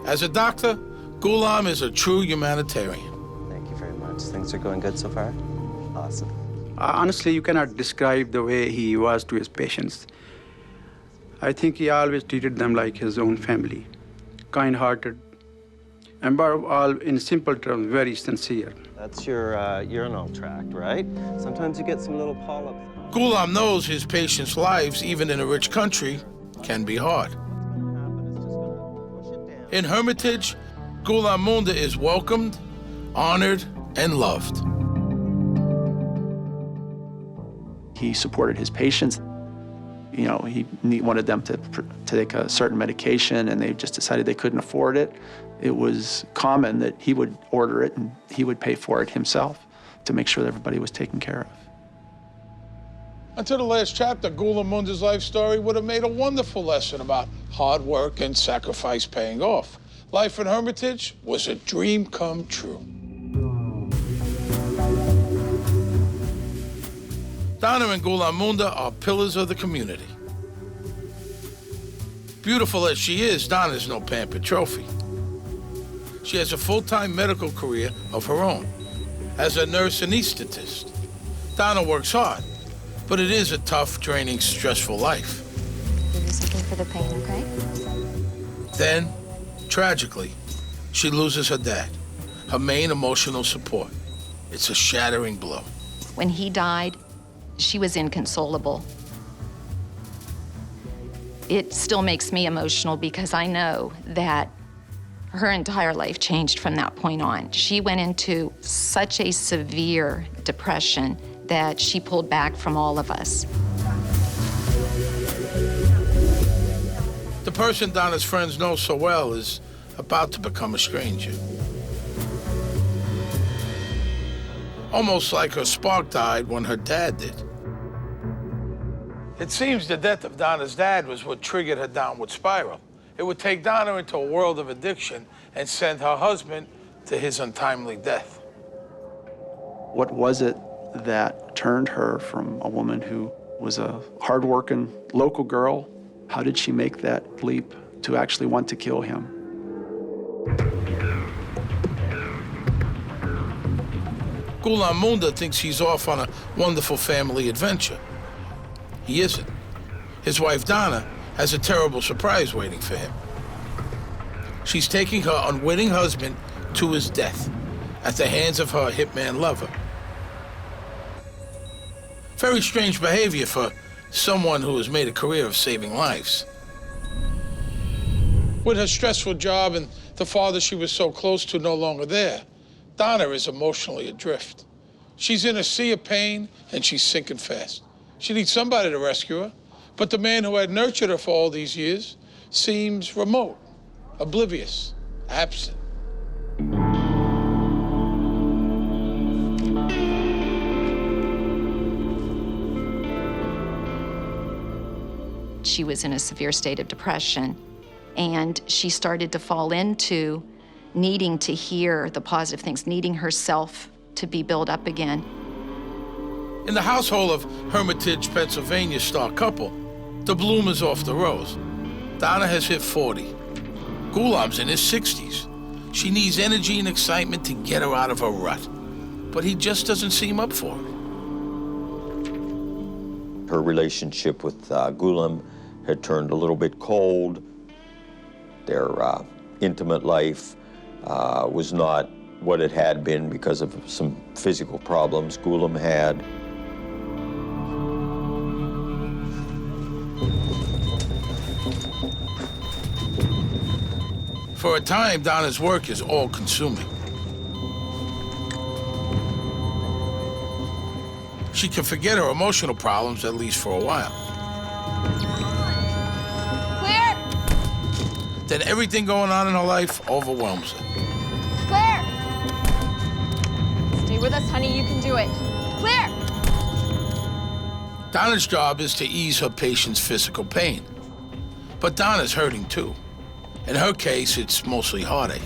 As a doctor, Ghulam is a true humanitarian. Thank you very much. Things are going good so far? Awesome. Honestly, you cannot describe the way he was to his patients. I think he always treated them like his own family, kind-hearted, and above all, in simple terms, very sincere. That's your urinal tract, right? Sometimes you get some little polyps. Ghulam knows his patients' lives, even in a rich country, can be hard. In Hermitage, Ghulam Moonda is welcomed, honored, and loved. He supported his patients. He wanted them to take a certain medication, and they just decided they couldn't afford it. It was common that he would order it, and he would pay for it himself to make sure that everybody was taken care of. Until the last chapter, Ghulam Moonda's life story would have made a wonderful lesson about hard work and sacrifice paying off. Life in Hermitage was a dream come true. Donna and Donna Moonda are pillars of the community. Beautiful as she is, Donna's no pampered trophy. She has a full-time medical career of her own as a nurse anesthetist. Donna works hard, but it is a tough, draining, stressful life. Give you something for the pain, okay? Then, tragically, she loses her dad, her main emotional support. It's a shattering blow. When he died, she was inconsolable. It still makes me emotional because I know that her entire life changed from that point on. She went into such a severe depression that she pulled back from all of us. The person Donna's friends know so well is about to become a stranger. Almost like her spark died when her dad did. It seems the death of Donna's dad was what triggered her downward spiral. It would take Donna into a world of addiction and send her husband to his untimely death. What was it that turned her from a woman who was a hardworking local girl? How did she make that leap to actually want to kill him? Donna Moonda thinks he's off on a wonderful family adventure. He isn't. His wife, Donna, has a terrible surprise waiting for him. She's taking her unwitting husband to his death at the hands of her hitman lover. Very strange behavior for someone who has made a career of saving lives. With her stressful job and the father she was so close to no longer there, Donna is emotionally adrift. She's in a sea of pain and she's sinking fast. She needs somebody to rescue her, but the man who had nurtured her for all these years seems remote, oblivious, absent. She was in a severe state of depression, and she started to fall into needing to hear the positive things, needing herself to be built up again. In the household of Hermitage, Pennsylvania star couple, the bloom is off the rose. Donna has hit 40. Ghulam's in his 60s. She needs energy and excitement to get her out of her rut, but he just doesn't seem up for it. Her relationship with Ghulam had turned a little bit cold. Their intimate life was not what it had been because of some physical problems Ghulam had. For a time, Donna's work is all-consuming. She can forget her emotional problems, at least for a while. Clear! Then everything going on in her life overwhelms her. Claire! Stay with us, honey, you can do it. Claire! Donna's job is to ease her patient's physical pain. But Donna's hurting too. In her case, it's mostly heartache.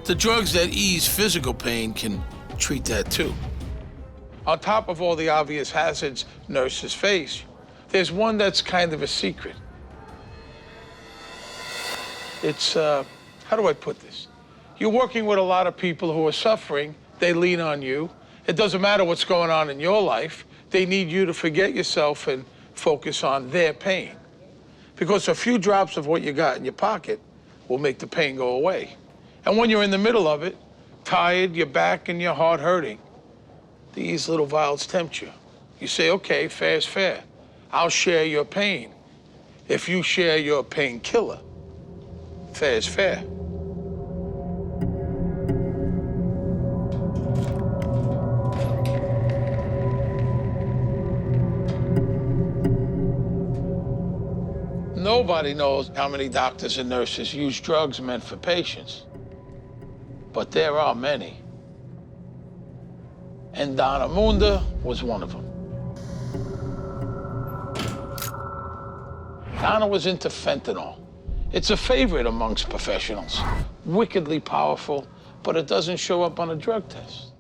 The drugs that ease physical pain can treat that too. On top of all the obvious hazards nurses face, there's one that's kind of a secret. It's, how do I put this? You're working with a lot of people who are suffering. They lean on you. It doesn't matter what's going on in your life. They need you to forget yourself and focus on their pain. Because a few drops of what you got in your pocket will make the pain go away. And when you're in the middle of it, tired, your back and your heart hurting, these little vials tempt you. You say, okay, fair is fair. I'll share your pain. If you share your painkiller, fair is fair. Nobody knows how many doctors and nurses use drugs meant for patients, but there are many. And Donna Moonda was one of them. Donna was into fentanyl. It's a favorite amongst professionals. Wickedly powerful, but it doesn't show up on a drug test.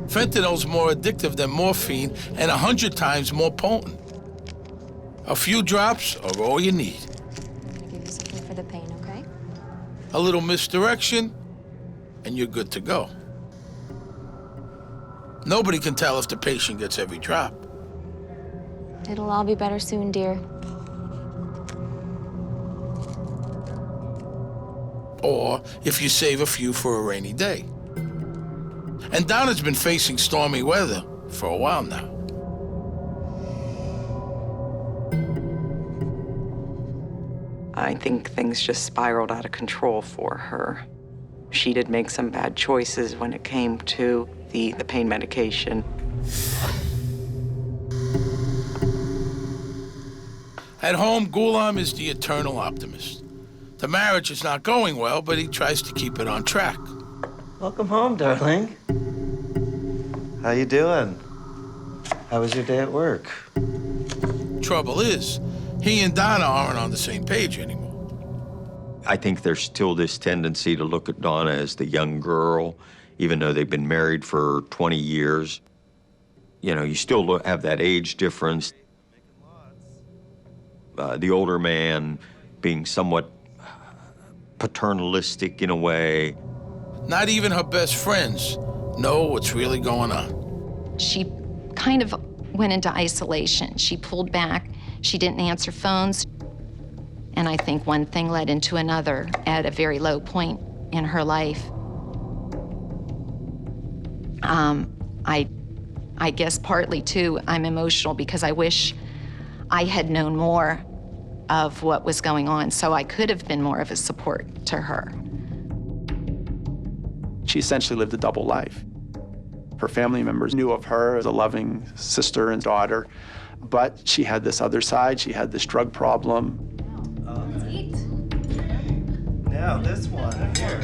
Fentanyl's more addictive than morphine and 100 times more potent. A few drops are all you need. Give you something for the pain, okay? A little misdirection, and you're good to go. Nobody can tell if the patient gets every drop. It'll all be better soon, dear. Or if you save a few for a rainy day. And Donna's been facing stormy weather for a while now. I think things just spiraled out of control for her. She did make some bad choices when it came to the pain medication. At home, Ghulam is the eternal optimist. The marriage is not going well, but he tries to keep it on track. Welcome home, darling. How you doing? How was your day at work? Trouble is, he and Donna aren't on the same page anymore. I think there's still this tendency to look at Donna as the young girl, even though they've been married for 20 years. You know, you still have that age difference. The older man being somewhat paternalistic in a way. Not even her best friends know what's really going on. She kind of went into isolation. She pulled back. She didn't answer phones. And I think one thing led into another at a very low point in her life. I guess partly, too, I'm emotional because I wish I had known more of what was going on, so I could have been more of a support to her. She essentially lived a double life. Her family members knew of her as a loving sister and daughter, but she had this other side. She had this drug problem. Now this one, here.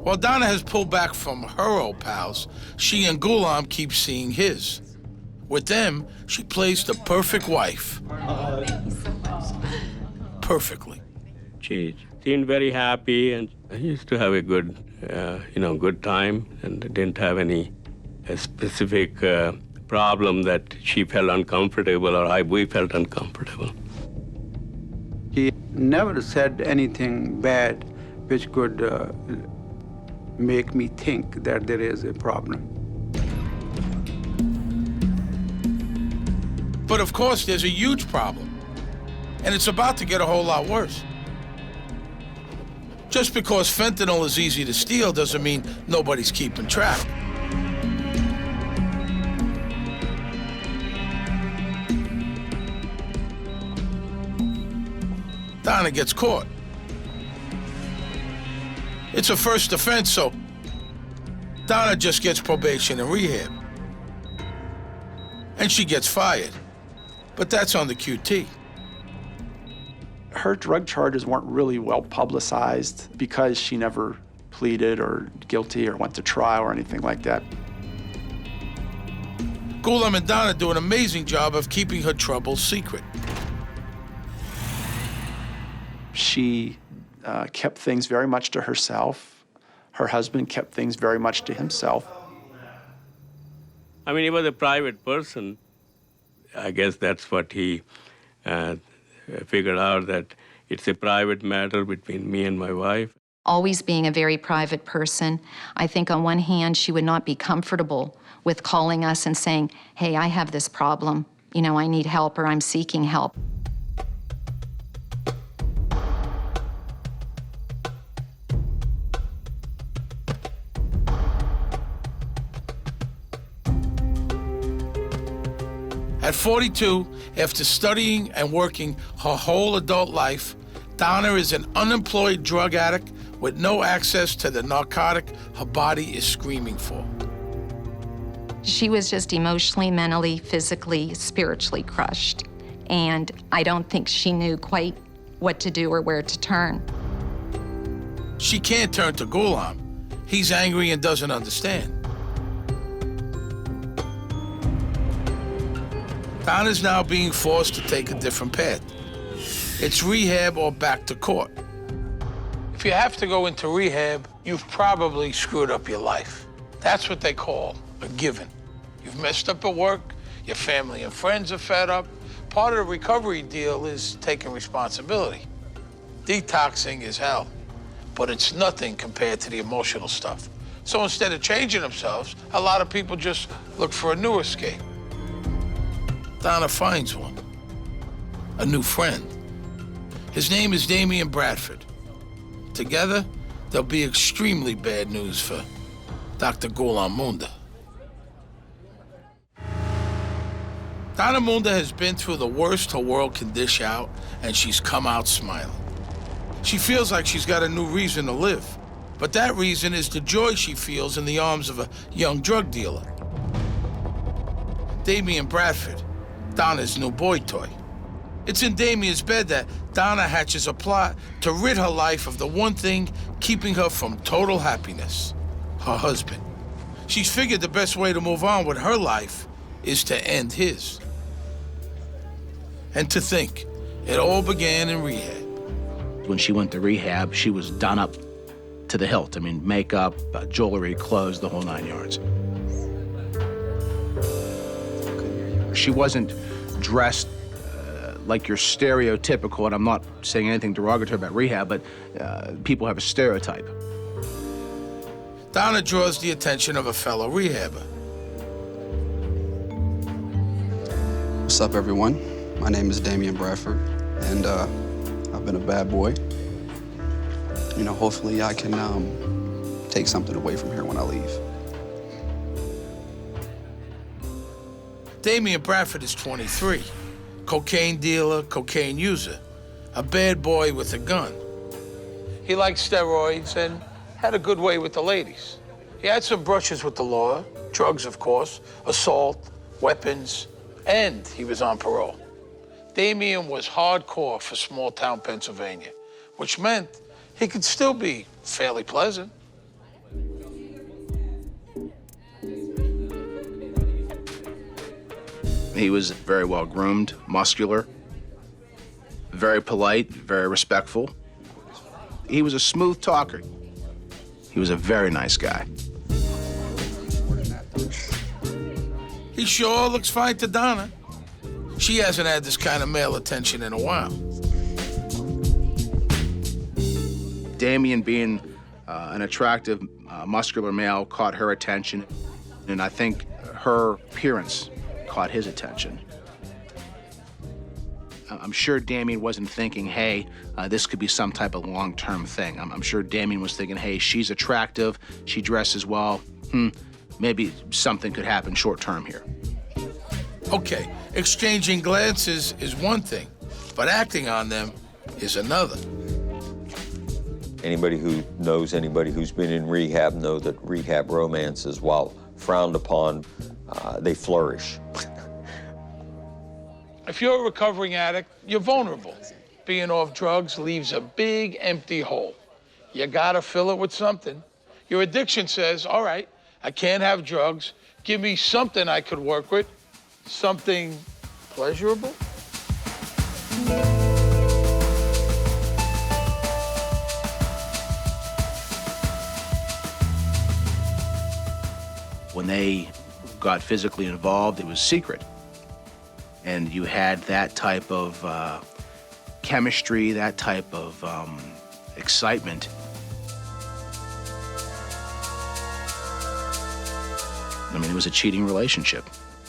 While Donna has pulled back from her old pals, she and Ghulam keep seeing his. With them, she plays the perfect wife. Perfectly. She seemed very happy, and I used to have a good, good time, and didn't have any specific problem that she felt uncomfortable or we felt uncomfortable. He never said anything bad which could make me think that there is a problem. But of course, there's a huge problem. And it's about to get a whole lot worse. Just because fentanyl is easy to steal doesn't mean nobody's keeping track. Donna gets caught. It's a first offense, so Donna just gets probation and rehab. And she gets fired. But that's on the QT. Her drug charges weren't really well publicized because she never pleaded or guilty or went to trial or anything like that. Ghulam and Donna do an amazing job of keeping her troubles secret. She kept things very much to herself. Her husband kept things very much to himself. I mean, he was a private person. I guess that's what he figured out, that it's a private matter between me and my wife. Always being a very private person, I think on one hand, she would not be comfortable with calling us and saying, hey, I have this problem. You know, I need help or I'm seeking help. At 42, after studying and working her whole adult life, Donna is an unemployed drug addict with no access to the narcotic her body is screaming for. She was just emotionally, mentally, physically, spiritually crushed. And I don't think she knew quite what to do or where to turn. She can't turn to Ghulam. He's angry and doesn't understand. Donna's now being forced to take a different path. It's rehab or back to court. If you have to go into rehab, you've probably screwed up your life. That's what they call a given. You've messed up at work, your family and friends are fed up. Part of the recovery deal is taking responsibility. Detoxing is hell, but it's nothing compared to the emotional stuff. So instead of changing themselves, a lot of people just look for a new escape. Donna finds one, a new friend. His name is Damian Bradford. Together, there'll be extremely bad news for Dr. Donna Moonda. Donna Moonda has been through the worst her world can dish out, and she's come out smiling. She feels like she's got a new reason to live, but that reason is the joy she feels in the arms of a young drug dealer. Damian Bradford, Donna's new boy toy. It's in Damian's bed that Donna hatches a plot to rid her life of the one thing keeping her from total happiness, her husband. She's figured the best way to move on with her life is to end his. And to think, it all began in rehab. When she went to rehab, she was done up to the hilt. I mean, makeup, jewelry, clothes, the whole 9 yards. She wasn't dressed like your stereotypical, and I'm not saying anything derogatory about rehab, but people have a stereotype. Donna draws the attention of a fellow rehabber. What's up, everyone? My name is Damian Bradford, and I've been a bad boy. You know, hopefully I can take something away from here when I leave. Damian Bradford is 23, cocaine dealer, cocaine user, a bad boy with a gun. He liked steroids and had a good way with the ladies. He had some brushes with the law, drugs, of course, assault, weapons, and he was on parole. Damian was hardcore for small-town Pennsylvania, which meant he could still be fairly pleasant. He was very well groomed, muscular, very polite, very respectful. He was a smooth talker. He was a very nice guy. He sure looks fine to Donna. She hasn't had this kind of male attention in a while. Damian, being an attractive, muscular male, caught her attention, and I think her appearance caught his attention. I'm sure Damian wasn't thinking, hey, this could be some type of long-term thing. I'm sure Damian was thinking, hey, she's attractive, she dresses well, maybe something could happen short-term here. Okay, exchanging glances is one thing, but acting on them is another. Anybody who knows anybody who's been in rehab know that rehab romances, while frowned upon, they flourish. If you're a recovering addict, you're vulnerable. Being off drugs leaves a big, empty hole. You gotta fill it with something. Your addiction says, all right, I can't have drugs. Give me something I could work with, something pleasurable. When they got physically involved, it was secret. And you had that type of chemistry, that type of excitement. I mean, it was a cheating relationship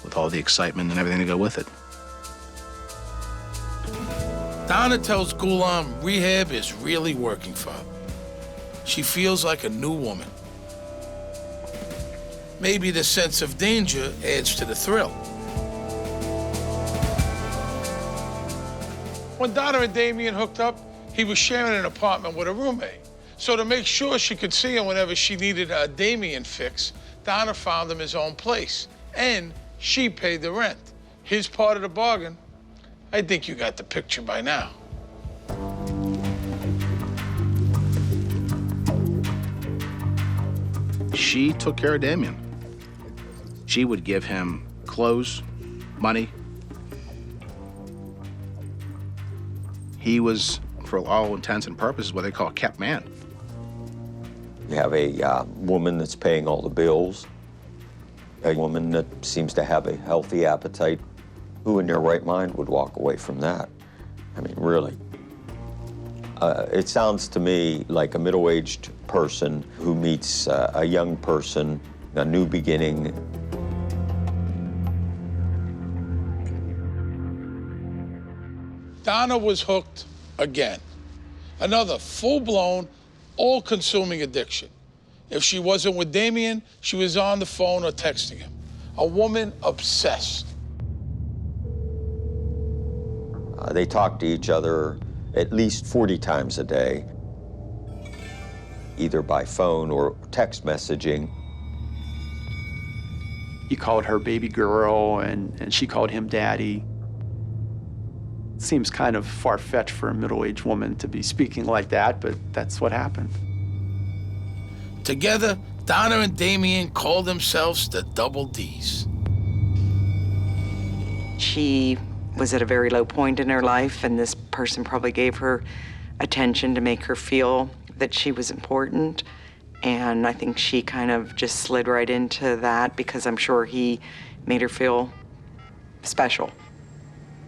with all the excitement and everything to go with it. Donna tells Ghulam rehab is really working for her. She feels like a new woman. Maybe the sense of danger adds to the thrill. When Donna and Damian hooked up, he was sharing an apartment with a roommate. So to make sure she could see him whenever she needed a Damian fix, Donna found him his own place, and she paid the rent. His part of the bargain. I think you got the picture by now. She took care of Damian. She would give him clothes, money. He was, for all intents and purposes, what they call a kept man. You have a woman that's paying all the bills. A woman that seems to have a healthy appetite, who in their right mind would walk away from that? I mean, really. It sounds to me like a middle-aged person who meets a young person, a new beginning. Donna was hooked again. Another full-blown, all-consuming addiction. If she wasn't with Damien, she was on the phone or texting him. A woman obsessed. They talked to each other at least 40 times a day, either by phone or text messaging. He called her baby girl, and she called him daddy. Seems kind of far-fetched for a middle-aged woman to be speaking like that, but that's what happened. Together, Donna and Damien called themselves the Double Ds. She was at a very low point in her life, and this person probably gave her attention to make her feel that she was important. And I think she kind of just slid right into that because I'm sure he made her feel special.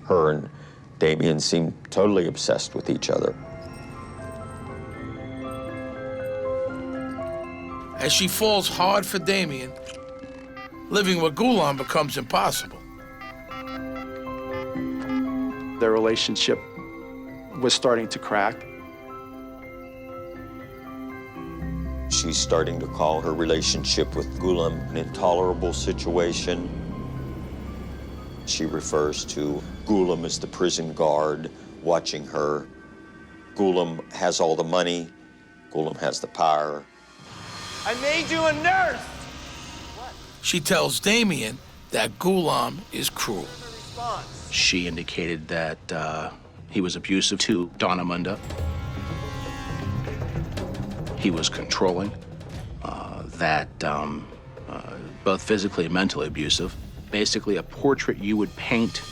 Her and Damien seemed totally obsessed with each other. As she falls hard for Damien, living with Ghulam becomes impossible. Their relationship was starting to crack. She's starting to call her relationship with Ghulam an intolerable situation. She refers to Ghulam as the prison guard watching her. Ghulam has all the money. Ghulam has the power. I made you a nurse! She tells Damien that Ghulam is cruel. She indicated that he was abusive to Donna Moonda. He was controlling, both physically and mentally abusive. Basically a portrait you would paint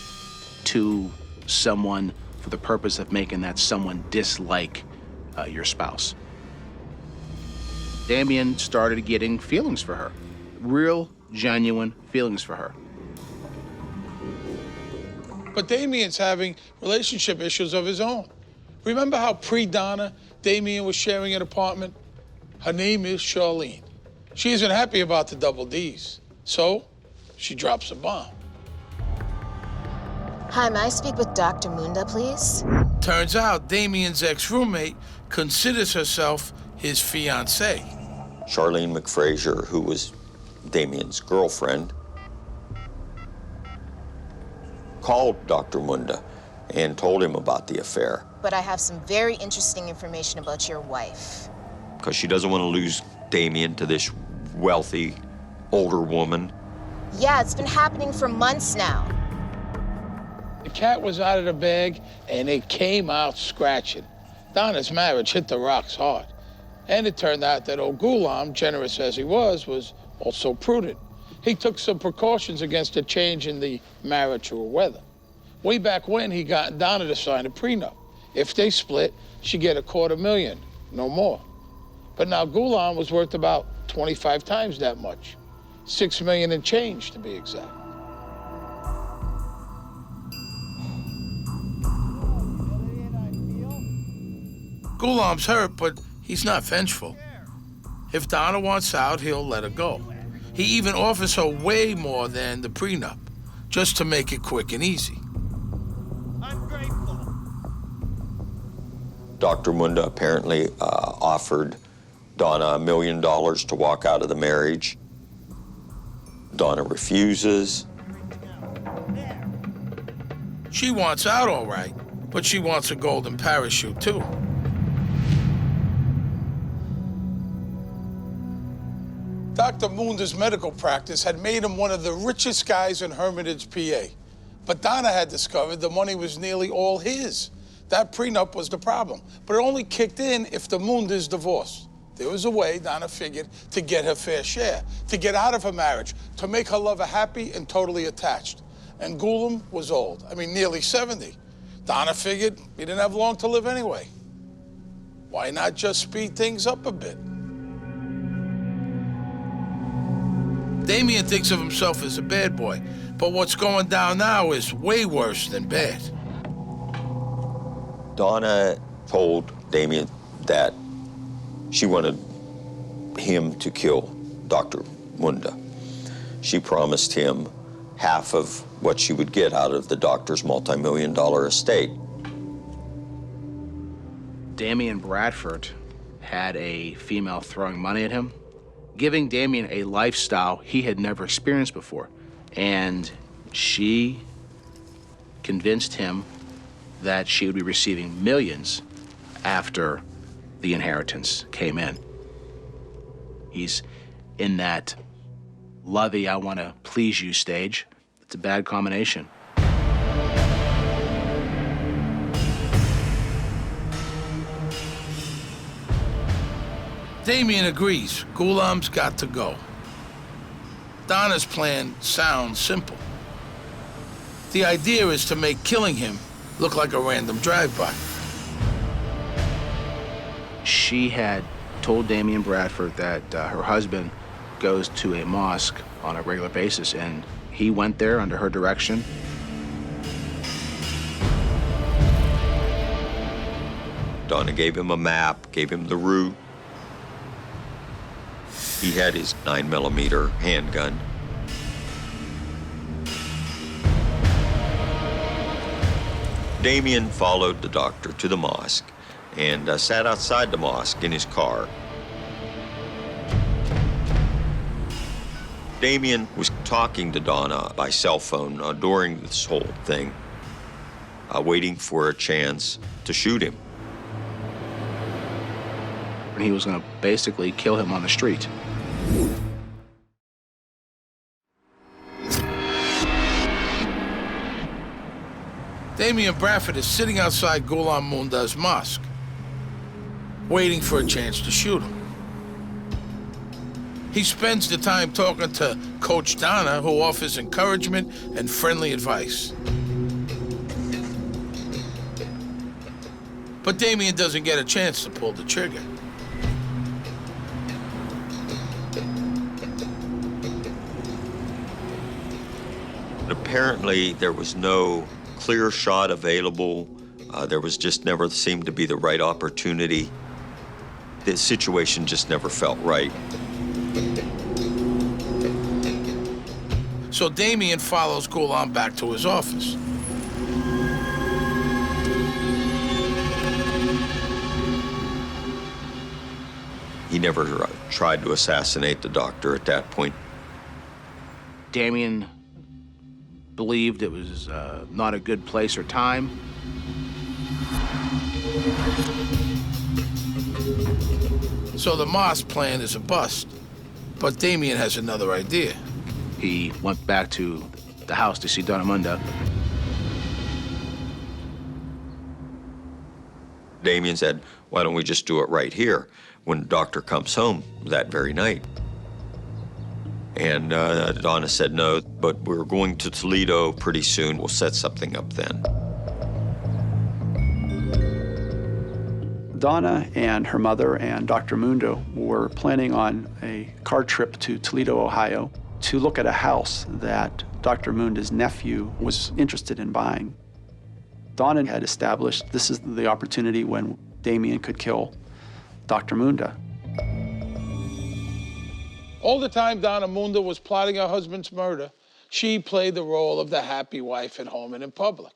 to someone for the purpose of making that someone dislike your spouse. Damien started getting feelings for her, real, genuine feelings for her. But Damien's having relationship issues of his own. Remember how pre-Donna, Damien was sharing an apartment? Her name is Charlene. She isn't happy about the Double Ds, so she drops a bomb. Hi, may I speak with Dr. Moonda, please? Turns out Damien's ex-roommate considers herself his fiancée. Charlene McFrazier, who was Damien's girlfriend, called Dr. Moonda and told him about the affair. But I have some very interesting information about your wife. Because she doesn't want to lose Damien to this wealthy, older woman. Yeah, it's been happening for months now. The cat was out of the bag, and it came out scratching. Donna's marriage hit the rocks hard. And it turned out that old Ghulam, generous as he was also prudent. He took some precautions against a change in the marital weather. Way back when, he got Donna to sign a prenup. If they split, she'd get $250,000, no more. But now Ghulam was worth about 25 times that much. $6 million and change, to be exact. Ghulam's hurt, but he's not vengeful. If Donna wants out, he'll let her go. He even offers her way more than the prenup, just to make it quick and easy. Dr. Moonda apparently offered Donna $1 million to walk out of the marriage. Donna refuses. She wants out all right, but she wants a golden parachute too. Dr. Moonda's medical practice had made him one of the richest guys in Hermitage, PA. But Donna had discovered the money was nearly all his. That prenup was the problem, but it only kicked in if the Moondas divorced. There was a way, Donna figured, to get her fair share, to get out of her marriage, to make her lover happy and totally attached. And Ghulam was old, nearly 70. Donna figured he didn't have long to live anyway. Why not just speed things up a bit? Damien thinks of himself as a bad boy, but what's going down now is way worse than bad. Donna told Damien that she wanted him to kill Dr. Moonda. She promised him half of what she would get out of the doctor's multi-million-dollar estate. Damien Bradford had a female throwing money at him, giving Damien a lifestyle he had never experienced before. And she convinced him that she would be receiving millions after the inheritance came in. He's in that lovey, I want to please you stage. It's a bad combination. Damien agrees. Ghulam's got to go. Donna's plan sounds simple. The idea is to make killing him look like a random drive-by. She had told Damien Bradford that her husband goes to a mosque on a regular basis, and he went there under her direction. Donna gave him a map, gave him the route. He had his 9mm handgun. Damien followed the doctor to the mosque and sat outside the mosque in his car. Damien was talking to Donna by cell phone during this whole thing, waiting for a chance to shoot him. And he was going to basically kill him on the street. Damien Bradford is sitting outside Donna Moonda's mosque, waiting for a chance to shoot him. He spends the time talking to Coach Donna, who offers encouragement and friendly advice. But Damien doesn't get a chance to pull the trigger. Apparently, there was no clear shot available. There was just never seemed to be the right opportunity. The situation just never felt right. So Damien follows Ghulam back to his office. He never tried to assassinate the doctor at that point. Damien believed it was not a good place or time. So the mosque plan is a bust, but Damien has another idea. He went back to the house to see Donna Moonda. Damien said, why don't we just do it right here when the doctor comes home that very night? And Donna said, no, but we're going to Toledo pretty soon. We'll set something up then. Donna and her mother and Dr. Moonda were planning on a car trip to Toledo, Ohio, to look at a house that Dr. Moonda's nephew was interested in buying. Donna had established this is the opportunity when Damien could kill Dr. Moonda. All the time Donna Moonda was plotting her husband's murder, she played the role of the happy wife at home and in public.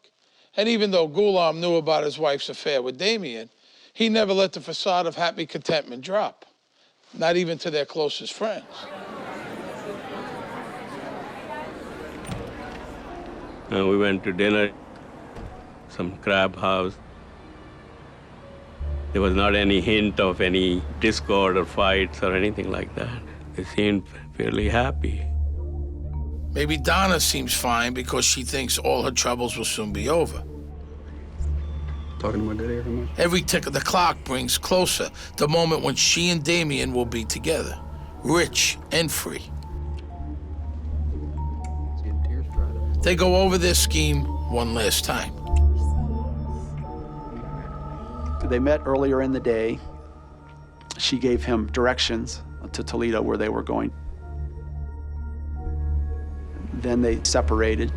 And even though Ghulam knew about his wife's affair with Damien, he never let the facade of happy contentment drop, not even to their closest friends. We went to dinner, some crab house. There was not any hint of any discord or fights or anything like that. They seemed fairly happy. Maybe Donna seems fine because she thinks all her troubles will soon be over. Talking to my good ear. Every tick of the clock brings closer the moment when she and Damien will be together, rich and free. They go over their scheme one last time. They met earlier in the day. She gave him directions to Toledo where they were going. Then they separated.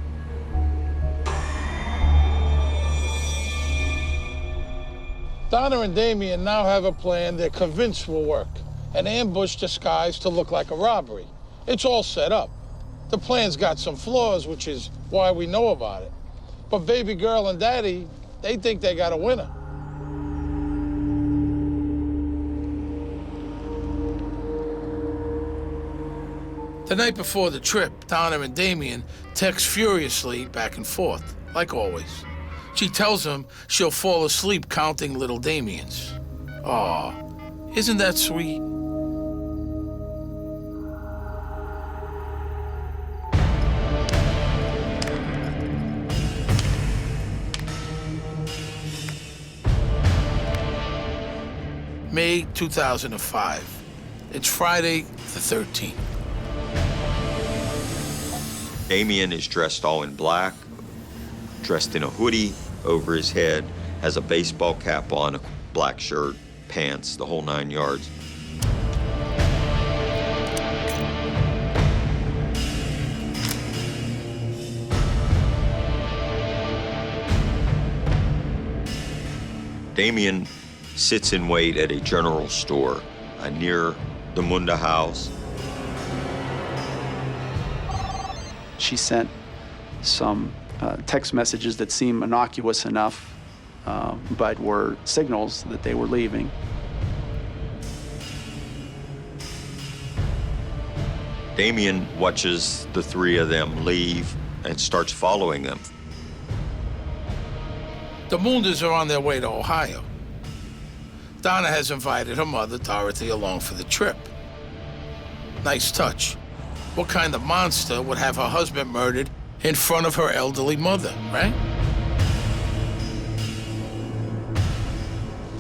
Donna and Damien now have a plan they're convinced will work. An ambush disguised to look like a robbery. It's all set up. The plan's got some flaws, which is why we know about it. But baby girl and daddy, they think they got a winner. The night before the trip, Donna and Damien text furiously back and forth, like always. She tells him she'll fall asleep counting little Damiens. Aw, isn't that sweet? May 2005. It's Friday the 13th. Damien is dressed all in black, dressed in a hoodie over his head, has a baseball cap on, a black shirt, pants, the whole 9 yards. Damien sits in wait at a general store near the Moonda house. She sent some text messages that seemed innocuous enough, but were signals that they were leaving. Damien watches the three of them leave and starts following them. The Moondas are on their way to Ohio. Donna has invited her mother, Dorothy, along for the trip. Nice touch. What kind of monster would have her husband murdered in front of her elderly mother, right?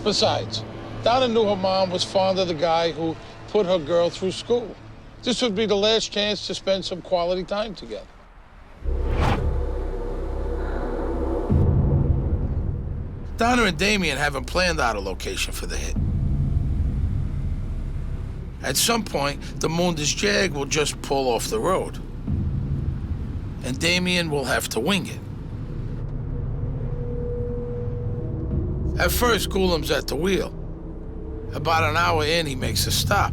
Besides, Donna knew her mom was fond of the guy who put her girl through school. This would be the last chance to spend some quality time together. Donna and Damien haven't planned out a location for the hit. At some point, the Moonda's Jag will just pull off the road. And Damien will have to wing it. At first, Goulam's at the wheel. About an hour in, he makes a stop.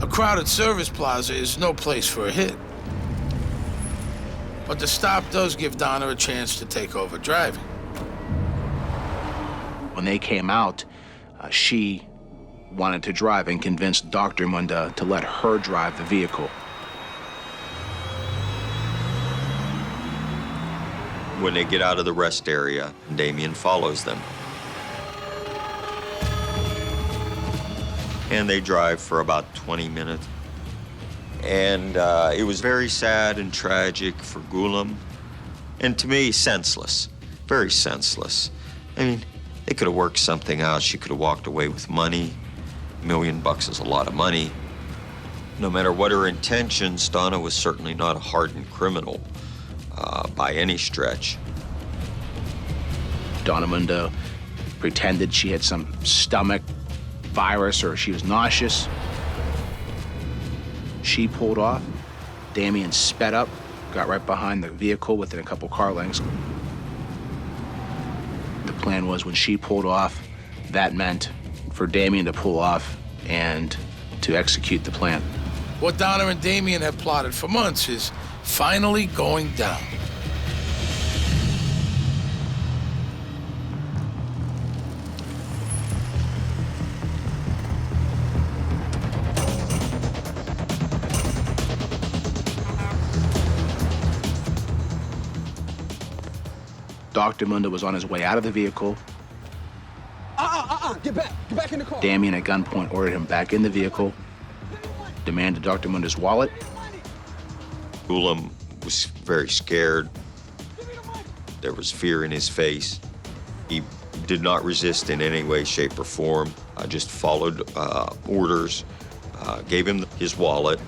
A crowded service plaza is no place for a hit. But the stop does give Donna a chance to take over driving. When they came out, she wanted to drive and convinced Dr. Moonda to let her drive the vehicle. When they get out of the rest area, Damien follows them. And they drive for about 20 minutes. And it was very sad and tragic for Goulam. And to me, senseless, very senseless. I mean, they could have worked something out. She could have walked away with money. $1 million is a lot of money. No matter what her intentions, Donna was certainly not a hardened criminal by any stretch. Donna Moonda pretended she had some stomach virus or she was nauseous. She pulled off. Damien sped up, got right behind the vehicle within a couple car lengths. The plan was when she pulled off, that meant for Damien to pull off and to execute the plan. What Donna and Damien have plotted for months is finally going down. Dr. Moonda was on his way out of the vehicle. Get back in the car. Damien at gunpoint ordered him back in the vehicle, demanded Dr. Moonda's wallet. Goulam was very scared. There was fear in his face. He did not resist in any way, shape, or form. Just followed orders, gave him his wallet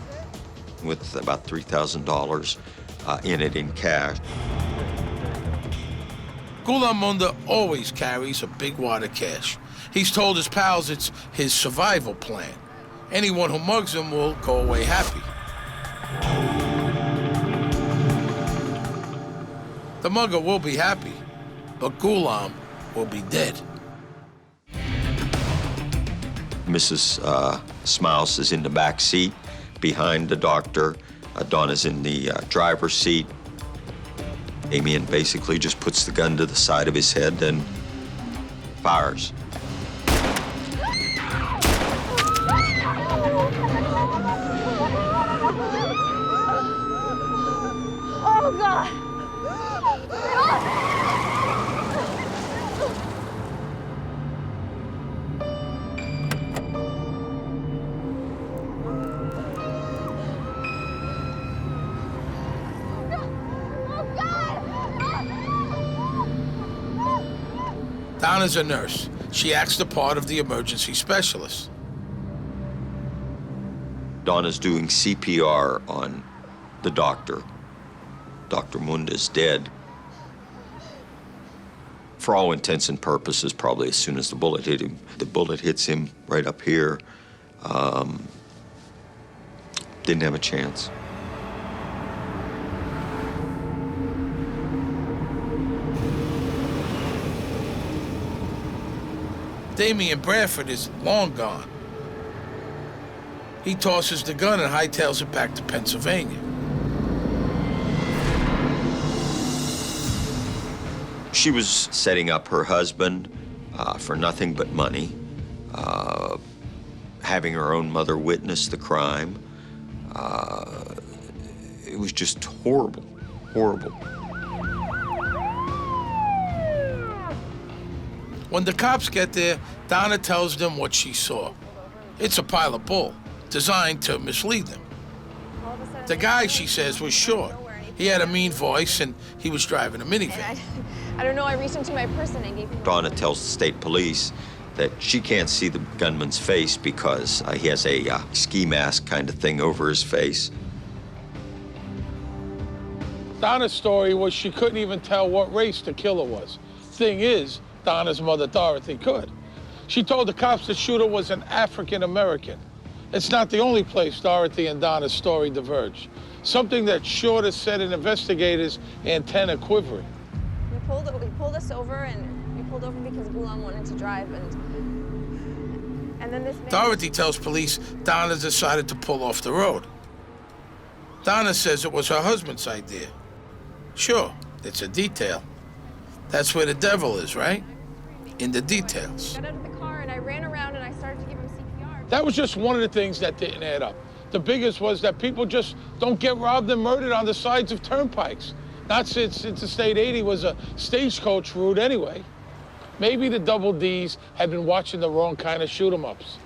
with about $3,000 in it in cash. Goulam Moonda always carries a big wad of cash. He's told his pals it's his survival plan. Anyone who mugs him will go away happy. The mugger will be happy, but Ghulam will be dead. Mrs. Smiles is in the back seat behind the doctor. Donna's in the driver's seat. Damien basically just puts the gun to the side of his head and fires. Oh, God. Donna's a nurse. She acts the part of the emergency specialist. Donna's doing CPR on the doctor. Dr. Moonda's dead. For all intents and purposes, probably as soon as the bullet hit him, the bullet hits him right up here. Didn't have a chance. Damien Bradford is long gone. He tosses the gun and hightails it back to Pennsylvania. She was setting up her husband for nothing but money, having her own mother witness the crime. It was just horrible, horrible. When the cops get there, Donna tells them what she saw. It's a pile of bull, designed to mislead them. The guy, she says, was short. He had a mean voice, and he was driving a minivan. I don't know, I reached into my purse and I gave him... Donna tells the state police that she can't see the gunman's face because he has a ski mask kind of thing over his face. Donna's story was she couldn't even tell what race the killer was. Thing is, Donna's mother, Dorothy, could. She told the cops the shooter was an African-American. It's not the only place Dorothy and Donna's story diverged. Something that sure to set an investigator's antenna quivering. We pulled us over, and we pulled over because Ghulam wanted to drive, and then this man... Dorothy tells police Donna decided to pull off the road. Donna says it was her husband's idea. Sure, it's a detail. That's where the devil is, right? In the details. I got out of the car, and I ran around, and I started to give him CPR. That was just one of the things that didn't add up. The biggest was that people just don't get robbed and murdered on the sides of turnpikes. Not since Interstate 80 was a stagecoach route anyway. Maybe the Double Ds had been watching the wrong kind of shoot-'em-ups.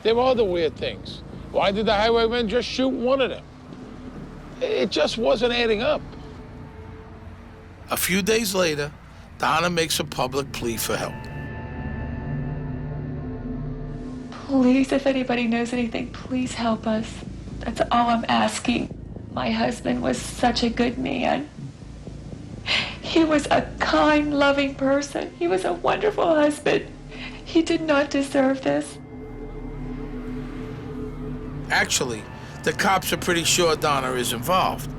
There were other weird things. Why did the highwaymen just shoot one of them? It just wasn't adding up. A few days later, Donna makes a public plea for help. Please, if anybody knows anything, please help us. That's all I'm asking. My husband was such a good man. He was a kind, loving person. He was a wonderful husband. He did not deserve this. Actually, the cops are pretty sure Donna is involved.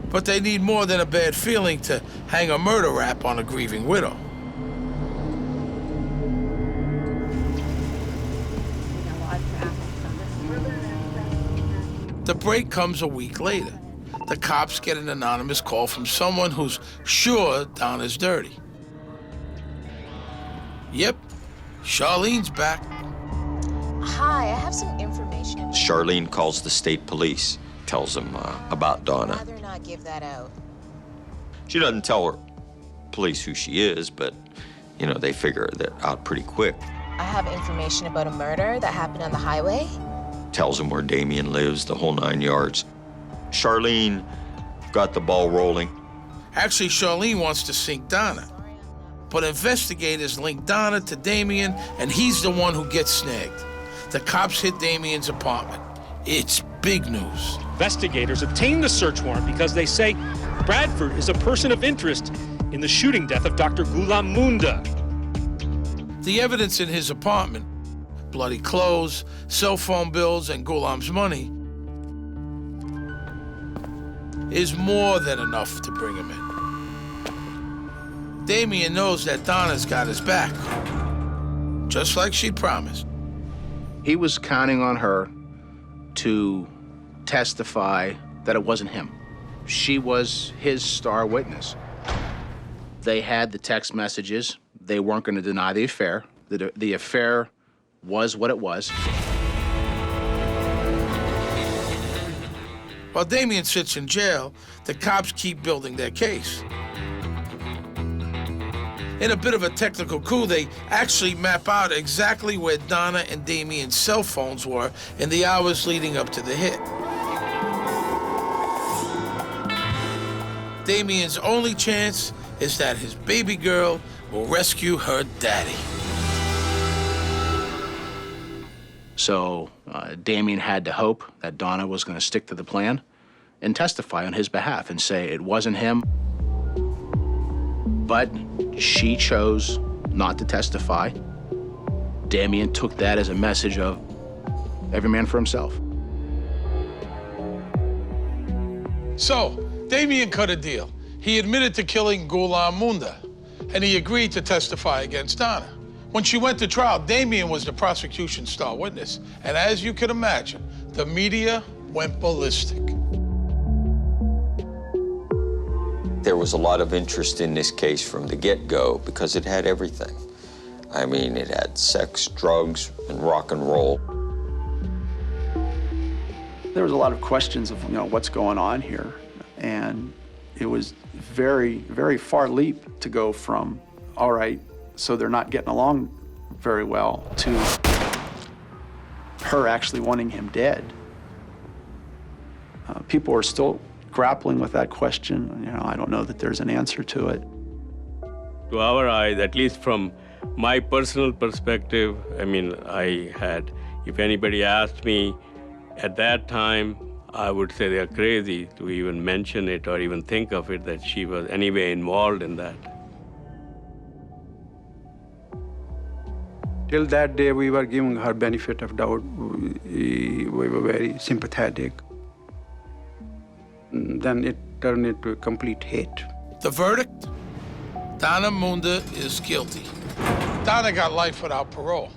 But they need more than a bad feeling to hang a murder rap on a grieving widow. The break comes a week later. The cops get an anonymous call from someone who's sure Donna's dirty. Yep, Charlene's back. Hi, I have some information. Charlene calls the state police, tells them about Donna. I'd rather not give that out. She doesn't tell her police who she is, but, you know, they figure that out pretty quick. I have information about a murder that happened on the highway. Tells them where Damien lives, the whole 9 yards. Charlene got the ball rolling. Actually, Charlene wants to sink Donna. But investigators link Donna to Damien, and he's the one who gets snagged. The cops hit Damien's apartment. It's big news. Investigators obtained the search warrant because they say Bradford is a person of interest in the shooting death of Dr. Donna Moonda. The evidence in his apartment bloody clothes, cell phone bills, and Ghulam's money is more than enough to bring him in. Damien knows that Donna's got his back, just like she promised. He was counting on her to testify that it wasn't him. She was his star witness. They had the text messages. They weren't going to deny the affair. The affair was what it was. While Damien sits in jail, the cops keep building their case. In a bit of a technical coup, they actually map out exactly where Donna and Damien's cell phones were in the hours leading up to the hit. Damien's only chance is that his baby girl will rescue her daddy. So Damien had to hope that Donna was going to stick to the plan and testify on his behalf and say it wasn't him. But she chose not to testify. Damien took that as a message of every man for himself. So, Damien cut a deal. He admitted to killing Donna Moonda, and he agreed to testify against Donna. When she went to trial, Damien was the prosecution's star witness, and as you can imagine, the media went ballistic. There was a lot of interest in this case from the get-go because it had everything. I mean, it had sex, drugs, and rock and roll. There was a lot of questions of, what's going on here. And it was very, very far leap to go from, all right, so they're not getting along very well, to her actually wanting him dead. People are still grappling with that question. I don't know that there's an answer to it. To our eyes, at least from my personal perspective, if anybody asked me at that time, I would say they're crazy to even mention it or even think of it, that she was anyway involved in that. Till that day, we were giving her benefit of doubt. We were very sympathetic. Then it turned into a complete hate. The verdict? Donna Moonda is guilty. Donna got life without parole.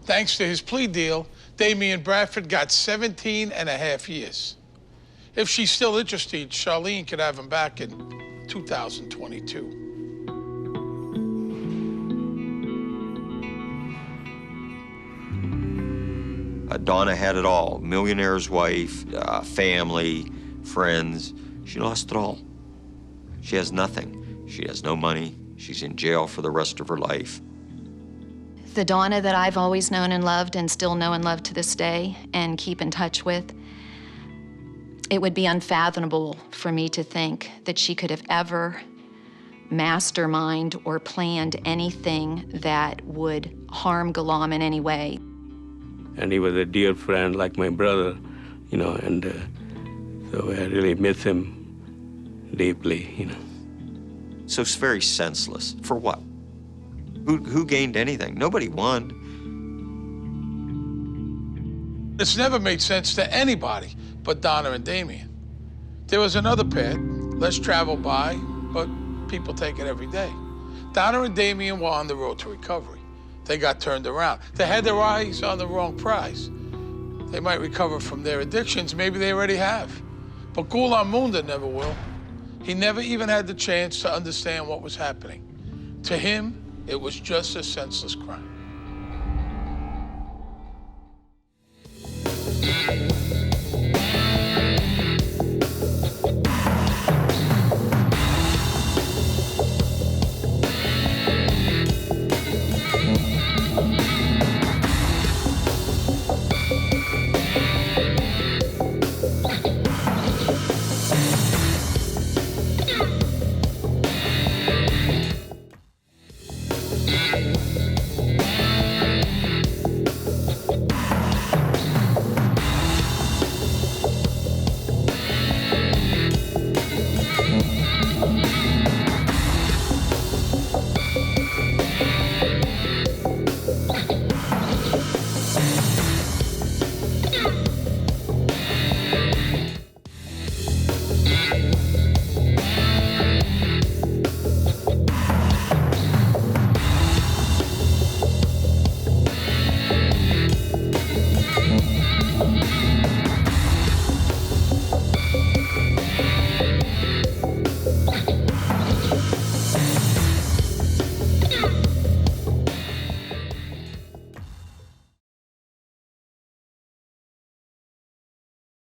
Thanks to his plea deal, Damien Bradford got 17 and a half years. If she's still interested, Charlene could have him back in 2022. Donna had it all. Millionaire's wife, family, friends. She lost it all. She has nothing. She has no money. She's in jail for the rest of her life. The Donna that I've always known and loved and still know and love to this day and keep in touch with, it would be unfathomable for me to think that she could have ever mastermind or planned anything that would harm Ghulam in any way. And he was a dear friend, like my brother, and so I really miss him deeply, So it's very senseless. For what? Who gained anything? Nobody won. It's never made sense to anybody but Donna and Damien. There was another path, less traveled by, but people take it every day. Donna and Damien were on the road to recovery. They got turned around. They had their eyes on the wrong prize. They might recover from their addictions, maybe they already have. But Ghulam Moonda never will. He never even had the chance to understand what was happening. To him, it was just a senseless crime. Thank you.